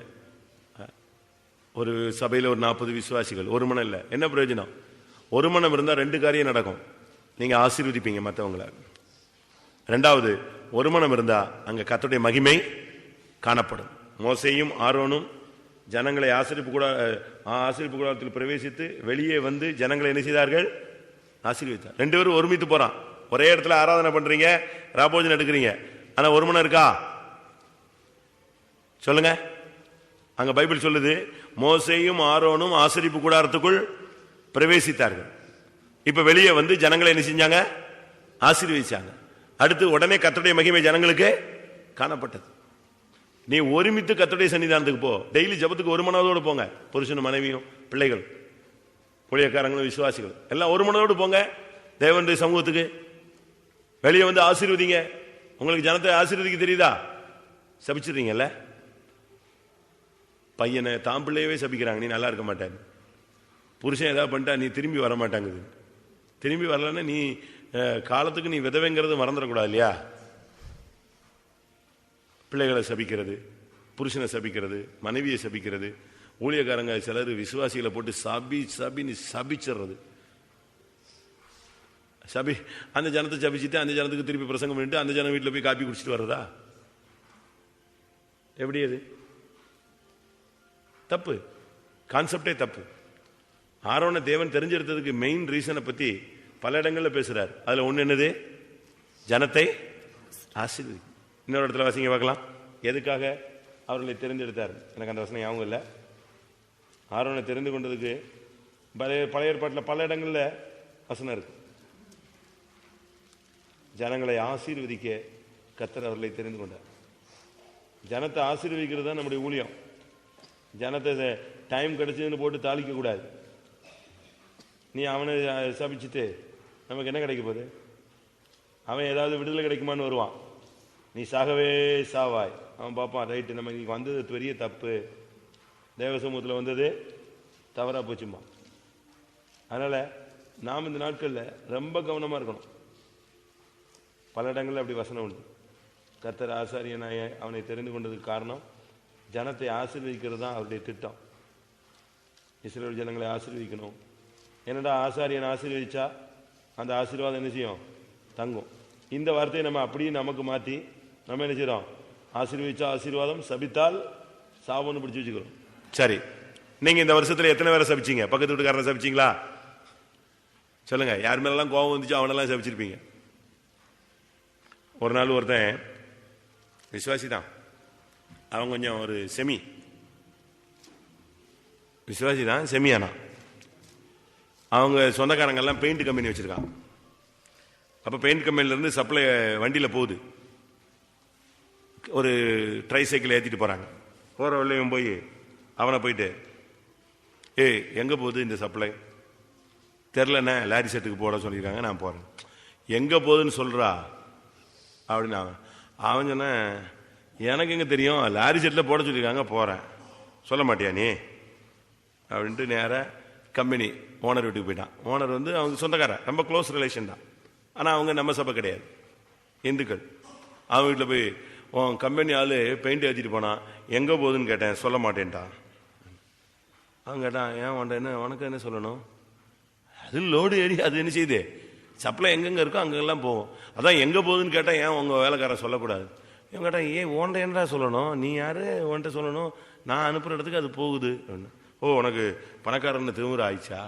ஒரு சபையில் ஒரு 40 விசுவாசிகள் ஒரு மனம் இல்லை. என்ன பிரயோஜனம்? ஒரு மனம் இருந்தால் 2 காரியம் நடக்கும். நீங்க ஆசீர்வதிப்பீங்க மற்றவங்களை. 2வது, ஒரு மனம் இருந்தா அங்க கர்த்தருடைய மகிமை காணப்படும். மோசேயும் ஆரோனும் ஜனங்களை ஆசரிப்பு கூடாரத்தில் பிரவேசித்து வெளியே வந்து ஜனங்களை என்ன செய்தார்கள்? ஆசீர்வதித்தார். 2 பேரும் ஒருமித்து போறான். ஒரே இடத்துல ஆராதனை பண்றீங்க, ராபோஜனம் எடுக்கிறீங்க, ஆனா ஒரு மனம் இருக்கா? சொல்லுங்க. அங்க பைபிள் சொல்லுது, மோசேயும் ஆரோனும் ஆசரிப்பு கூடாரத்துக்குள் பிரவேசித்தார்கள். இப்ப வெளியே வந்து ஜனங்களை என்ன செஞ்சாங்க? ஆசீர்வதிச்சாங்க. அடுத்து உடனே கர்த்தருடைய மகிமை ஜனங்களுக்கு காணப்பட்டது. நீ ஒருமித்து கர்த்தருடைய சன்னிதானத்துக்கு போ. டெய்லி ஜபத்துக்கு ஒரு மனதோடு போங்க. புருஷனும் மனைவியும் பிள்ளைகள் ஊழியக்காரங்களும் விசுவாசிகள் எல்லாம் ஒரு மனதோடு போங்க தேவனுடைய சமூகத்துக்கு. வெளியே வந்து ஆசீர்வதிங்க. உங்களுக்கு ஜனத்தை ஆசீர்வதிக்க தெரியுதா? சபிச்சிடுறீங்கல்ல. பையனை தாம் பிள்ளையவே சபிக்கிறாங்க, நீ நல்லா இருக்க மாட்டேன். புருஷன் ஏதாவது பண்ணிட்டா நீ திரும்பி வர மாட்டாங்குது. திரும்பி வரலன்னா நீ காலத்துக்கு நீ விதவைங்கிறது மறந்துடக்கூடாது இல்லையா? பிள்ளைகளை சபிக்கிறது, புருஷனை சபிக்கிறது, மனைவியை சபிக்கிறது, ஊழியக்காரங்க சிலர் விசுவாசிகளை போட்டு சபிச்சிடுறது. சபி அந்த ஜனத்தை சபிச்சுட்டு அந்த ஜனத்துக்கு திருப்பி பிரசங்கம் பண்ணிட்டு அந்த ஜனம் வீட்டில் போய் காப்பி குடிச்சிட்டு வர்றதா? எப்படி? அது தப்பு. கான்செப்டே தப்பு. ஆரோனை தேவன் தெரிஞ்செடுத்ததுக்கு மெயின் ரீசனை பத்தி பல இடங்கள்ல பேசுறார். அதுல ஒண்ணு என்னது? ஜனத்தை ஆசீர்வதி. இன்னொரு இடத்துல வாசிங்க பார்க்கலாம். எதுக்காக அவர்களை தெரிந்தெடுத்தார்? எனக்கு அந்த வசனம் ஞாபகம் இல்லை. ஆரோனை தெரிந்து கொண்டதுக்கு பழைய ஏற்பாட்டில் பல இடங்கள்ல வசனம் இருக்கு. ஜனங்களை ஆசீர்வதிக்க கர்த்தர் அவர்களை தெரிந்து கொண்டார். ஜனத்தை ஆசீர்வதிக்கிறது தான் நம்முடைய ஊழியம். ஜனத்தை டைம் கிடைச்சதுன்னு போட்டு தாளிக்க கூடாது. நீ அவனை சபிச்சுட்டு நமக்கு என்ன கிடைக்க போகுது? அவன் ஏதாவது விடுதலை கிடைக்குமான்னு வருவான். நீ சாகவே சாவாய். அவன் பார்ப்பான், ரைட்டு நம்ம இன்னைக்கு வந்தது பெரிய தப்பு, தேவ சமூகத்தில் வந்தது தவறா போச்சுமா. அதனால நாம் இந்த நாட்களில் ரொம்ப கவனமா இருக்கணும். பல இடங்கள்ல அப்படி வசனம் உண்டு. கர்த்தர் ஆசாரியனாய அவனை தெரிந்து கொண்டதுக்கு காரணம் ஜனத்தை ஆசீர்வதிக்கிறது தான் அவருடைய திட்டம். இஸ்ரவேல் ஜனங்களை ஆசீர்வதிக்கணும். என்னடா ஆசாரியன் ஆசீர்வதிச்சா அந்த ஆசீர்வாதம் என்ன செய்யும்? தங்கும். இந்த வார்த்தையை நம்ம அப்படியே நமக்கு மாற்றி நம்ம என்ன செய்யறோம்? ஆசீர்வதிச்சா ஆசீர்வாதம், சபித்தால் சாபம்னு பிடிச்சி வச்சுக்கிறோம். சரி, நீங்க இந்த வருஷத்துல எத்தனை பேரை சபிச்சீங்க? பக்கத்து வீட்டுக்காரனை சபிச்சீங்களா? சொல்லுங்க. யார் மேலாம் கோபம் வந்துச்சு அவனெல்லாம் சபிச்சிருப்பீங்க. ஒரு நாள் ஒருத்தன் விசுவாசி தான், அவன் கொஞ்சம் ஒரு செமி விசுவாசி தான், செமியானா. அவங்க சொந்தக்காரங்கெல்லாம் பெயிண்ட் கம்பெனி வச்சிருக்காங்க. அப்போ பெயிண்ட் கம்பெனிலேருந்து சப்ளை வண்டியில் போகுது. ஒரு ட்ரை சைக்கிள் ஏற்றிட்டு போகிறாங்க. போகிற வழியும் போய் அவனை போயிட்டு, எங்கே போகுது இந்த சப்ளை? தெரிலண்ணே, லாரி செட்டுக்கு போட சொல்லியிருக்காங்க, நான் போகிறேன். எங்கே போகுதுன்னு சொல்கிறா அப்படின்னு அவன் சொன்ன, எனக்கு எங்கே தெரியும், லாரி செட்டில் போட சொல்லியிருக்காங்க, போகிறேன். சொல்ல மாட்டியா நீ அப்படின்ட்டு நேராக கம்பெனி ஓனர் வீட்டுக்கு போயிட்டான். ஓனர் வந்து அவங்க சொந்தக்காரன், ரொம்ப க்ளோஸ் ரிலேஷன் தான். ஆனால் அவங்க நம்ம சபை கிடையாது, இந்துக்கள். அவன் வீட்டில் போய் உன் கம்பெனி ஆள் பெயிண்ட் ஏற்றிட்டு போனான், எங்கே போகுதுன்னு கேட்டேன், சொல்ல மாட்டேன்ட்டான். அவன் கேட்டான், ஏன் உன்ட்ட என்ன, உனக்கு என்ன சொல்லணும்? அது லோடு ஏறி அது என்ன செய்யுது, சப்ளை எங்கெங்கே இருக்கோ அங்கெல்லாம் போகும். அதான் எங்கே போகுதுன்னு கேட்டால் ஏன் உங்கள் வேலைக்காரன் சொல்லக்கூடாது? இவன் கேட்டான், ஏன் உன்ட்ட என்னடா சொல்லணும், நீ யாரு உன்ட்ட சொல்லணும், நான் அனுப்புகிற இடத்துக்கு அது போகுது அப்படின்னு. ஓ, உனக்கு பணக்காரன்னு திமுற ஆயிடுச்சா?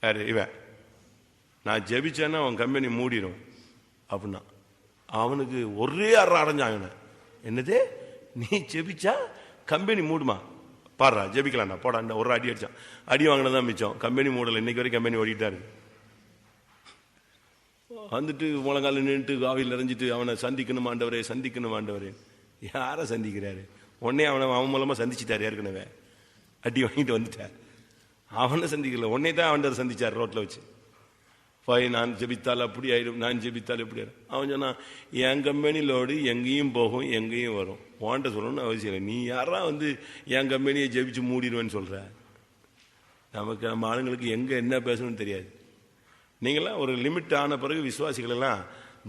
யாரு இவன்? நான் ஜெபிச்சேன்னா அவன் கம்பெனி மூடிடும் அப்படின்னா. அவனுக்கு ஒரே அரைஞ்சாங்க. என்னது, நீ ஜெபிச்சா கம்பெனி மூடுமா? பாடுறா, ஜெபிக்கலாம்டா போடா, ஒரு அடி அடிச்சான். அடி வாங்கினதான் மிச்சம், கம்பெனி மூடலை. இன்னைக்கு வரைக்கும் கம்பெனி ஓடிட்டா இருக்கு. வந்துட்டு முழங்கால நின்றுட்டு காவியில் நிறைஞ்சிட்டு அவனை சந்திக்கணும் ஆண்டவரே, சந்திக்கணும் ஆண்டவரே. யாரை சந்திக்கிறாரு? உடனே அவன் மூலமா சந்திச்சுட்டார், ஏற்கனவே அடி வாங்கிட்டு வந்துட்டார். அவனை சந்திக்கல, உடனே தான் அவன் சந்திச்சார் ரோட்ல வச்சு. நான் ஜெபித்தால் அப்படி ஆயிடும், நான் ஜெபித்தால் எப்படி ஆயிடும். அவன் சொன்னா, என் கம்பெனிலோடு எங்கேயும் போகும் எங்கேயும் வரும், வாண்ட சொல்லணும்னு அவசியம் இல்லை. நீ யாரா என் கம்பெனியை ஜெபிச்சு மூடிடுவேன்னு சொல்ற? நமக்கு நம்ம ஆளுங்களுக்கு எங்க என்ன பேசணும்னு தெரியாது. நீங்களாம் ஒரு லிமிட் ஆன பிறகு விசுவாசிகள் எல்லாம்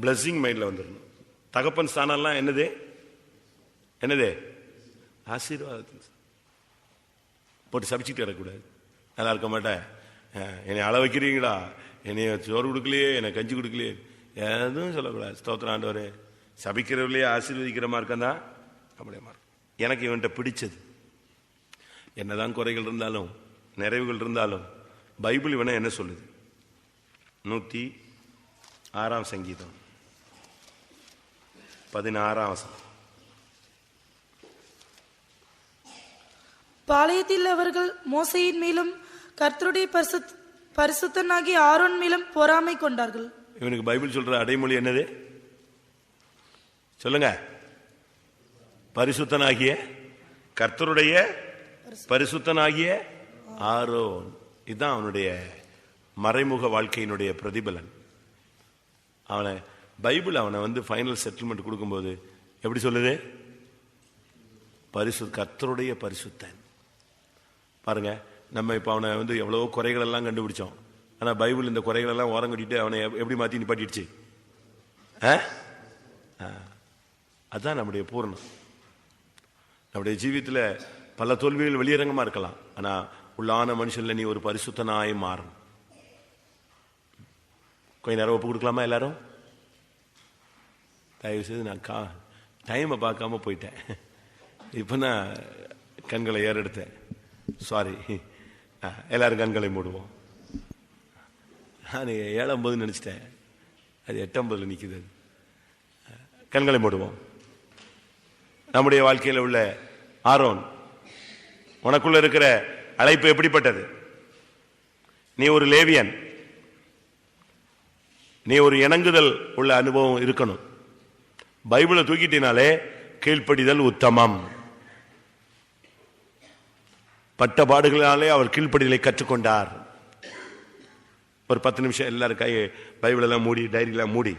பிளஸிங் மைண்ட்ல வந்துடணும். தகப்பன் ஸ்தானம்லாம் என்னது என்னது? ஆசீர்வாதம். போட்டு சபிச்சுட்டு வரக்கூடாது. நல்லா இருக்க மாட்டேன், என்னை அள வைக்கிறீங்களா, என்னைய சோறு கொடுக்கலையே, என்னை கஞ்சி கொடுக்கலையே, எதுவும் சொல்லக்கூடாது. ஸ்தோத்திரம் ஆண்டவரே. சபிக்கிறவர்களே ஆசீர்வதிக்கிற மார்க்கம் தான் நம்முடைய மார்க்கம். எனக்கு இவன்கிட்ட பிடிச்சது, என்னதான் குறைகள் இருந்தாலும் நிறைவுகள் இருந்தாலும், பைபிள் இவனை என்ன சொல்லுது? 106 சங்கீதம் 16 பாளையத்தில் அவர்கள் மோசையின் மேலும் கர்த்தருடைய பரிசுத்தனாகிய ஆரோன் மேலும் பொறாமை கொண்டார்கள். இவனுக்கு பைபிள் சொல்ற அடைமொழி என்னது சொல்லுங்க? பரிசுத்தனாகிய கர்த்தருடைய பரிசுத்தனாகிய ஆரோன். இதுதான் அவனுடைய மறைமுக வாழ்க்கையினுடைய பிரதிபலன். அவனை பைபிள் அவனை ஃபைனல் செட்டில்மெண்ட் கொடுக்கும்போது எப்படி சொல்லுது? கர்த்தருடைய பரிசுத்தன். பாருங்க, நம்ம இப்ப அவனை எவ்வளவோ குறைகள் எல்லாம் கண்டுபிடிச்சோம். ஆனா பைபிள் இந்த குறைகள் எல்லாம் ஓரம் கட்டிட்டு அவனை எப்படி மாத்தி நிப்பாட்டிடுச்சு. அதுதான் நம்முடைய பூரணம். நம்முடைய ஜீவியத்தில் பல தோல்விகள் வெளியரங்கமா இருக்கலாம், ஆனா உள்ளான மனுஷன்ல நீ ஒரு பரிசுத்தனாய் மாறும். கொஞ்ச நேரம் ஒப்பு கொடுக்கலாமா எல்லாரும்? தயவு செய்து நான் டைமை பார்க்காம போயிட்டேன். இப்ப நான் கண்களை ஏறெடுத்தேன், சாரி. எல்லாரும் கண்களை மூடுவோம். நான் 7:50 நினைச்சிட்டேன், அது 8:50 நிக்குது. கண்களை மூடுவோம். நம்முடைய வாழ்க்கையில் உள்ள ஆரோன், உனக்குள்ள இருக்கிற அழைப்பு எப்படிப்பட்டது? நீ ஒரு லேவியன், நீ ஒரு இணங்குதல் உள்ள அனுபவம் இருக்கணும். பைபிளை தூக்கிட்டினாலே கீழ்ப்படிதல் உத்தமம். பட்ட பாடுகளினாலே அவர் கீழ்ப்படிதலை கற்றுக்கொண்டார். ஒரு 10 நிமிஷம் எல்லாரும் கை பைபிள் எல்லாம் மூடி, டைரிலாம் மூடி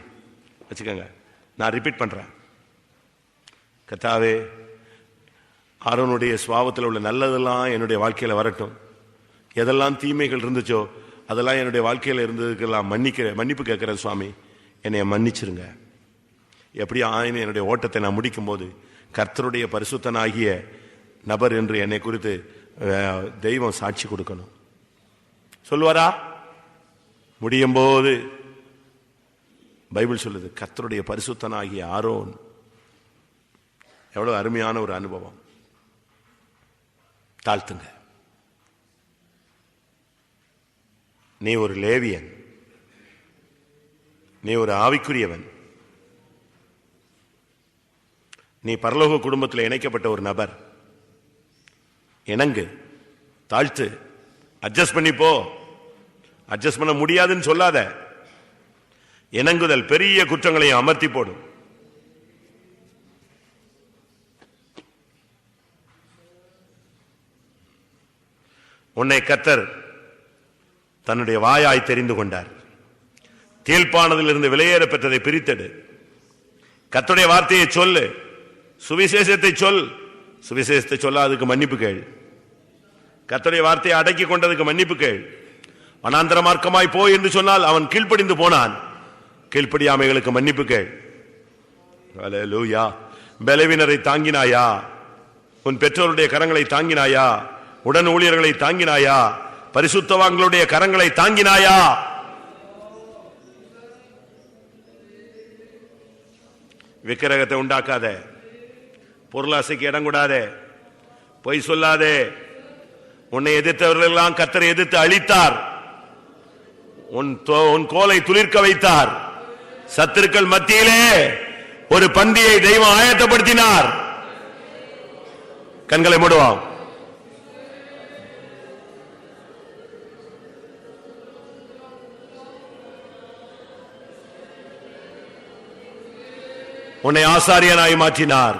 வச்சுக்கோங்க. நான் ரிப்பீட் பண்றேன். கர்த்தாவே, ஆரோனுடைய சுபாவத்தில் உள்ள நல்லதெல்லாம் என்னுடைய வாழ்க்கையில வரட்டும். எதெல்லாம் தீமைகள் இருந்துச்சோ அதெல்லாம் என்னுடைய வாழ்க்கையில இருந்ததுக்கெல்லாம் மன்னிப்பு கேட்கிறேன் சுவாமி, என்னைய மன்னிச்சிருங்க. எப்படி ஆயினும் என்னுடைய ஓட்டத்தை நான் முடிக்கும் போது கர்த்தருடைய பரிசுத்தனாகிய நபர் என்று என்னை குறித்து தெய்வம் சாட்சி கொடுக்கணும். சொல்லுவாரா? முடியும் போது பைபிள் சொல்லுது, கர்த்தருடைய பரிசுத்தனாகிய ஆரோன். எவ்வளவு அருமையான ஒரு அனுபவம். தாழ்த்துங்க. நீ ஒரு லேவியன், நீ ஒரு ஆவிக்குரியவன், நீ பரலோக குடும்பத்தில் இணைக்கப்பட்ட ஒரு நபர். இணங்கு, தாழ்த்து, அட்ஜஸ்ட் பண்ணி போ. அட்ஜஸ்ட் பண்ண முடியாதுன்னு சொல்லாத. இணங்குதல் பெரிய குற்றங்களையும் அமர்த்தி போடும். உன்னை கர்த்தர் தன்னுடைய வாயாய் தெரிந்து கொண்டார். தீர்ப்பானதிலிருந்து விலையேற பெற்றதை பிரித்தெடு. கர்த்தருடைய வார்த்தையை சொல்லு, சுவிசேஷத்தை சொல். சுவிசேஷத்தை சொல்ல அதுக்கு மன்னிப்பு கேள். கர்த்தருடைய வார்த்தையை அடக்கி கொண்டதுக்கு மன்னிப்பு கேள். வனாந்தர மார்க்கமாய் போ என்று சொன்னால் அவன் கீழ்ப்படிந்து போனான். கீழ்ப்படியாமைகளுக்கு மன்னிப்பு கேள். அல்லேலூயா. பலவீனரை தாங்கினாயா? உன் பெற்றோருடைய கரங்களை தாங்கினாயா? உடன் ஊழியர்களை தாங்கினாயா? பரிசுத்தவான்களுடைய கரங்களை தாங்கினாயா? விக்கிரகத்தை உண்டாக்காத, பொருளாசைக்கு இடம் கூடாதே, பொய் சொல்லாதே. உன்னை எதிர்த்தவர்கள் எல்லாம் கர்த்தரை எதிர்த்து அழித்தார். உன் கோலை துளிர்க்க வைத்தார். சத்துருக்கள் மத்தியிலே ஒரு பந்தியை தெய்வம் ஆயத்தப்படுத்தினார். கண்களை மூடுவோம். உன்னை ஆசாரியனாய் மாற்றினார்.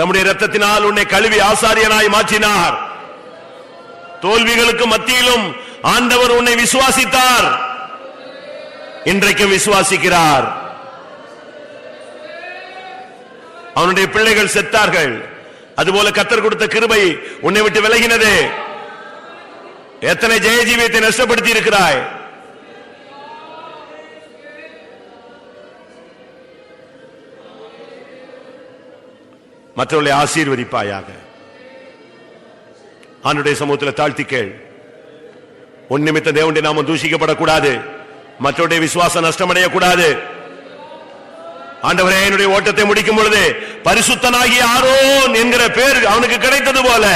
தம்முடைய இரத்தத்தினால் உன்னை கழுவி ஆசாரியனாய் மாற்றினார். தோல்விகளுக்கு மத்தியிலும் ஆண்டவர் உன்னை விசுவாசித்தார், இன்றைக்கும் விசுவாசிக்கிறார். அவனுடைய பிள்ளைகள் செத்தார்கள், அதுபோல கர்த்தர் கொடுத்த கிருபை உன்னை விட்டு விலகினது. எத்தனை ஜெய ஜீவியத்தை நஷ்டப்படுத்தி இருக்கிறாய். மற்றவர்களை ஆசீர்வதிப்பாயாக. ஆண்டுடைய சமூகத்தில் தாழ்த்தி கேள். உன் நிமித்த தேவனுடைய நாமம் தூஷிக்கப்படக்கூடாது, மற்றவருடைய விசுவாசம் நஷ்டமடையக்கூடாது. ஆண்டவரே, என்னுடைய ஓட்டத்தை முடிக்கும் பொழுது பரிசுத்தனாகிய ஆரோன் என்கிற பெயர் அவனுக்கு கிடைத்தது போல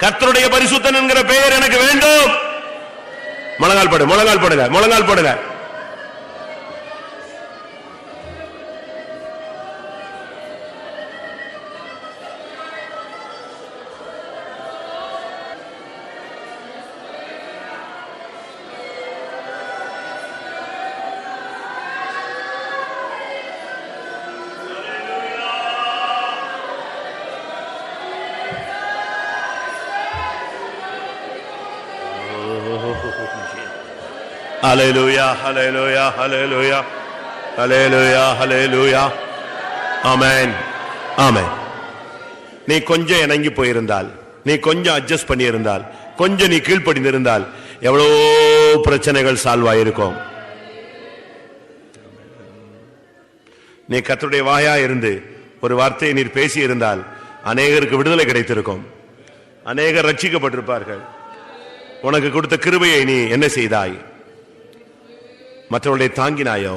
கர்த்தருடைய பரிசுத்தன் என்கிற பெயர் எனக்கு வேண்டும். முழங்கால் போடுங்க, முழங்கால் போடுங்க, முழங்கால் போடுங்க. Hallelujah, hallelujah, hallelujah, hallelujah, hallelujah. Amen, amen. நீ கொஞ்சம் இணங்கி போயிருந்தால், நீ கொஞ்சம் அட்ஜஸ்ட் பண்ணி இருந்தால், கொஞ்சம் நீ கீழ்ப்படிந்து இருந்தால் எவ்வளவு பிரச்சனைகள் சால்வ் ஆயிருக்கும். நீ கர்த்தருடைய வாயா இருந்து ஒரு வார்த்தையை நீர் பேசி இருந்தால் அநேகருக்கு விடுதலை கிடைத்திருக்கும், அநேகர் ரட்சிக்கப்பட்டிருப்பார்கள். உனக்கு கொடுத்த கிருபையை நீ என்ன செய்தாய்? மற்றவர்களை தாங்கினாயோ?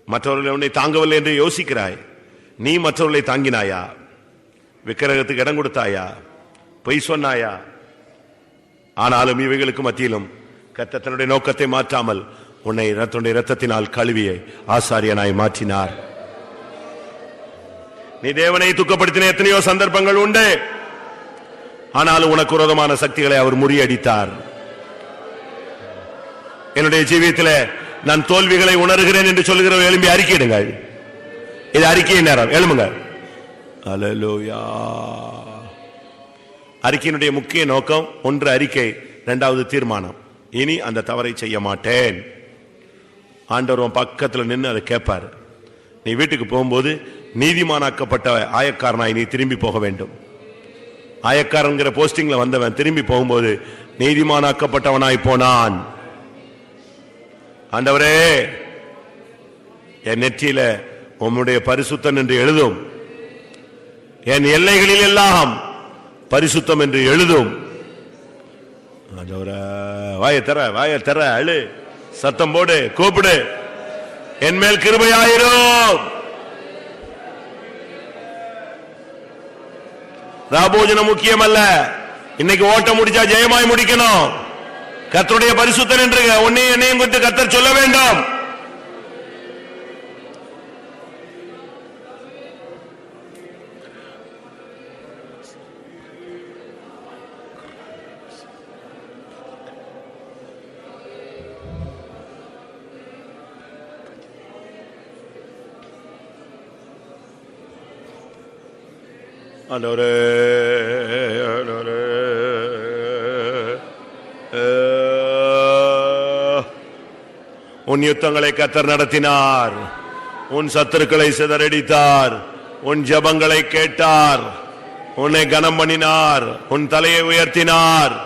மற்றவர்களை உன்னை தாங்கவில்லை என்று யோசிக்கிறாய். நீ மற்றவர்களை தாங்கினாயா? விக்கிரகத்துக்கு இடம் கொடுத்தாயா? பொய் சொன்னாயா? ஆனாலும் இவைகளுக்கு மத்தியிலும் கர்த்தர் தன்னுடைய நோக்கத்தை மாற்றாமல் உன்னை தன்னுடைய இரத்தத்தினால் கழுவியை ஆசாரியனாய் மாற்றினார். நீ தேவனை துக்கப்படுத்தின எத்தனையோ சந்தர்ப்பங்கள் உண்டு, ஆனாலும் உனக்கு விரோதமான சக்திகளை அவர் முறியடித்தார். என்னுடைய ஜீவியத்தில் நான் தோல்விகளை உணர்கிறேன் என்று சொல்லுகிற எழும்பி அறிக்கையிடுங்கள். இது அறிக்கை நேரம், எழுமுங்க. அல்லேலூயா. அறிக்கையினுடைய முக்கிய நோக்கம், ஒன்று அறிக்கை, இரண்டாவது தீர்மானம். இனி அந்த தவறை செய்ய மாட்டேன். ஆண்டவர் பக்கத்தில் நின்று அதை கேட்பார். நீ வீட்டுக்கு போகும்போது நீதிமானாக்கப்பட்ட ஆயக்காரனாய் நீ திரும்பி போக வேண்டும். ஆயக்காரங்கிற போஸ்டிங்ல வந்தவன் திரும்பி போகும்போது நீதிமானாக்கப்பட்டவனாய் போனான். ஆண்டவரே, என் நெற்றியில உம்முடைய பரிசுத்தம் என்று எழுதும், என் எல்லைகளில் எல்லாம் பரிசுத்தம் என்று எழுதும். வாய தர அழு, சத்தம் போடு, கூப்பிடு, என் மேல் கிருபையாயிரும். ராபோஜனம் முக்கியம் அல்ல, இன்னைக்கு ஓட்டம் முடிச்சா ஜெயமாய் முடிக்கணும். கர்த்தருடைய பரிசுத்தன் என்று உன்னையும் என்னையும் குறித்து கர்த்தர் சொல்ல வேண்டும். ஆண்டவரே, உன் யுத்தங்களை கர்த்தர் நடத்தினார், உன் சத்துருக்களை சிதறடித்தார், உன் ஜெபங்களை கேட்டார், உன்னை கனம் பண்ணினார், உன் தலையை உயர்த்தினார்.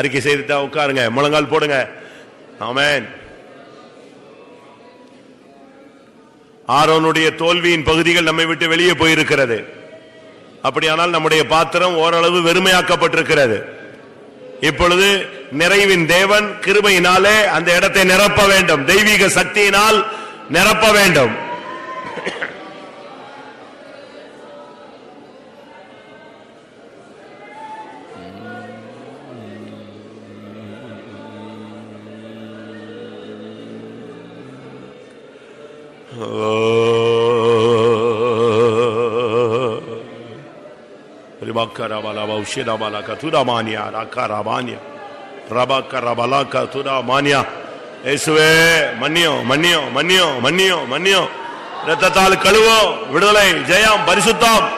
அறிக்கை செய்துட்டா உட்காருங்க, முழங்கால் போடுங்க. ஆமென். ஆரோனுடைய தோல்வியின் பகுதிகள் நம்மை விட்டு வெளியே போயிருக்கிறது. அப்படியானால் நம்முடைய பாத்திரம் ஓரளவு வெறுமையாக்கப்பட்டிருக்கிறது. இப்பொழுது நிறைவின் தேவன் கிருபையினாலே அந்த இடத்தை நிரப்ப வேண்டும், தெய்வீக சக்தியினால் நிரப்ப வேண்டும். ரிபாக்கரபலவ உஷிரபலக துரமானியா ரக்கரபானியா ரபக்கரபலக துரமானியா. இயேசுவே மன்னியும் மன்னியும் மன்னியும் மன்னியும் மன்னியும். இரத்தத்தால் கழுவோம். விடுதலை, ஜெயம், பரிசுத்தம்.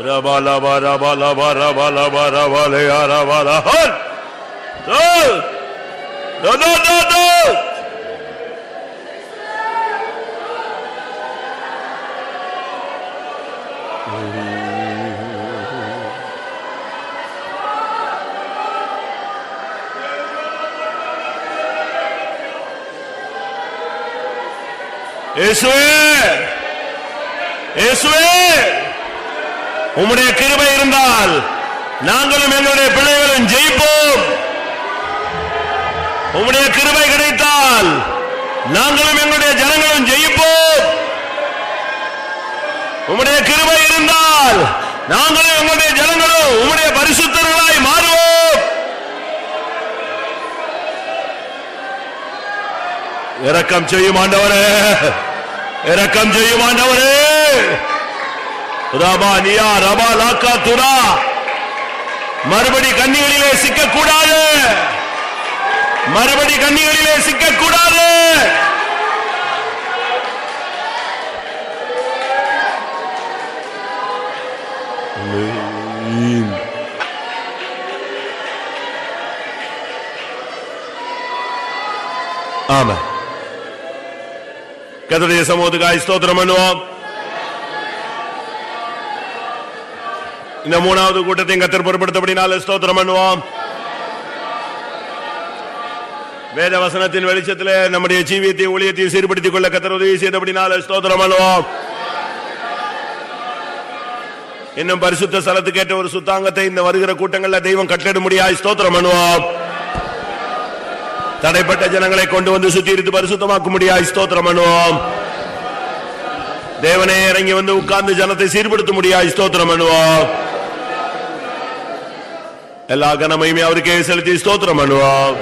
ரபல பல பல பல பல பல பல ரபல ஹல் தோ தோ தோ தோ. இயேசுவே இயேசுவே, உம்முடைய கிருபை இருந்தால் நாங்களும் எங்களுடைய பிள்ளைகளும் ஜெயிப்போம். உம்முடைய கிருபை கிடைத்தால் நாங்களும் எங்களுடைய ஜனங்களும் ஜெயிப்போம். உம்முடைய கிருபை இருந்தால் நாங்களும் எங்களுடைய ஜனங்களும் உம்முடைய பரிசுத்தர்களாய் மாறுவோம். இரக்கம் செய்யும் ஆண்டவரே, இரக்கம் செய்யும் ஆண்டவரே. ரபானியா ரபாலாக்கா துரா. மறுபடி கண்ணிகளிலே சிக்கக்கூடாது, மறுபடி கண்ணிகளிலே சிக்கக்கூடாது. ஆமென். கர்த்தருடைய சமூகத்துக்காய் ஸ்தோத்திரம் பண்ணுவோம். இந்த மூணாவது கூட்டத்தையும் கர்த்தர் பொறுப்படுத்தபடினால ஸ்தோத்திரம் பண்ணுவோம். வேத வசனத்தின் வெளிச்சத்திலே நம்முடைய ஜீவியத்தையும் ஊழியத்தையும் சீர்படுத்திக் கொள்ள கர்த்தர் உதவி செய்தபடினால ஸ்தோத்திரம் பண்ணுவோம். இன்னும் பரிசுத்த ஸ்தலத்துக்கு ஏற்ற ஒரு சுத்தாங்கத்தை இந்த வருகிற கூட்டங்கள்ல தெய்வம் கட்டளிட முடியாது. ஸ்தோத்திரம் பண்ணுவோம். தடைப்பட்ட ஜனங்களை கொண்டு வந்து சுத்திரித்து பரிசுத்தமாக்க முடியாது. ஸ்தோத்திரம் பண்ணுவோம். தேவனே இறங்கி வந்து உட்கார்ந்து ஜனத்தை சீர்படுத்த முடியாது. ஸ்தோத்திரம் பண்ணுவோம். எல்லா கனமையுமே அவருக்கே செலுத்தி ஸ்தோத்திரம் பண்ணுவோம்.